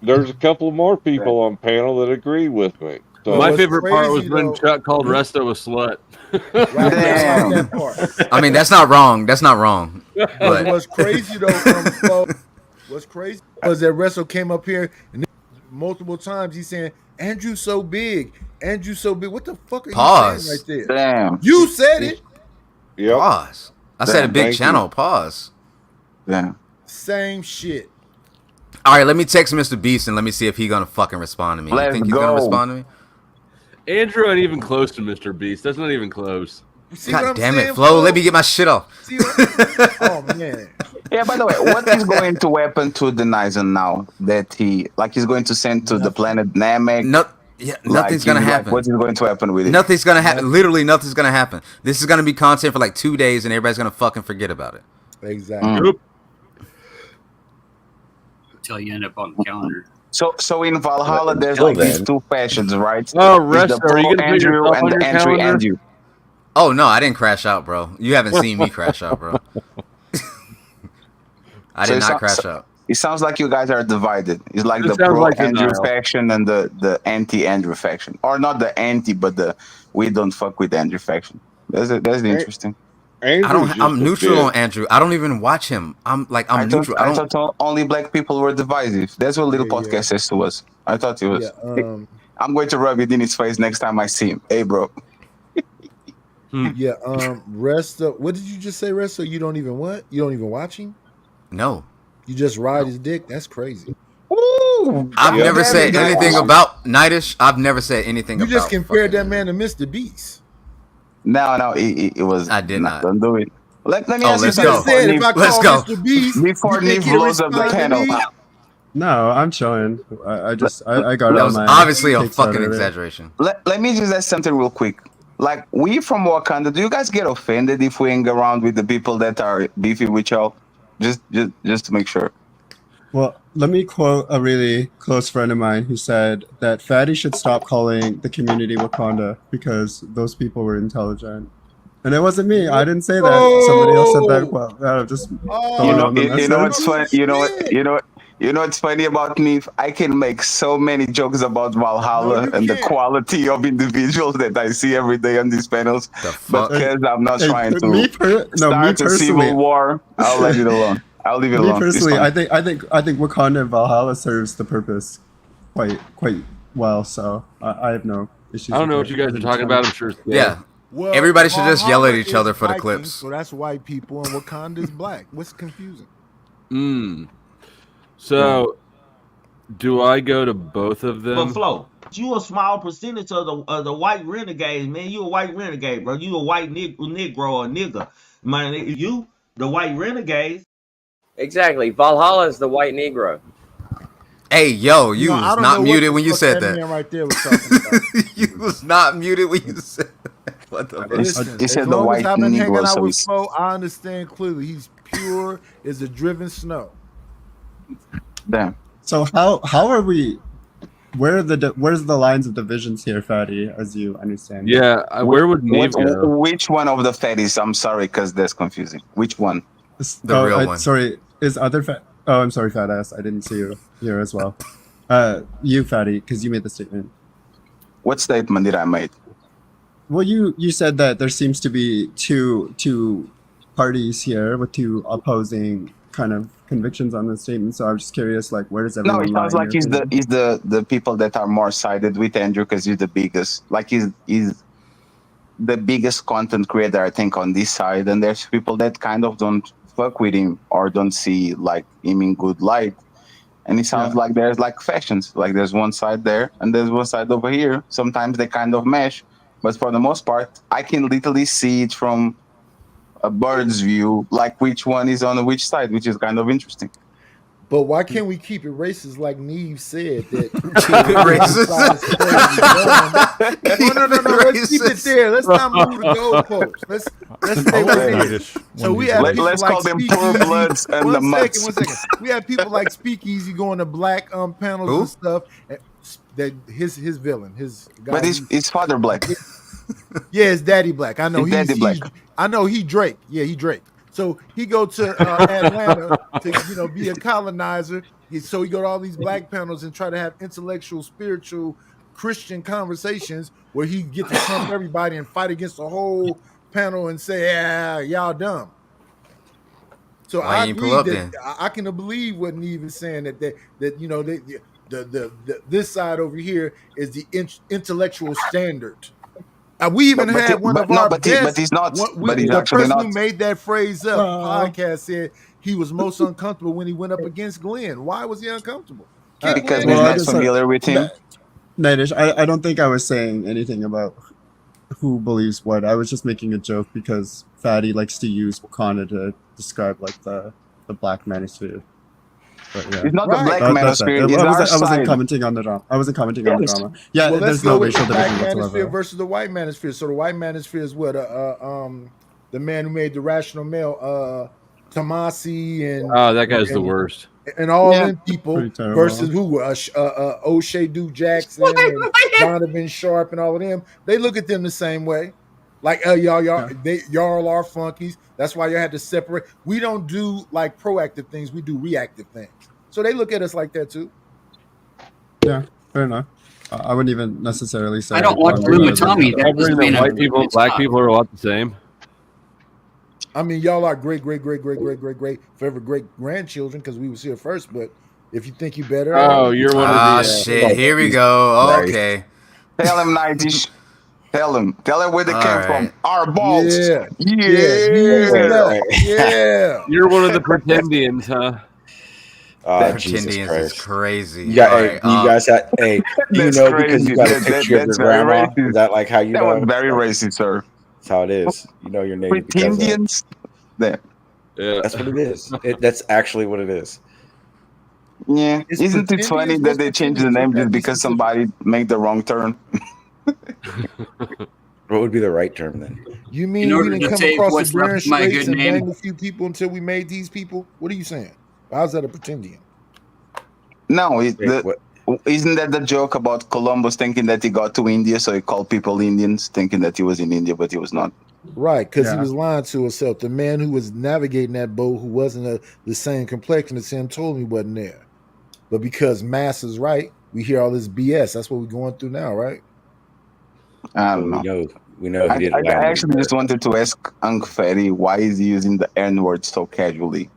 There's a couple more people on panel that agree with me. So My what's favorite part was crazy, when though- Chuck called Resto a slut. Right, Damn. that part. I mean, that's not wrong. That's not wrong. But But what's crazy though, what's crazy was that Wrestle came up here and multiple times he's saying Andrew's so big, Andrew's so big. What the fuck are Pause. you saying right there? Damn. You said it. yep. pause. I said a Damn, big thank channel. Pause. Damn. Same shit. All right, let me text Mr. Beast and let me see if he's gonna fucking respond to me. You Let's think he's go. gonna respond to me? Andrew ain't even close to Mr. Beast. That's not even close. See what God I'm damn saying, it, Flo. Let me get my shit off. See what- oh man. Yeah, by the way, what is going to happen to the Nison now that he's going to send to the planet Namek? No, yeah, nothing's gonna happen. What is going to happen with it? Nothing's gonna happen. Literally, nothing's gonna happen. This is gonna be content for like 2 days, and everybody's gonna fucking forget about it. Exactly. Mm. Until you end up on the calendar. So in Valhalla, there's Until like these then. two factions, right? Oh, There's Resto, are you gonna put Andrew yourself on and the your Andrew calendar? Andrew. Oh no, I didn't crash out, bro. You haven't seen me crash out, bro. I did not crash out. It sounds like you guys are divided. It's like It the sounds pro like Andrew denial. faction and the anti Andrew faction, or not the anti, but the we don't fuck with Andrew faction. That's interesting. I'm neutral on Andrew. I don't even watch him. I'm neutral. I thought only black people were divisive. That's what little podcast says to us. I thought it was. I'm going to rub it in his face next time I see him. Hey, bro. Yeah. Resto. What did you just say, Resto? You don't even what? You don't even watch him? No. You just ride his dick? That's crazy. I've never said anything about Nightish. I've never said anything You about. just compared that man to Mr. Beast. No, it was. I did not. Don't do it. Let me Oh, ask you let's something. go. Said, if I Let's call go. Mr. Beast, Before you think Neve he'll blows up the respond to panel. me? No, I'm chilling. I got That was my obviously a takes out fucking of it. exaggeration. Let me just ask something real quick. Like, we from Wakanda, do you guys get offended if we hang around with the people that are beefy with y'all? Just to make sure. Well, let me quote a really close friend of mine who said that Fatty should stop calling the community Wakanda because those people were intelligent. And it wasn't me. I didn't say that. Somebody else said that. Well, just You know what's funny? You know what's funny about me? I can make so many jokes about Valhalla and the quality of individuals that I see every day on these panels. But because I'm not trying to start a civil war, I'll let it alone. I'll leave it alone. Me personally, I think Wakanda and Valhalla serves the purpose quite well. So I have no issues. I don't know with what it. you guys are talking about. I'm sure. Yeah. Well, Everybody should just yell at Valhalla each other is for the Vikings, clips. So that's white people, and Wakanda is black. What's confusing? So, do I go to both of them? But Flo, you a small percentage of the white renegades, man. You a white renegade, bro. You a white negro or nigga, man. You the white renegades. Exactly. Valhalla is the white Negro. Hey, yo, you I was don't not know what muted the when you fuck said that that. man right there was talking about. You was not muted when you said that. What the fuck? Listen, He as said the long white as I've been hanging Negro, out so with he's- Flo, I understand clearly. He's pure as a driven snow. Damn. So how are we? Where's the lines of divisions here, Fatty? As you understand? Yeah, where would Neve go? Which one of the fatties? I'm sorry, because that's confusing. Which one? The real one. Sorry, is other fat? Oh, I'm sorry, fat ass. I didn't see you here as well. You, Fatty, because you made the statement. What statement did I make? Well, you said that there seems to be two parties here with two opposing kind of convictions on the statement. So I was just curious, like, where does No, everyone it lie? sounds in like your he's opinion? the people that are more sided with Andrew because he's the biggest. Like he's the biggest content creator, I think, on this side, and there's people that kind of don't fuck with him or don't see like him in good light. And it sounds like there's like factions. Like there's one side there and there's one side over here. Sometimes they kind of mesh, but for the most part, I can literally see it from a bird's view, like which one is on which side, which is kind of interesting. But why can't we keep it racist like Neve said? That Keep it racist? No. Let's keep it there. Let's not move the goalposts. Let's stay right here. So we have people Let's like call them Speakeasy. poor bloods and the mutts. One second. We have people like Speakeasy going to black panels and stuff. That his villain, his guy. But his father black. Yeah, his daddy black. I know His daddy black. I know he Drake. Yeah, he Drake. So he go to Atlanta to be a colonizer. So he go to all these black panels and try to have intellectual, spiritual, Christian conversations where he get to trump everybody and fight against the whole panel and say, "Yeah, y'all dumb." So Why I you agree pull up that then? I can believe what Neve is saying that this side over here is the intellectual standard. We even had one of our best. But he's not. But he's the actually person not. who made that phrase up podcast said he was most uncomfortable when he went up against Glenn. Why was he uncomfortable? Because Well, he's I not just- familiar with him. Natish, I don't think I was saying anything about who believes what. I was just making a joke because Fatty likes to use Wakanda to describe like the black manosphere. But, yeah. It's not the black That's manosphere, it. it's our I wasn't side. commenting on the drama. I wasn't commenting on the Yes. drama. Yeah, Well, let's there's go no with racial the black division manosphere whatsoever. versus the white manosphere. So the white manosphere is what the man who made the Rational Male, Tomasi and That guy's the worst. and all Yeah. them people Pretty terrible. versus who O'Shea Duke Jackson and Donovan Sharp and all of them. They look at them the same way. Like, y'all are funkies. That's why you had to separate. We don't do like proactive things. We do reactive things. So they look at us like that too. Yeah, fair enough. I wouldn't even necessarily say. I don't watch Blue and Tommy. That Covering doesn't that mean white people and black people are a lot the same. I mean, y'all are great forever great grandchildren because we was here first. But if you think you better, Oh, you're one of the. Ah, shit. Here we go. Right. Okay. Tell him, 90s. Tell him where they All came right. from. Our balls. Yeah. Yeah. Yeah. You're one of the pretendians, huh? Oh, Jesus Pretendians Christ. is crazy. You got, All hey, right, you guys had, hey, do you That's know crazy. because you got a picture of your That's very grandma? racist. Is that like how you That know? was very racist, sir. That's how it is. You know your native because Pretendians. There. Yeah. that's what it is. That's actually what it is. Yeah. It's Isn't it funny pretendians? that What's they changed the pretendians? name You gotta just be because specific. somebody made the wrong turn? What would be the right term then? You In mean we order didn't to come save across the what's left Bering of my Straits good and name. bang a few people until we made these people? What are you saying? How's that a pretendian? No, Wait, what? isn't that the joke about Columbus thinking that he got to India, so he called people Indians, thinking that he was in India, but he was not. Right, because he Yeah. was lying to himself. The man who was navigating that boat, who wasn't the same complexion as him, told me he wasn't there. But because mass is right, we hear all this BS. That's what we're going through now, right? I Well, don't know. we know he I didn't land. actually just wanted to ask Unc Ferry why is he using the N word so casually?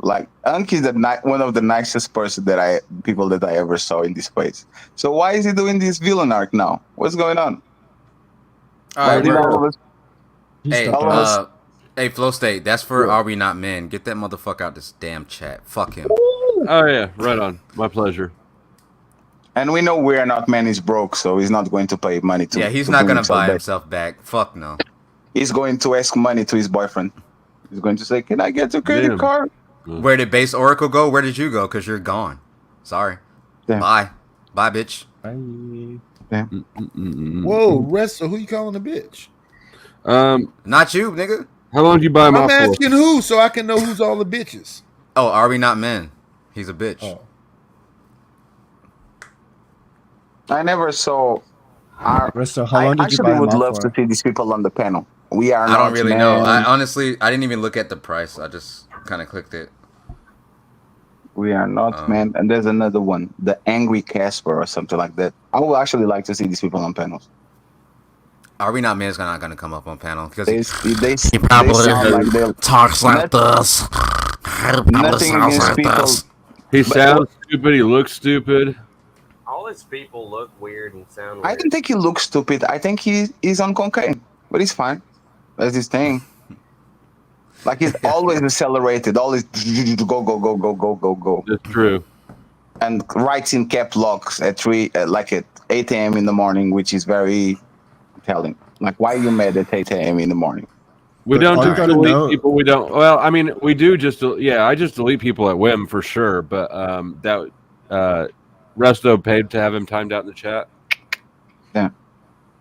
Like Unc is one of the nicest people that I ever saw in this place. So why is he doing this villain arc now? What's going on? All Why right, did we're, all of us? hey, all of us- hey, Flow State. That's for Yeah. Are We Not Men? Get that motherfucker out this damn chat. Fuck him. Oh yeah, right on. My pleasure. And we know We Are Not Men is broke, so he's not going to pay money to. Yeah, he's to not bring gonna buy back. himself back. Fuck no. He's going to ask money to his boyfriend. He's going to say, "Can I get your credit Damn. card?" Where did Base Oracle go? Where did you go? Because you're gone. Sorry. Damn. Bye. Bye, bitch. Whoa, Resto, who you calling a bitch? Not you, nigga. How long did you buy him I'm off asking who so I can know who's all the bitches. Oh, Are We Not Men? He's a bitch. Oh. I never saw. Resto, how long did you actually buy him would off love for? to see these people on the panel. We are. I not don't really know. I men. honestly, I didn't even look at the price. I just kind of clicked it. We are not men. And there's another one, the Angry Casper or something like that. I would actually like to see these people on panels. Are We Not Men is not going to come up on panel because They probably sound like they talks like this. Nothing against people. He But- sounds stupid. He looks stupid. All his people look weird and sound I weird. don't think he looks stupid. I think he's on cocaine, but he's fine. That's his thing. Like he's always accelerated, always go. That's true. And writes in cap locks at 8 a.m. in the morning, which is very telling. Like, why are you mad at 8 a.m. in the morning? We But don't all you just gotta delete know- people. We don't. Well, I mean, we do just. Yeah, I just delete people at whim for sure. But Resto paid to have him timed out in the chat. Yeah.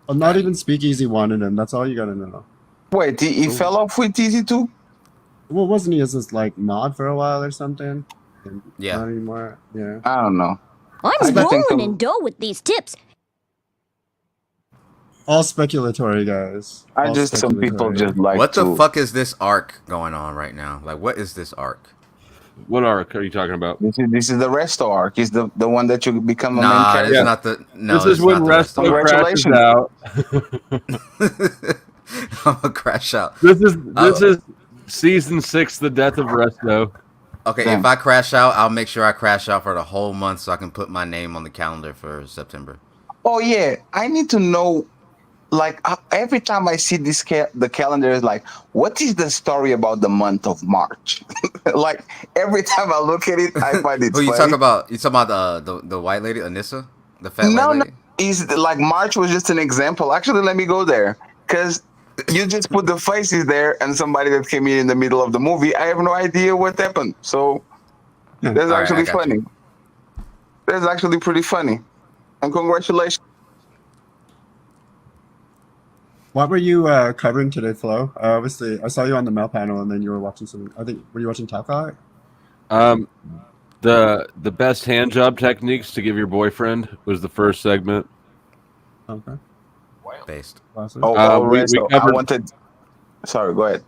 I'm not even Speakeasy wanted him. That's all you gotta know. Wait, he fell off with Easy too? Well, wasn't he as this like mod for a while or something? And Yeah. Not anymore. Yeah. I don't know. I'm I just think rolling in dough with these tips. All speculatory, guys. I All just some people speculatory. just like What to. the fuck is this arc going on right now? Like, what is this arc? What arc are you talking about? This is the Resto arc. Is the one that you become a main Nah, character. this is not the. No, This is when not the rest of Resto it. crashes out. I'm gonna crash out. This is season 6, the death of Resto. Okay, Damn. if I crash out, I'll make sure I crash out for the whole month so I can put my name on the calendar for September. Oh yeah, I need to know. Like every time I see this the calendar is like, what is the story about the month of March? Like every time I look at it, I find it Who you funny. talking about? You talking about the white lady, Anissa, the fat No, white no, lady? is like March was just an example. Actually, let me go there because you just put the faces there and somebody that came in the middle of the movie. I have no idea what happened. So that's All right, actually I got funny. you. That's actually pretty funny. And congratulations. What were you covering today, Flo? Obviously, I saw you on the mail panel, and then you were watching some. I think were you watching Top Eye? The best hand job techniques to give your boyfriend was the first segment. Okay. based. We Resto, I covered. wanted. Sorry, go ahead.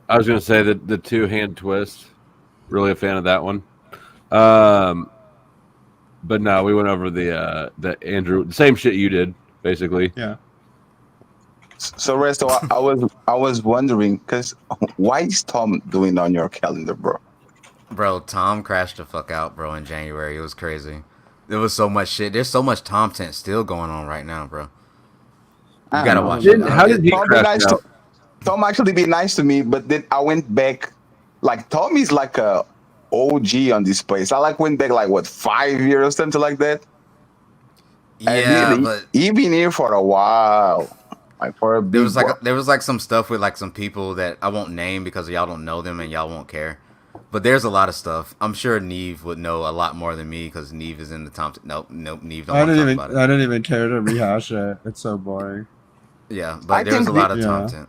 I was going to say that the 2-hand twist. Really a fan of that one. But no, we went over the Andrew, the same shit you did, basically. Yeah. So Resto, I was wondering because why is Tom doing on your calendar, bro? Bro, Tom crashed the fuck out, bro, in January. It was crazy. There was so much shit. There's so much Tom tent still going on right now, bro. You gotta watch it. How did he Tom be crash nice out? Tom actually be nice to me, but then I went back. Like Tom is like a OG on this place. I like went back like what 5 years or something like that. Yeah, And but he been here for a while, like for a big there was like some stuff with like some people that I won't name because y'all don't know them and y'all won't care. But there's a lot of stuff. I'm sure Neve would know a lot more than me because Neve is in the Tom. Nope, Neve don't I want to don't talk even. about it. I don't even care to rehash it. It's so boring. Yeah, but there's a lot of Tom tent.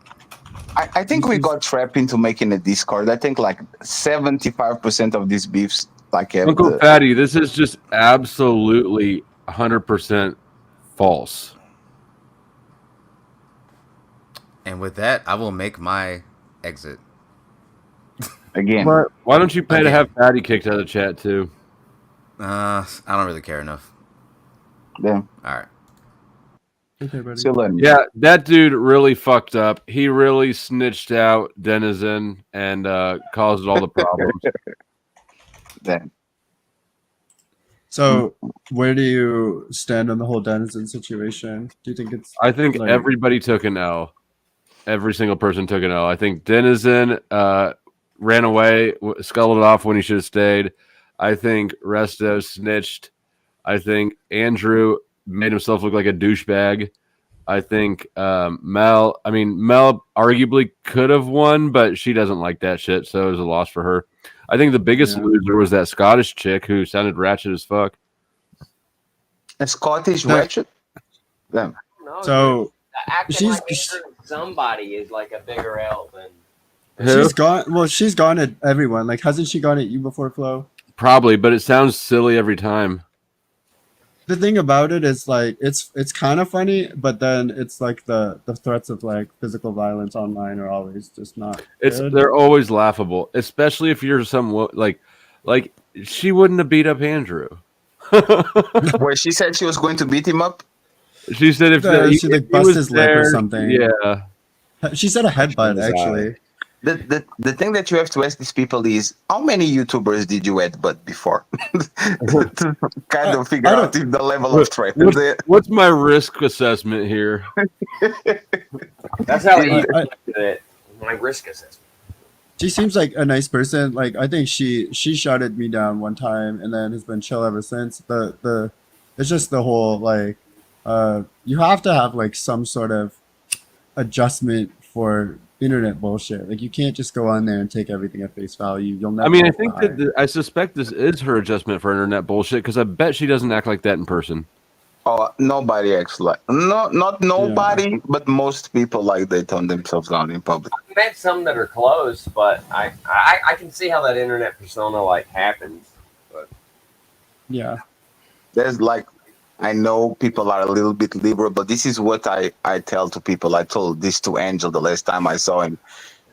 I think we got trapped into making a Discord. I think like 75% of these beefs like have Uncle Fatty, this is just absolutely 100% false. And with that, I will make my exit. Again. Why don't you pay to have Fatty kicked out of the chat too? I don't really care enough. Yeah. All right. Okay, buddy. Yeah, that dude really fucked up. He really snitched out Denizen and caused all the problems. Then. So, where do you stand on the whole Denizen situation? Do you think it's? I think like, everybody took an L. Every single person took an L. I think Denizen ran away, sculled it off when he should have stayed. I think Resto snitched. I think Andrew made himself look like a douchebag. I think Mel arguably could have won, but she doesn't like that shit, so it was a loss for her. I think the biggest loser was that Scottish chick who sounded ratchet as fuck. A Scottish ratchet? Yeah. No, So, acting she's- like somebody is like a bigger L than. She's gone. Well, she's gone at everyone. Like, hasn't she gone at you before, Flo? Probably, but it sounds silly every time. The thing about it is like it's kind of funny, but then it's like the threats of like physical violence online are always just not. Good. They're always laughable, especially if you're like she wouldn't have beat up Andrew. Where she said she was going to beat him up? She said if she like bust his lip or something. Yeah. She said a headbutt actually. The thing that you have to ask these people is how many YouTubers did you headbutt before? To kind of figure out if the level of threat is there. What's my risk assessment here? That's how he looked at it. My risk assessment. She seems like a nice person. Like I think she shouted me down one time and then has been chill ever since. It's just the whole like you have to have like some sort of adjustment for internet bullshit. Like you can't just go on there and take everything at face value. You'll never. I mean, I think that I suspect this is her adjustment for internet bullshit because I bet she doesn't act like that in person. Oh, nobody acts like not nobody, but most people like they tone themselves down in public. I've met some that are close, but I can see how that internet persona like happens. But yeah, there's like I know people are a little bit liberal, but this is what I tell to people. I told this to Angel the last time I saw him.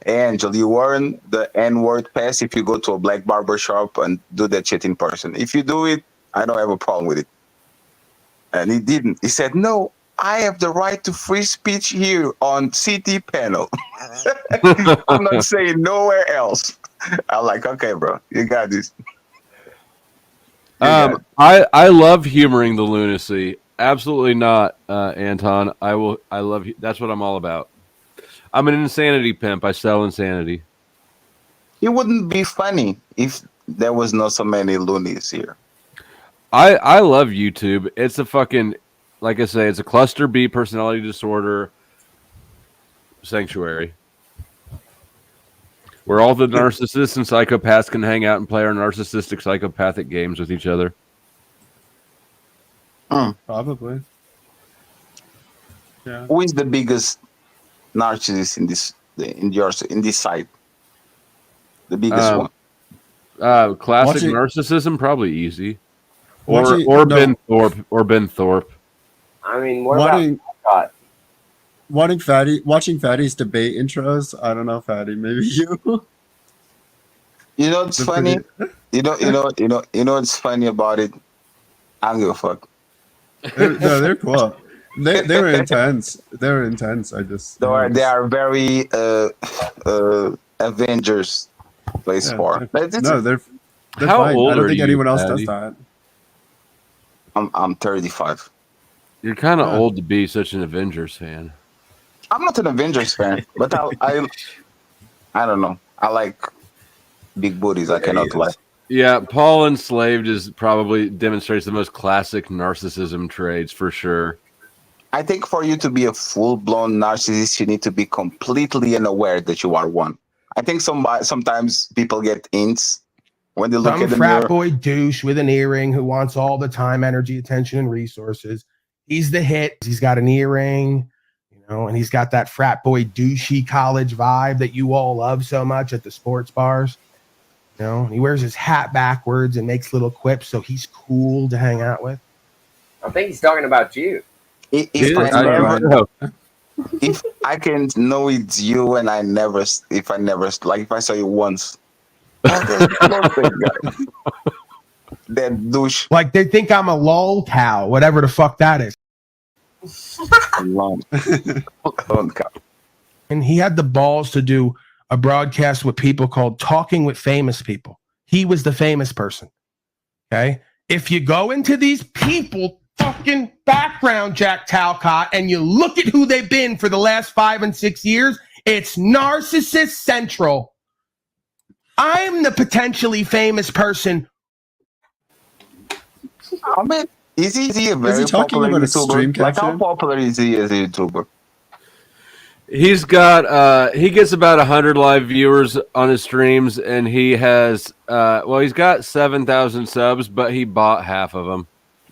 Angel, you weren't the N-word pass if you go to a black barber shop and do that shit in person. If you do it, I don't have a problem with it. And he didn't. He said, no, I have the right to free speech here on CT panel. I'm not saying nowhere else. I'm like, okay, bro, you got this. I love humoring the lunacy. Absolutely not, Anton. I love. That's what I'm all about. I'm an insanity pimp. I sell insanity. It wouldn't be funny if there was not so many loonies here. I love YouTube. It's a fucking, like I say, it's a cluster B personality disorder sanctuary where all the narcissists and psychopaths can hang out and play our narcissistic psychopathic games with each other. Probably. Yeah. Who is the biggest narcissist in this site? The biggest one. Classic narcissism, probably easy. Or Ben Thorpe. I mean, what about Scott? watching Fatty's debate intros. I don't know, Fatty. Maybe you. You know what's funny? You know what's funny about it? I don't give a fuck. They're cool. They were intense. They were intense. I just They are very Avengers place for. They're How fine. old I don't are think you, anyone else Patty? does that. I'm 35. You're kind of Yeah. old to be such an Avengers fan. I'm not an Avengers fan, but I don't know. I like big booties. I cannot lie. Yeah, Paul Enslaved is probably demonstrates the most classic narcissism traits for sure. I think for you to be a full-blown narcissist, you need to be completely unaware that you are one. I think sometimes people get hints when they look Some at the frat mirror. boy douche with an earring who wants all the time, energy, attention, and resources. He's the hit. He's got an earring, and he's got that frat boy douchey college vibe that you all love so much at the sports bars. He wears his hat backwards and makes little quips, so he's cool to hang out with. I think he's talking about you. If I can know it's you and if I saw you once, that douche. Like they think I'm a lol cow, whatever the fuck that is. And he had the balls to do a broadcast with people called Talking with Famous People. He was the famous person. Okay. If you go into these people fucking background, Jack Talcott, and you look at who they've been for the last 5 and 6 years, it's narcissist central. I'm the potentially famous person. I mean, is he a very talking popular about a YouTuber? stream Like, how caption? popular is he as a YouTuber? He's got he gets about 100 live viewers on his streams, and he has he's got 7,000 subs, but he bought half of them.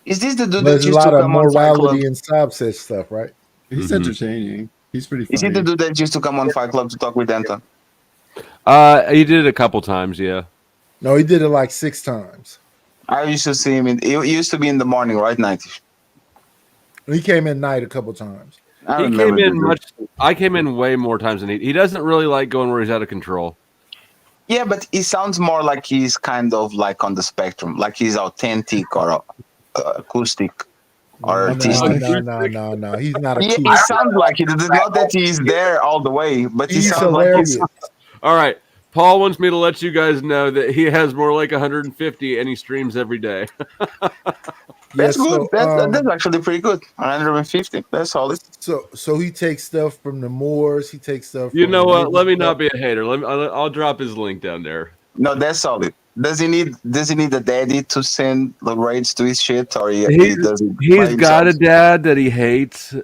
Is this the dude There's that a used to lot of come on Fight Club? morality and subset stuff, right? He's entertaining. He's pretty funny. Is he the dude that used to come on Fight Club to talk with Anton? He did it a couple times, yeah. No, he did it like 6 times. I used to see him. He used to be in the morning, right? Night. He came in night a couple times. I came in way more times than he doesn't really like going where he's out of control. Yeah, but he sounds more like he's kind of like on the spectrum, like he's authentic or acoustic or artistic. No. He's not Yeah, acoustic. he sounds like it. It's not that he's there all the way, but he He's sounds like hilarious. All right. Paul wants me to let you guys know that he has more like 150 and he streams every day. That's good. so, That's actually pretty good. 150. That's solid. So he takes stuff from the Moors. He takes stuff. You from know the what? movie Let me stuff. not be a hater. I'll drop his link down there. No, that's solid. Does he need a daddy to send the raids to his shit, or he does it by He's got a himself? dad that he hates.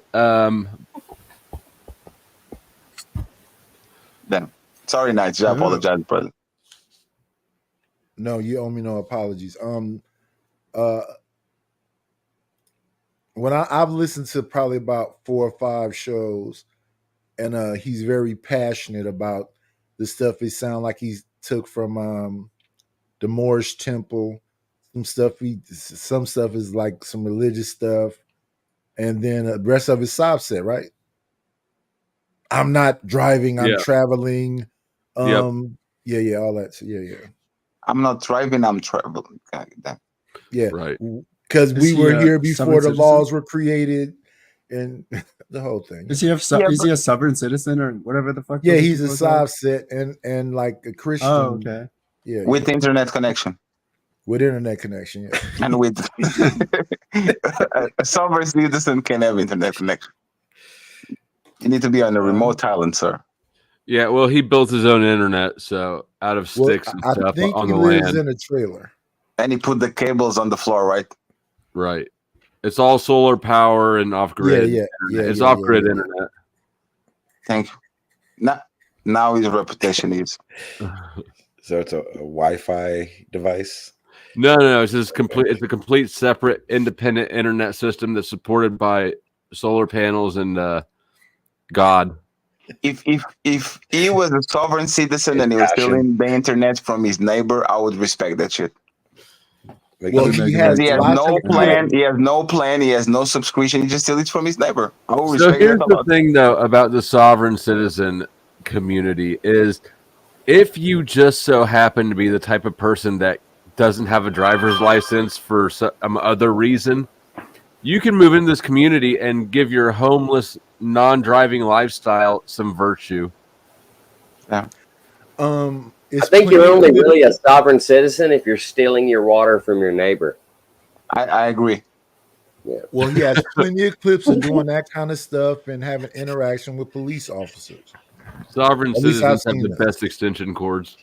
Then sorry, Nigel. I apologize, brother. No, you owe me no apologies. When I've listened to probably about 4 or 5 shows, and he's very passionate about the stuff. It sounds like he took from the Moorish temple. Some stuff is like some religious stuff, and then the rest of his subset, right? I'm not driving. I'm Yeah. traveling. Yep. Yeah, all that. Yeah. I'm not driving. I'm traveling. God damn. Yeah, right. Because Is we he were a here before sovereign the citizen? laws were created, and the whole thing. Is he is he a sovereign citizen or whatever the fuck? Yeah, those he's a people are called? subset and like a Christian. Oh, okay. Yeah, With internet connection. with internet connection. Yeah. And with a sovereign citizen can have internet connection. You need to be on a remote island, sir. Yeah, well, he built his own internet, so out of Well, sticks and I stuff think on he the lives land. in a trailer. And he put the cables on the floor, right? Right. It's all solar power and off grid. Yeah. It's off grid internet. Thank you. Now his reputation is. So it's a Wi-Fi device. No. It's just complete. It's a complete separate, independent internet system that's supported by solar panels and God. If he was a sovereign citizen and he was stealing the internet from his neighbor, I would respect that shit. Well, he has He has lots no of plan. He has no plan. He has no subscription. He just steals from his neighbor. I will So respect here's that a the lot. thing, though, about the sovereign citizen community is if you just so happen to be the type of person that doesn't have a driver's license for some other reason, you can move into this community and give your homeless, non-driving lifestyle some virtue. Yeah. I think you're only really a sovereign citizen if you're stealing your water from your neighbor. I agree. Yeah. Well, he has plenty of clips of doing that kind of stuff and having interaction with police officers. Sovereign At least I've citizens have seen the that. best extension cords.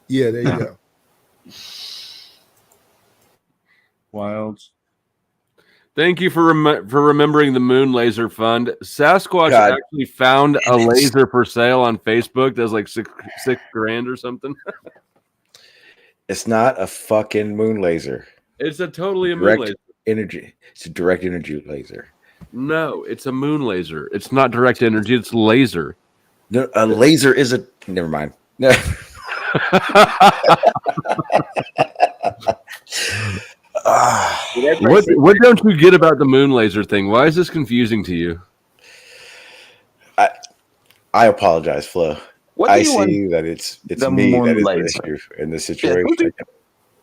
Yeah, there you go. Wild. Thank you for remembering the Moon Laser Fund. Sasquatch God. actually found a laser for sale on Facebook that's like six grand or something. It's not a fucking moon laser. It's a totally a moon Direct laser. energy. It's a direct energy laser. No, it's a moon laser. It's not direct energy. It's laser. No, a laser is a. Never mind. No. What don't you get about the moon laser thing? Why is this confusing to you? I apologize, Flo. What do I you see want that it's the me that moon is laser? the issue in this Yeah, situation.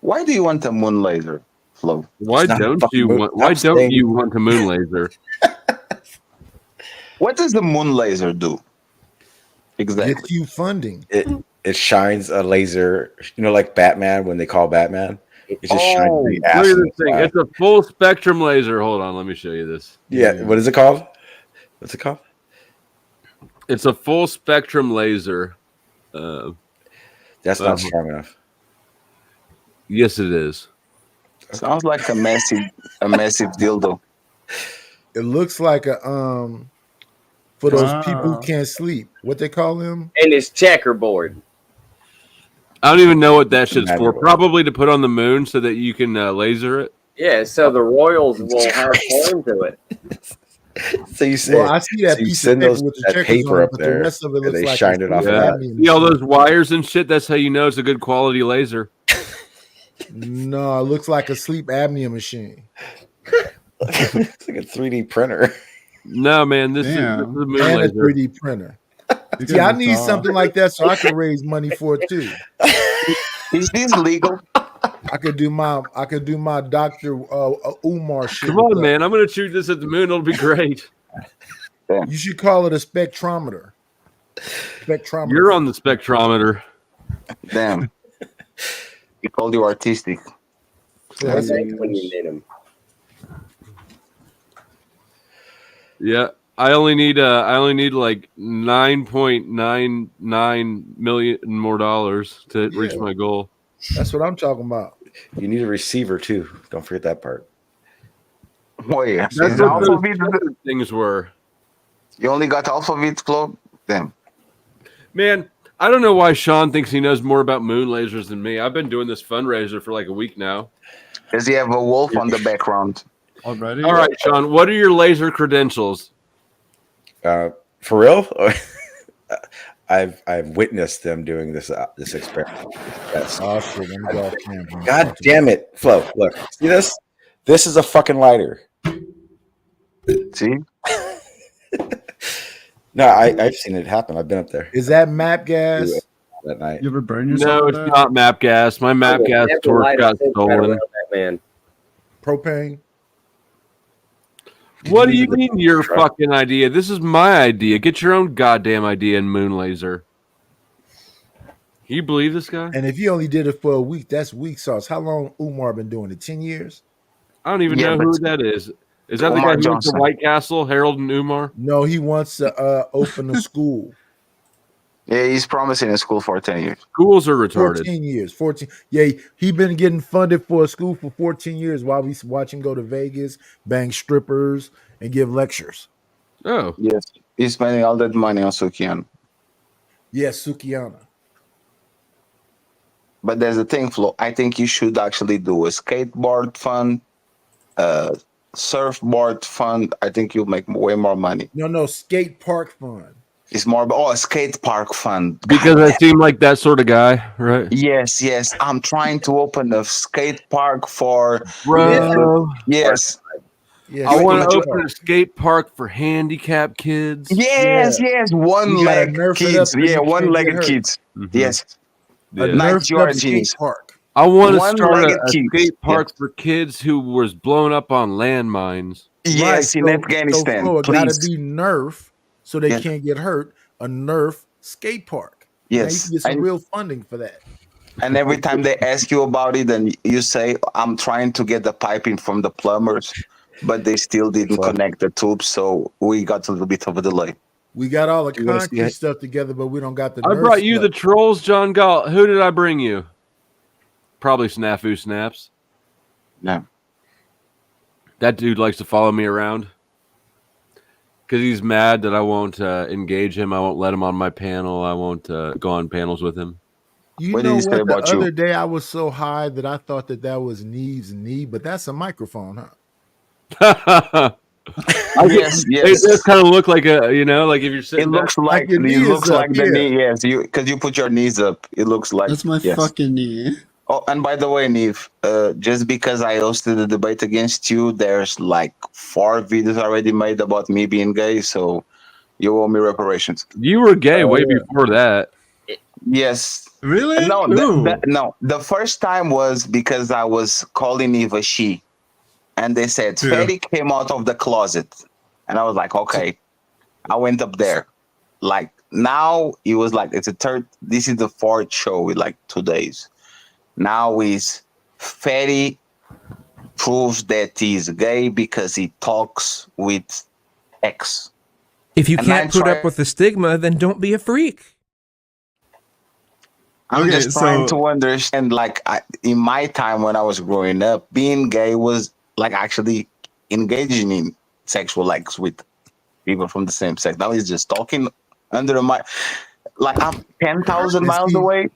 why do you want a moon laser, Flo? Why It's not a don't fucking you moon- want? Why stop don't saying- you want a moon laser? What does the moon laser do? Exactly. Gets you funding. It shines a laser, like Batman when they call Batman. It just shines the Look ass at in this the thing. sky. It's a full spectrum laser. Hold on, let me show you this. Yeah, what is it called? What's it called? It's a full spectrum laser. That's not strong enough. Yes, it is. Sounds like a massive dildo. It looks like a for those people Ah. who can't sleep. What they call them? And it's checkerboard. I don't even know what that shit's for. Magical. Probably to put on the moon so that you can laser it. Yeah, so the royals will have form to it. So you say, Well, I see that so you piece of send paper those with the that checkers paper on it, up but the there, rest of it and looks they like shine it's it off of real that. alien See all machine. those wires and shit? That's how you know it's a good quality laser. No, it looks like a sleep apnea machine. It's like a 3D printer. No, man, this is Damn. a moon And a laser. 3D printer. You See, guys I are need tall. something like that so I can raise money for it too. Is this legal? I could do my Dr. Umar shit. Come with on, that. man. I'm going to shoot this at the moon. It'll be great. You should call it a spectrometer. Spectrometer. You're on the spectrometer. Damn. He called you artistic. Yeah, that's When you need them. Yeah. I only need like $9.99 million more dollars to reach my goal. That's what I'm talking about. You need a receiver too. Don't forget that part. Wait, That's is what those alphabet? other things were. You only got alphabet, Flo? Damn. Man, I don't know why Sean thinks he knows more about moon lasers than me. I've been doing this fundraiser for like a week now. Does he have a wolf on the background? Already? All right, Sean, what are your laser credentials? For real? I've witnessed them doing this experiment. Yes. Oh shit, let me go off camera. God damn it, Flo! Look, see this? This is a fucking lighter. See? No, I've seen it happen. I've been up there Is that map gas? that night. You ever burn yourself? No, with it's that? not map gas. My map gas Never torch light a got cigarette stolen. around that man. Propane? What do you mean your fucking idea? This is my idea. Get your own goddamn idea in moon laser. You believe this guy? And if you only did it for a week, that's weak sauce. How long Umar been doing it? 10 years? I don't even Yeah, know but- who that is. Is that the Umar guy who went to Johnson. White Castle, Harold and Umar? No, he wants to open a school. Yeah, he's promising a school for 10 years. Schools are retarded. 14 years. 14. Yeah, he been getting funded for a school for 14 years while we watch him go to Vegas, bang strippers, and give lectures. Oh, Yes. He's spending all that money on Sukian. Yes, Sukiana. But there's a thing, Flo. I think you should actually do a skateboard fund, surfboard fund. I think you'll make way more money. No, skate park fund. It's more about a skate park fund. Because I seem like that sort of guy, right? Yes, yes. I'm trying to open a skate park for Bro. Yes. Yeah, I want to skate open park. a skate park for handicapped kids. Yes, yes. One You gotta leg nerf it kids. up so you Yeah, can't get one-legged hurt. kids. Yes. A Nice, you nerfed are up a skate genius. park. I want to start One-legged a kids. skate park Yes. for kids who was blown up on landmines. Yes, in So Afghanistan. it gotta Please. be nerf so they Yeah. can't get hurt. A nerf skate park. Now you Yes. can get some real funding for that. And every time they ask you about it, and you say, I'm trying to get the piping from the plumbers, but they still didn't connect the tubes, so we got a little bit of a delay. We got all the You wanna see concrete it? stuff together, but we don't got the I nerf brought you stuff. the trolls, John Galt. Who did I bring you? Probably Snafu Snaps. No. That dude likes to follow me around because he's mad that I won't engage him. I won't let him on my panel. I won't go on panels with him. You What did know he say what? The about you? other day I was so high that I thought that was Neve's knee, but that's a microphone, huh? Yes, It yes. does kind of look like a, like if you're It sitting back. looks like your knee it looks is up, like the yeah. knee, yes. Because you put your knees up, it looks like That's my yes. fucking knee. Oh, and by the way, Neve, just because I hosted the debate against you, there's like 4 videos already made about me being gay, so you owe me reparations. You were gay way before that. Yes. Really? No, Ooh. no. The first time was because I was calling Eve a she, and they said Yeah. Fatty came out of the closet, and I was like, okay. I went up there. Like now, it was like it's a third. This is the 4th show with like 2 days. Now is Fatty proves that he's gay because he talks with X. If you And can't I put try- up with the stigma, then don't be a freak. I'm Okay, just trying so- to understand. Like in my time when I was growing up, being gay was like actually engaging in sexual acts with people from the same sex. Now he's just talking under a mic. Like I'm 10,000 miles away.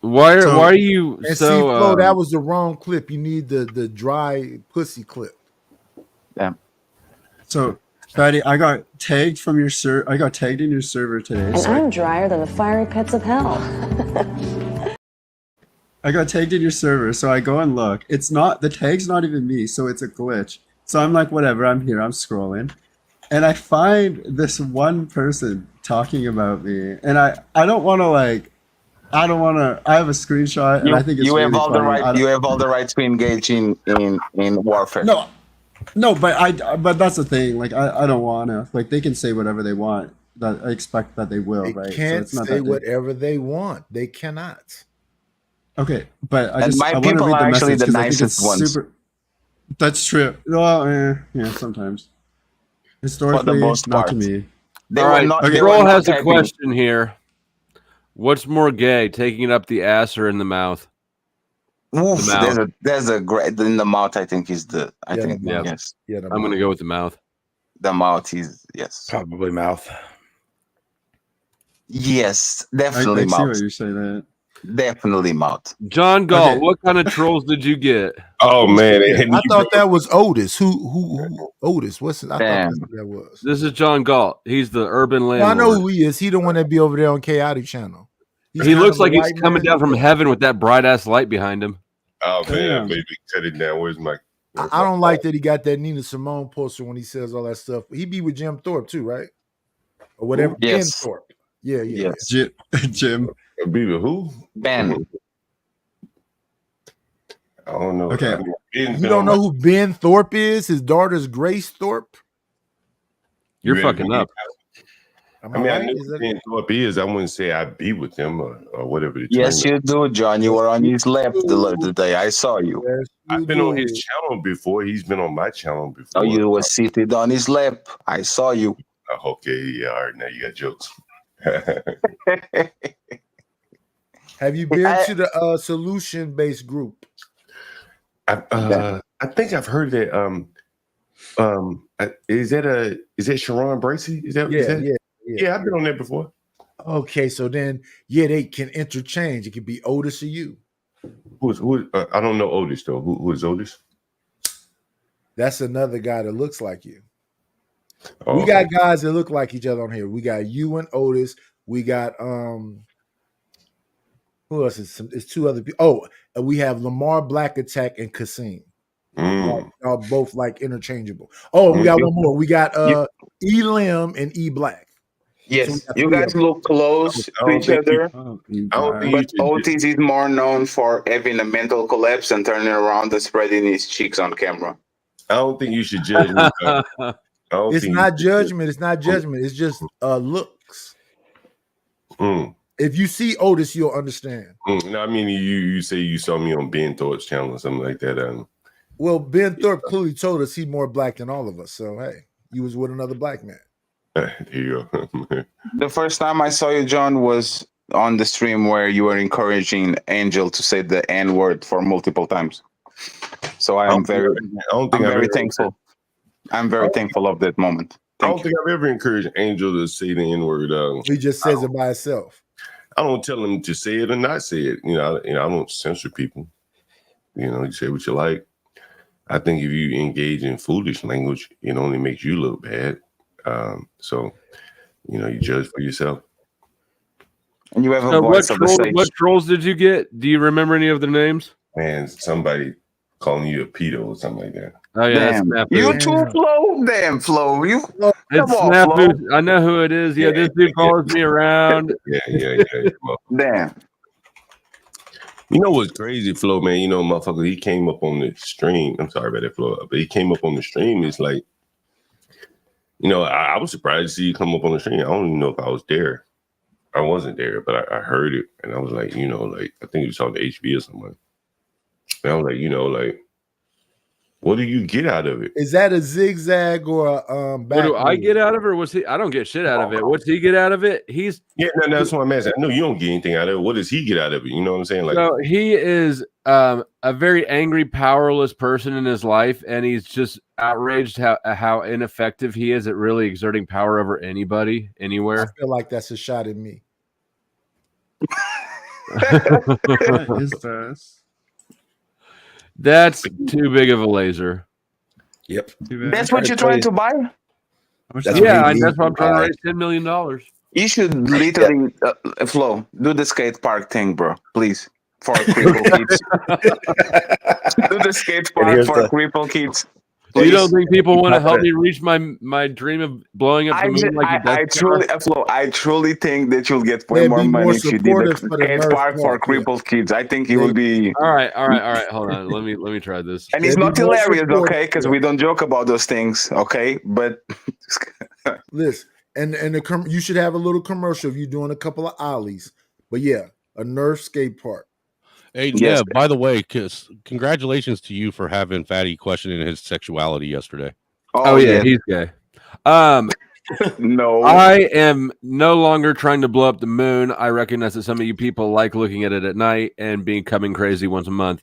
Why are you And so? see, Flo, that was the wrong clip. You need the dry pussy clip. Yeah. So, Fatty, I got tagged from your I got tagged in your server today. And so I'm drier than the fiery pits of hell. I got tagged in your server, so I go and look. It's not the tag's not even me, so it's a glitch. So I'm like, whatever. I'm here. I'm scrolling, and I find this one person talking about me, and I don't want to like. I don't want to. I have a screenshot, and I think it's you have really all the funny. right. You have all the right to engage in warfare. No, but that's the thing. Like, I don't want to. Like, they can say whatever they want. That I expect that they will, They right? can't it's not say that they- whatever they want. They cannot. Okay, but I And just my I want to people read are the actually message the because I think it's nicest ones. super. That's true. Well, yeah, sometimes. Historically, most not to part. me. They All were right, not- they Troll were not has a happy. question here. What's more gay, taking it up the ass or in the mouth? Oof, The mouth. there's a great in the mouth. I think is the. I Yeah, think the mouth. yes. Yeah, the I'm gonna mouth. go with the mouth. The mouth is yes. Probably mouth. Yes, I definitely see mouth. what you're saying. That. Definitely mouth. John Galt, Okay. what kind of trolls did you get? Oh man, it hit me. I thought that was Otis. Who Otis? What's it? I thought Damn. that's who that was. This is John Galt. He's the urban No, I landlord. know who he is. He the one that be over there on Chaotic Channel. He's He kind looks of a like he's white coming man. down from heaven with that bright ass light behind him. Oh man, Damn. baby, cut it down. Where's my? I don't like that he got that Nina Simone poster when he says all that stuff. He be with Jim Thorpe too, right? Or whatever. Ben Yes. Thorpe. Yeah. Yes. Jim. Be with who? Ben. I don't know. Okay. I mean, Ben's You been don't on know my- who Ben Thorpe is? His daughter's Grace Thorpe. You're You fucking ready? up. Am I mean, I right? know Is who that- Ben Thorpe is. I wouldn't say I'd be with him or whatever. The Yes, term you do, John. You were on his lap the other day. I saw you. Yes, I've you been on his do. channel before. He's been on my channel before. Oh, you were seated on his lap. I saw you. Okay, yeah, all right. Now you got jokes. Have you been to the solution based group? I think I've heard that. Is that Sharon Bracey? Is that? Yeah, I've been on there before. Okay, so then they can interchange. It could be Otis or you. Who? I don't know Otis though. Who is Otis? That's another guy that looks like you. We got guys that look like each other on here. We got you and Otis. We got who else is it's two other people. Oh, and we have Lamar Black Attack and Kasim. Both like interchangeable. Oh, we got one more. We got E Lim and E Black. Yes, So you guys look close to each other. But Otis is more known for having a mental collapse and turning around and spreading his cheeks on camera. I don't think you should judge me. It's not judgment. It's not judgment. It's just looks. If you see Otis, you'll understand. No, I mean you say you saw me on Ben Thorpe's channel or something like that. Well, Ben Thorpe clearly told us he's more black than all of us. So hey, you was with another black man. There you go. The first time I saw you, John, was on the stream where you were encouraging Angel to say the N word for multiple times. So I'm very thankful. I'm very thankful of that moment. I don't think I've ever encouraged Angel to say the N word. He just says it by itself. I don't tell him to say it or not say it. You know, I don't censor people. You know, you say what you like. I think if you engage in foolish language, it only makes you look bad. So, you know, you judge for yourself. And you have a voice of the sage. What trolls did you get? Do you remember any of their names? Man, somebody calling you a pedo or something like that. Oh yeah, Damn. that's You too, Flo. Damn, Flo. You It's Snafu. I know who it is. Yeah, this dude follows me around. Yeah. Damn. You know what's crazy, Flo, man? You know, motherfucker, he came up on the stream. I'm sorry about that, Flo, but he came up on the stream. It's like, you know, I was surprised to see you come up on the stream. I don't even know if I was there. I wasn't there, but I heard it, and I was like, you know, like, I think it was on the HB or something. And I was like, you know, like, what do you get out of it? Is that a zigzag or a What do I get out of it? Or was he? I don't get shit out of it. What's he get out of it? He's that's what I'm asking. I know you don't get anything out of it. What does he get out of it? You know what I'm saying? Like, so he is a very angry, powerless person in his life, and he's just outraged how ineffective he is at really exerting power over anybody, anywhere. I feel like that's a shot at me. What is this? That's too big of a laser. Yep. That's what you're trying to buy? That's what I'm trying to raise $10 million. You should literally, Flo, do the skate park thing, bro. Please. For crippled kids. Do the skate park for crippled kids. Please. You don't think people want to help me reach my dream of blowing up the moon? I truly think that you'll get way more money if you did a skate park for crippled kids. I think it would be. All right. Hold on. Let me try this. And it's not hilarious, okay? Because we don't joke about those things, okay? But listen, and you should have a little commercial of you doing a couple of ollies. But yeah, a Nerf skate park. Hey, Yes. yeah, by the way, congratulations to you for having Fatty questioning his sexuality yesterday. Oh yeah, he's gay. No, I am no longer trying to blow up the moon. I recognize that some of you people like looking at it at night and becoming crazy once a month.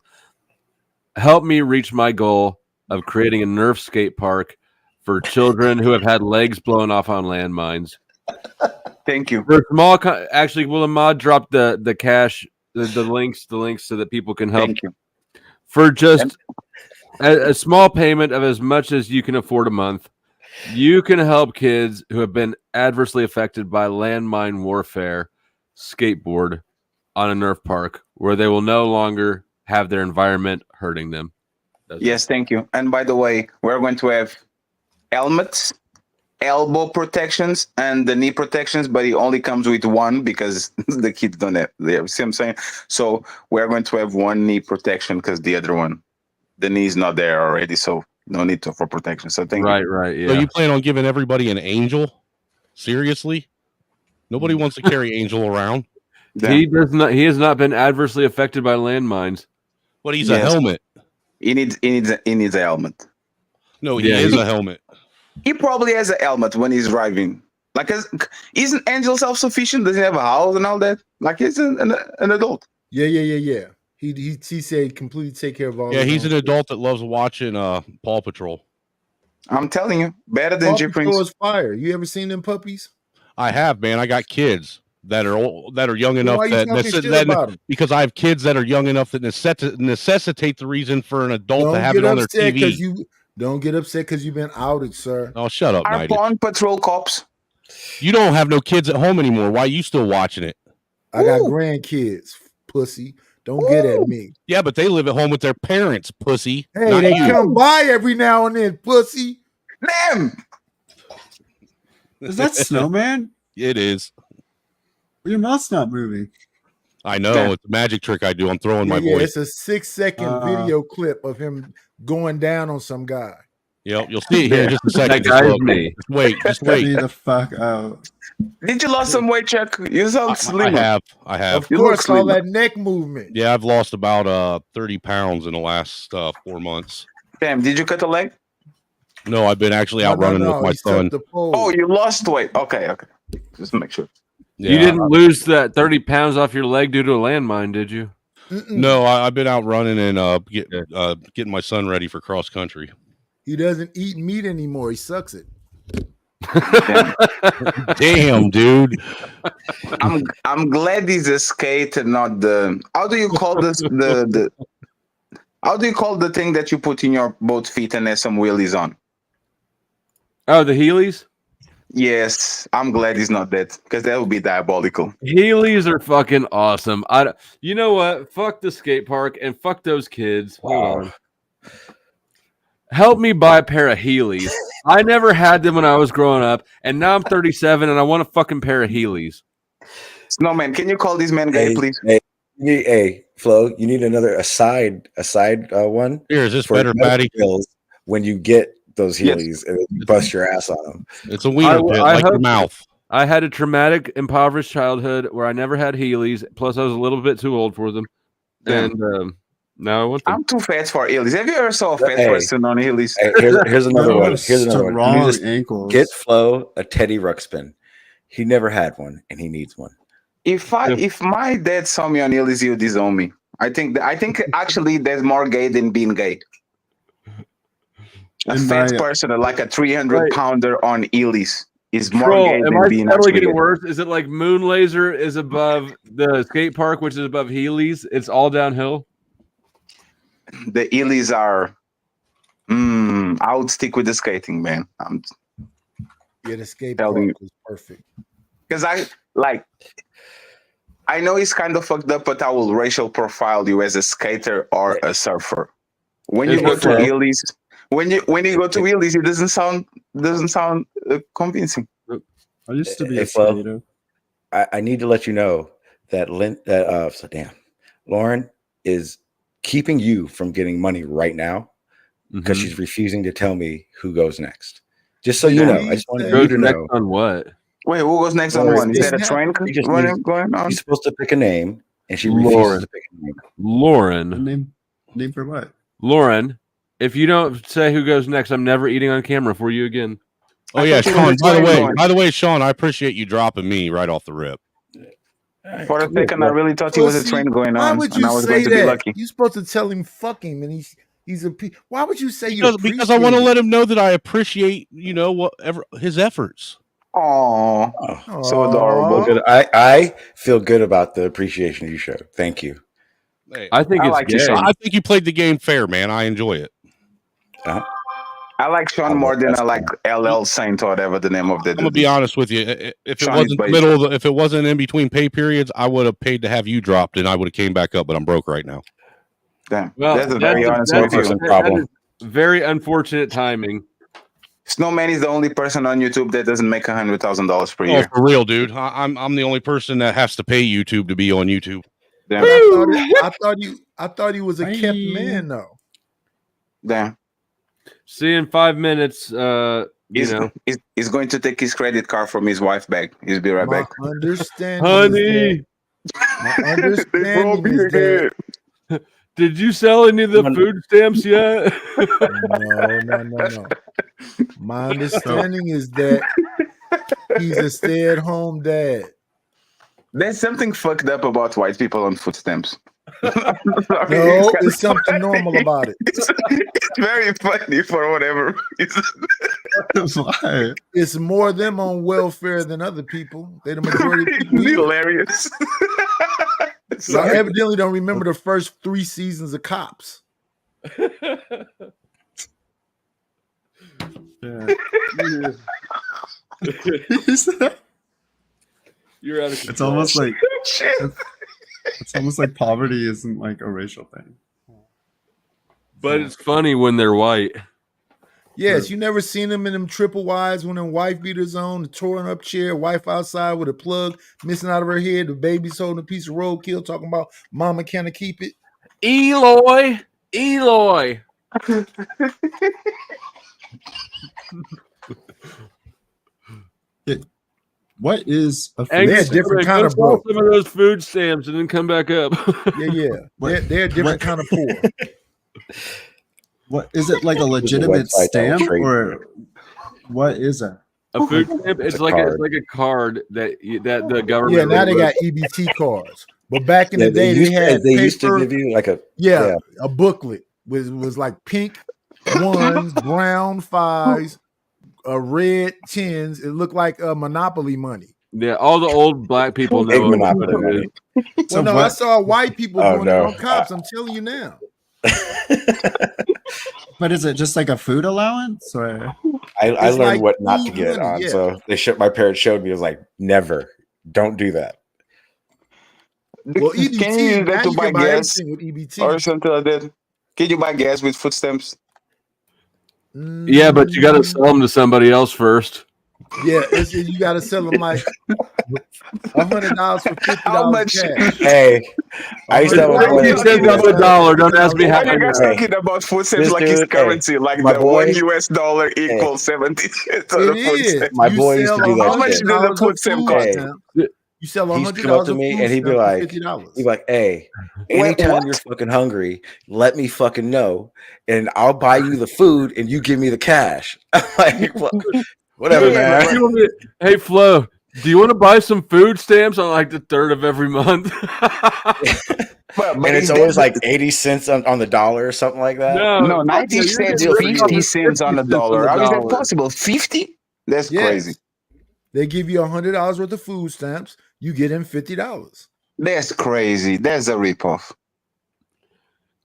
Help me reach my goal of creating a Nerf skate park for children who have had legs blown off on landmines. Thank you. For small, actually, will Ahmad drop the cash, the links so that people can help? Thank you. For just a small payment of as much as you can afford a month, you can help kids who have been adversely affected by landmine warfare skateboard on a Nerf park where they will no longer have their environment hurting them. Yes, thank you. And by the way, we're going to have helmets, elbow protections, and the knee protections, but it only comes with one because the kids don't have. See what I'm saying? So we're going to have one knee protection because the other one, the knee is not there already, so no need for protection. So thank you. Right. Yeah. So you plan on giving everybody an angel? Seriously? Nobody wants to carry Angel around. He does not. He has not been adversely affected by landmines. But he's a helmet. He needs a helmet. No, he is a helmet. He probably has a helmet when he's driving. Like, isn't Angel self-sufficient? Does he have a house and all that? Like, he's an adult. Yeah. He said completely take care of all. Yeah, he's an adult that loves watching Paw Patrol. I'm telling you, better than Paw J Patrol Prince. is fire. You ever seen them puppies? I have, man. I got kids that are young enough why you talking shit about 'em? because I have kids that are young enough that necessitate the reason for an adult to have it on their TV. Don't get upset because you've been outed, sir. Oh, shut up, Are Nighty. Pawn Patrol cops? You don't have no kids at home anymore. Why are you still watching it? I got grandkids, pussy. Don't get at me. Yeah, but they live at home with their parents, pussy. Hey, not they you. come by every now and then, pussy. Damn. Is that Snowman? It is. Your mouth's not moving. I know. Yeah. It's a magic trick I do. I'm throwing my Yeah, voice. it's a 6-second video clip of him going down on some guy. Yep, you'll see it here in just a second. That guy's Just look. me. Just wait. Just wait. Be the fuck out. Did you lose some weight, Chuck? You sound slimmer. I have. Of course, all that neck movement. Yeah, I've lost about 30 pounds in the last 4 months. Damn, did you cut a leg? No, I've been actually out running with my son. Oh, you lost weight. Okay. Just make sure. Yeah, You didn't lose that 30 pounds off your leg due to a landmine, did you? No, I've been out running and getting my son ready for cross country. He doesn't eat meat anymore. He sucks it. Damn, dude. I'm glad he's a skate and not the. How do you call this the? How do you call the thing that you put in your both feet and there's some wheelies on? Oh, the Heelys? Yes, I'm glad he's not that because that would be diabolical. Heelys are fucking awesome. You know what? Fuck the skate park and fuck those kids. Hold on. Help me buy a pair of Heelys. I never had them when I was growing up, and now I'm 37 and I want a fucking pair of Heelys. Snowman, can you call these men gay, please? Hey, Flo, you need a side one. Here, is this for better, medical Patty? bills when you get those Yes. Heelys and you bust your ass on them. It's a wiener bit, like your mouth. I had a traumatic, impoverished childhood where I never had Heelys. Plus, I was a little bit too old for them, Damn. and now I want them. I'm too fat for Heelys. Have you ever saw a fat Hey. person on Heelys? Hey, here's another one. Here's another one. Wrong You just ankles. get Flo a Teddy Ruxpin. He never had one, and he needs one. If my dad saw me on Heelys, he would disown me. I think actually that's more gay than being gay. A fat person, like a 300-pounder on Heelys, is more Troll, gay am than I being steadily actually getting gay. worse? Is it like Moon Laser is above the skate park, which is above Heelys? It's all downhill. The Heelys are. I would stick with the skating, man. Yeah, the skate Telling park was perfect. Because I know it's kind of fucked up, but I will racial profile you as a skater or a surfer. When you go to Heelys, when you go to Heelys, it doesn't sound convincing. I used to be Hey, a Flo, skater. I need to let you know that Lauren is keeping you from getting money right now because she's refusing to tell me who goes next. Just so you know, I just wanted you to know. On what? Wait, who goes next on one? Is that a train going on? She's supposed to pick a name, and she Lauren. refuses to pick a name. Lauren. Name for what? Lauren, if you don't say who goes next, I'm never eating on camera for you again. Oh yeah, Sean. By the way, Sean, I appreciate you dropping me right off the rip. For a second, I really thought he was a train going Why on, would and you I was say going to be that? lucky. You're supposed to tell him fuck him, and he's a. Why would you say you? Because I want to let him know that I appreciate, whatever his efforts. Oh, so adorable. Good. I feel good about the appreciation you showed. Thank you. Hey, I think it's gay. I think you played the game fair, man. I enjoy it. I like Sean more than I like LL Saint or whatever the name of the. I'm gonna be honest with you. If it Sean wasn't is based. middle, if it wasn't in between pay periods, I would have paid to have you dropped, and I would have came back up. But I'm broke right now. Damn, Well, that's a very honest with you. that is very unfortunate timing. Snowman is the only person on YouTube that doesn't make $100,000 per Oh, year. for real, dude. I'm the only person that has to pay YouTube to be on YouTube. Damn. I thought he was a kept man though. Damn. See you in 5 minutes. He's going to take his credit card from his wife back. He'll be right back. Understanding, Honey. My understanding is that. Did you sell any of the food stamps yet? No. My understanding is that he's a stay-at-home dad. There's something fucked up about white people on food stamps. No, there's something normal about it. It's very funny for whatever reason. Why? It's more them on welfare than other people. They're the majority of people. here. Hilarious. So I evidently don't remember the first 3 seasons of Cops. shit. You're out of It's control. almost like it's almost like poverty isn't like a racial thing. But it's funny when they're white. Yes, you never seen them in them triple wides when them wife beaters on, the torn up chair, wife outside with a plug missing out of her head, the baby's holding a piece of roadkill, talking about mama can I keep it? Eloy. What is a food Angry They're a different Snowman, kind go of sell broke. some of those food stamps and then come back up. Yeah. They're a different kind of poor. What is it, like a legitimate website that will stamp, trade or what is it? A food stamp? It's a like card. a card that the government. Yeah, now they got EBT cards. But back in Yeah, the day, they had they used to paper. give you like a A booklet was like pink ones, brown fives, red tens. It looked like Monopoly money. Yeah, all the old black people Big know Monopoly what it money. is. Well, no, I saw white people Oh, doing no. it on cops. I'm telling you now. But is it just like a food allowance, or I It's learned like what not to food get money, on. yeah. So my parents showed me. It was like, never, don't do that. Well, EBT, Can you use now that to you buy can buy gas everything with EBT. or something like that? Can you buy gas with food stamps? Yeah, but you got to sell them to somebody else first. Yeah, you got to sell them like $100 for $50 How much? cash. Hey, I used to have a Why boy. you talking on the about- dollar. Don't ask me Why how. you guys Hey, talking about food stamps this like it's dude, currency, like my the boy- $1 equals 70 cents on It the food is. stamp? My You boy used sell to do that How much shit. do the $100 food of stamp food cost? stamps. You sell He $100 used to come up to of me food and he'd be stamps for like, $50. hey, Wait, anytime what? you're fucking hungry, let me fucking know, and I'll buy you the food, and you give me the cash. I'm like, whatever, Yeah, man. Hey, Flo, do you want to buy some food stamps on like the 3rd of every month? But And it's is always that like 80 cents on the dollar or something like that. no, fuck 90 no, you're cents, getting ripped off 50 with cents on the 50 cents dollar. How is that dollar. possible? 50? That's Yes. crazy. They give you $100 worth of food stamps. You get in $50. That's crazy. That's a ripoff.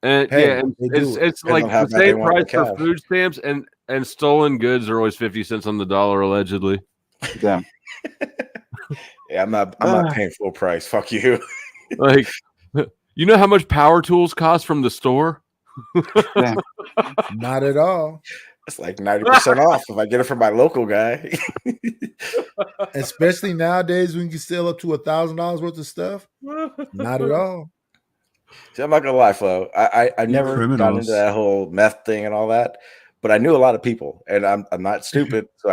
And Hey, yeah, and they do it's it. it's Depends like on how the bad they same want the price for cash. food stamps, and stolen goods are always 50 cents on the dollar, allegedly. Damn. Yeah, I'm not paying full price. Fuck you. Like, you know how much power tools cost from the store? Damn. Not at all. It's like 90% off if I get it from my local guy. Especially nowadays when you can sell up to $1,000 worth of stuff. Not at all. See, I'm not gonna lie, Flo. I You never got into criminals. that whole meth thing and all that, but I knew a lot of people, and I'm not stupid, so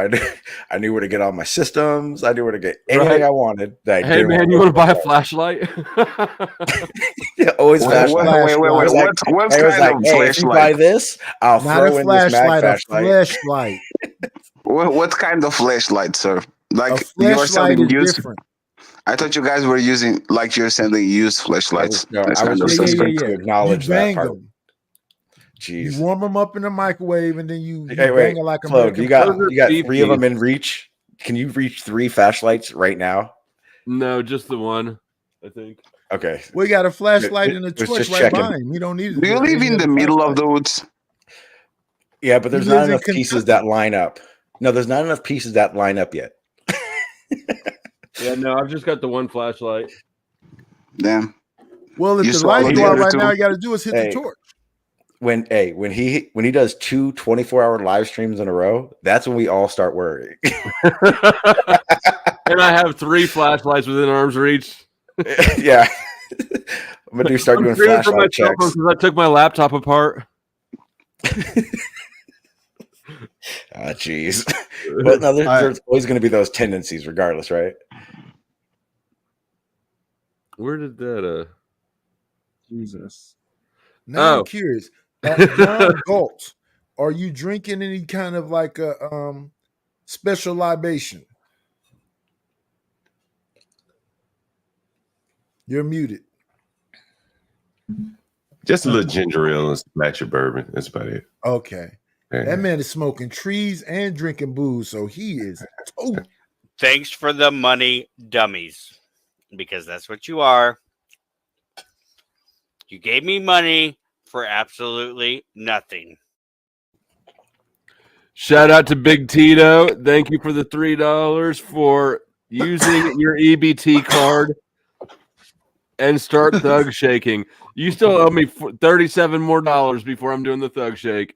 I knew where to get all my systems. I knew where to get anything Right. I wanted. That I Hey didn't man, you want to buy a flashlight? Yeah, always Not a flashlight. Wait. I was like, What I was kind like, of hey, if you buy flashlight? this, I'll Not throw a in this mag flashlight, a flashlight. flashlight. What kind of flashlight, sir? A Like you're flashlight selling is used. different. I thought you guys were using, like you're selling used I was, flashlights. no, That's I was kind of just Yeah. suspect. to You acknowledge that bang part. them. Jeez. You warm them up in the microwave and then you Hey, bang wait, it like Flo, American you got Pie. Those are 3 of them beefies. in reach? Can you reach 3 flashlights right now? No, just the one, I think. Okay. We got a flashlight and a It was torch just right checking. by him. You don't need Do you live any in the other middle of flashlight. the woods? Yeah, but He there's not lives in enough pieces that line up. No, there's not enough pieces that line up yet. Yeah, no, I've just got the one flashlight. Damn. Well, if You the swallowed lights the go out other right two? now, all you got to do is hit the Hey, torch. when he does 2 24-hour live streams in a row, that's when we all start worrying. And I have 3 flashlights within arm's reach. Yeah. I'm gonna start I'm doing screaming for my flashlight cell phone checks. because I took my laptop apart. Ah, jeez. But no, there's always going to be those tendencies, regardless, right? Where did that? Jesus. Now Oh. I'm curious. John Galt, are you drinking any kind of like a special libation? You're muted. Just a little ginger ale and a splash of bourbon. That's about it. Okay. Yeah. That man is smoking trees and drinking booze, so he is total. Thanks for the money, dummies, because that's what you are. You gave me money for absolutely nothing. Shout out to Big Tito. Thank you for the $3 for using your EBT card and start thug shaking. You still owe me $37 more before I'm doing the thug shake.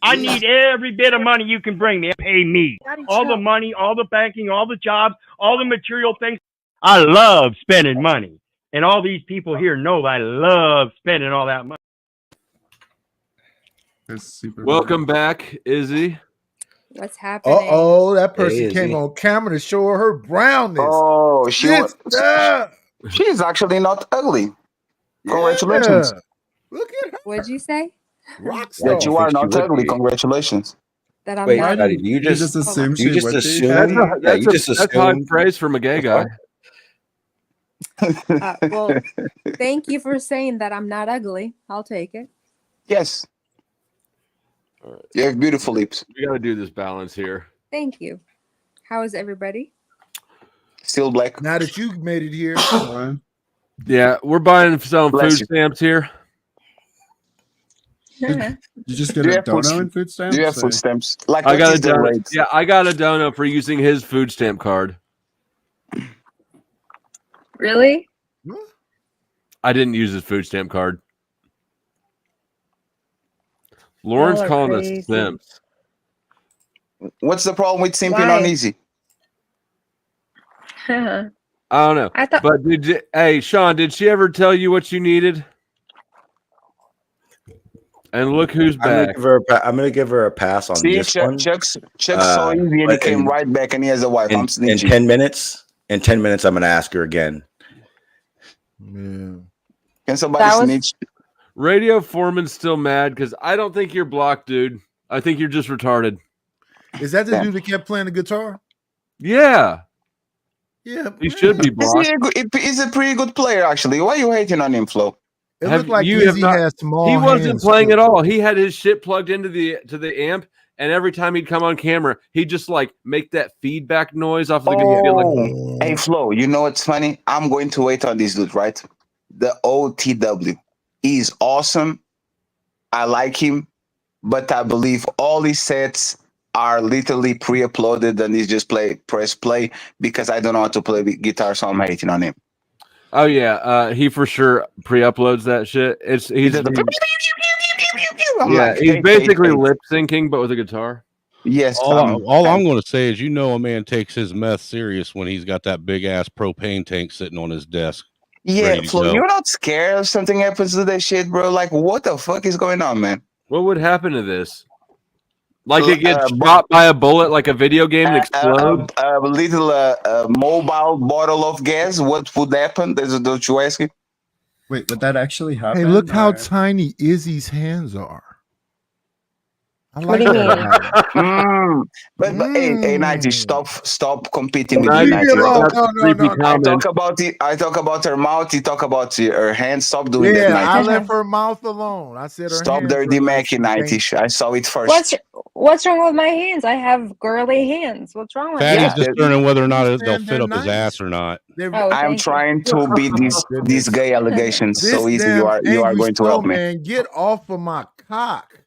I need every bit of money you can bring me. Pay me. All the money, all the banking, all the jobs, all the material things. I love spending money. And all these people here know I love spending all that money. Welcome back, Izzy. What's happening? Uh-oh, that person Hey, came Izzy. on camera to show her brownness. Oh, she's actually not ugly. Congratulations. Look at her. What'd you say? That you are not ugly. Congratulations. That I'm Wait, not. Patty, do you just assume do you she just would be? assume? That's you just that's high assume. praise from a gay guy. Well, thank you for saying that I'm not ugly. I'll take it. Yes. You have beautiful lips. We got to do this balance here. Thank you. How is everybody? Still black. Now that you made it here. Yeah, we're buying and selling Bless food you. stamps here. You just get Do you a have food- dono and food stamps? Do you have or- food stamps? Like I what got a is the donut. rate? Yeah, I got a donut for using his food stamp card. Really? I didn't use his food stamp card. Lauren's Y'all are calling crazy. us simps. What's the problem with simping Why? on easy? I don't know. I thought. But hey, Sean, did she ever tell you what you needed? And look who's back. I'm gonna give her a pass on See, this one. Chuck's so easy, and he but came right back, and he has a wife. I'm in snitching. 10 minutes. In 10 minutes, I'm gonna ask her again. Yeah. Can somebody That was- snitch? Radio Foreman's still mad because I don't think you're blocked, dude. I think you're just retarded. Is that the Yeah. dude that kept playing the guitar? Yeah. Yeah. He should be Is blocked. he's a pretty good player, actually. Why are you hating on him, Flo? It Have looked like you have Izzy not- had small He wasn't hands, playing too. at all. He had his shit plugged into the amp, and every time he'd come on camera, he'd just like make that feedback noise off of the guitar. Like, Hey, Flo, you know what's funny? I'm going to wait on this dude, right? The OTW. He's awesome. I like him, but I believe all his sets are literally pre-uploaded and he's just press play because I don't know how to play guitar, so I'm hating on him. oh yeah, he for sure pre-uploads that shit. He's I'm yeah, like, he's hey, basically hey, hey. lip syncing, but with a guitar. Yes. All I'm going to say is, a man takes his meth serious when he's got that big ass propane tank sitting on his desk. Yeah, ready to Flo, go. you're not scared if something happens to that shit, bro? Like, what the fuck is going on, man? What would happen to this? Like So, it gets shot by a bullet, like a video game, and explode. A little mobile bottle of gas, what would happen? That's what you asking? Wait, would that actually happen? Hey, look how or- tiny Izzy's hands are. I What like do you that. Mm. But hey, Nighty, stop competing with me, Leave me Nighty. alone. No. I talk about her mouth. You talk about her hands. Stop doing that, Yeah, Nighty. I left her mouth alone. I said her Stop hands dirty were like Mackie, Nighty. I saw it first. What's wrong with my hands? I have girly hands. What's wrong with Fatty's that? discerning whether or not they'll And fit they're up his nice. ass or not. Oh, I'm thank trying to beat these gay allegations This so easy. damn You are Angry going to help me. Snowman, get off of my cock.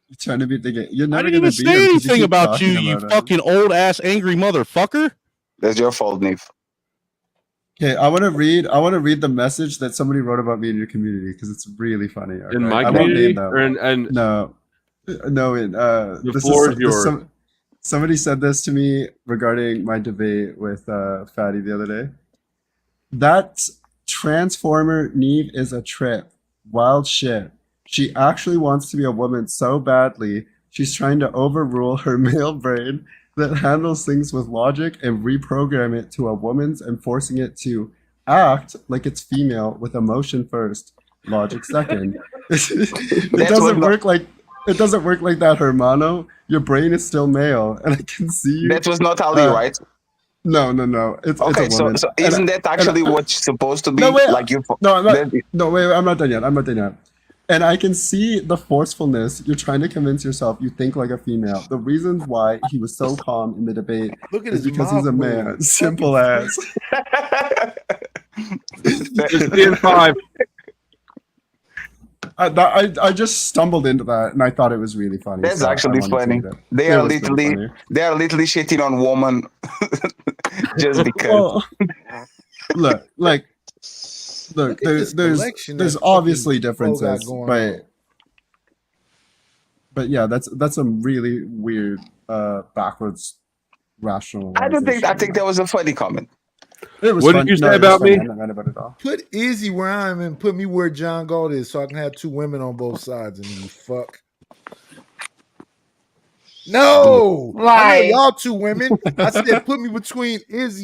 You're trying to beat the game. You're I never didn't gonna even beat him say 'cause anything keep about talking you about it. fucking old ass angry motherfucker. That's your fault, Neve. Okay, I want to read the message that somebody wrote about me in your community because it's really funny. In my I won't community, name them. or in No, in the floor is yours. Somebody said this to me regarding my debate with Fatty the other day. That Transformer Neve is a trip. Wild shit. She actually wants to be a woman so badly, she's trying to overrule her male brain that handles things with logic and reprogram it to a woman's and forcing it to act like it's female with emotion first, logic second. It doesn't work like that, Hermano. Your brain is still male, and I can see you. That was not Ali, right? No. It's Okay, a woman. so isn't that actually what's supposed to be? No, wait. Like you? No, wait. I'm not done yet. And I can see the forcefulness. You're trying to convince yourself you think like a female. The reasons why he was so calm in the debate Look at is his because he's a mouth man. move. Simple as. Just in 5. I just stumbled into that and I thought it was really funny. That's so I actually wanted to funny. read it. They It are was pretty literally funny. shitting on woman just because. Well, look, like, look, Look at this collection there's that obviously fucking Flo got differences, going on. but yeah, that's a really weird, backwards rationalization. I think that was a funny comment. It was What fun. did you No, say it was about funny. me? I'm not mad about it at all. Put Izzy where I am and put me where John Galt is so I can have two women on both sides and you fuck. No, I know Why? y'all two women. I said put me between Izzy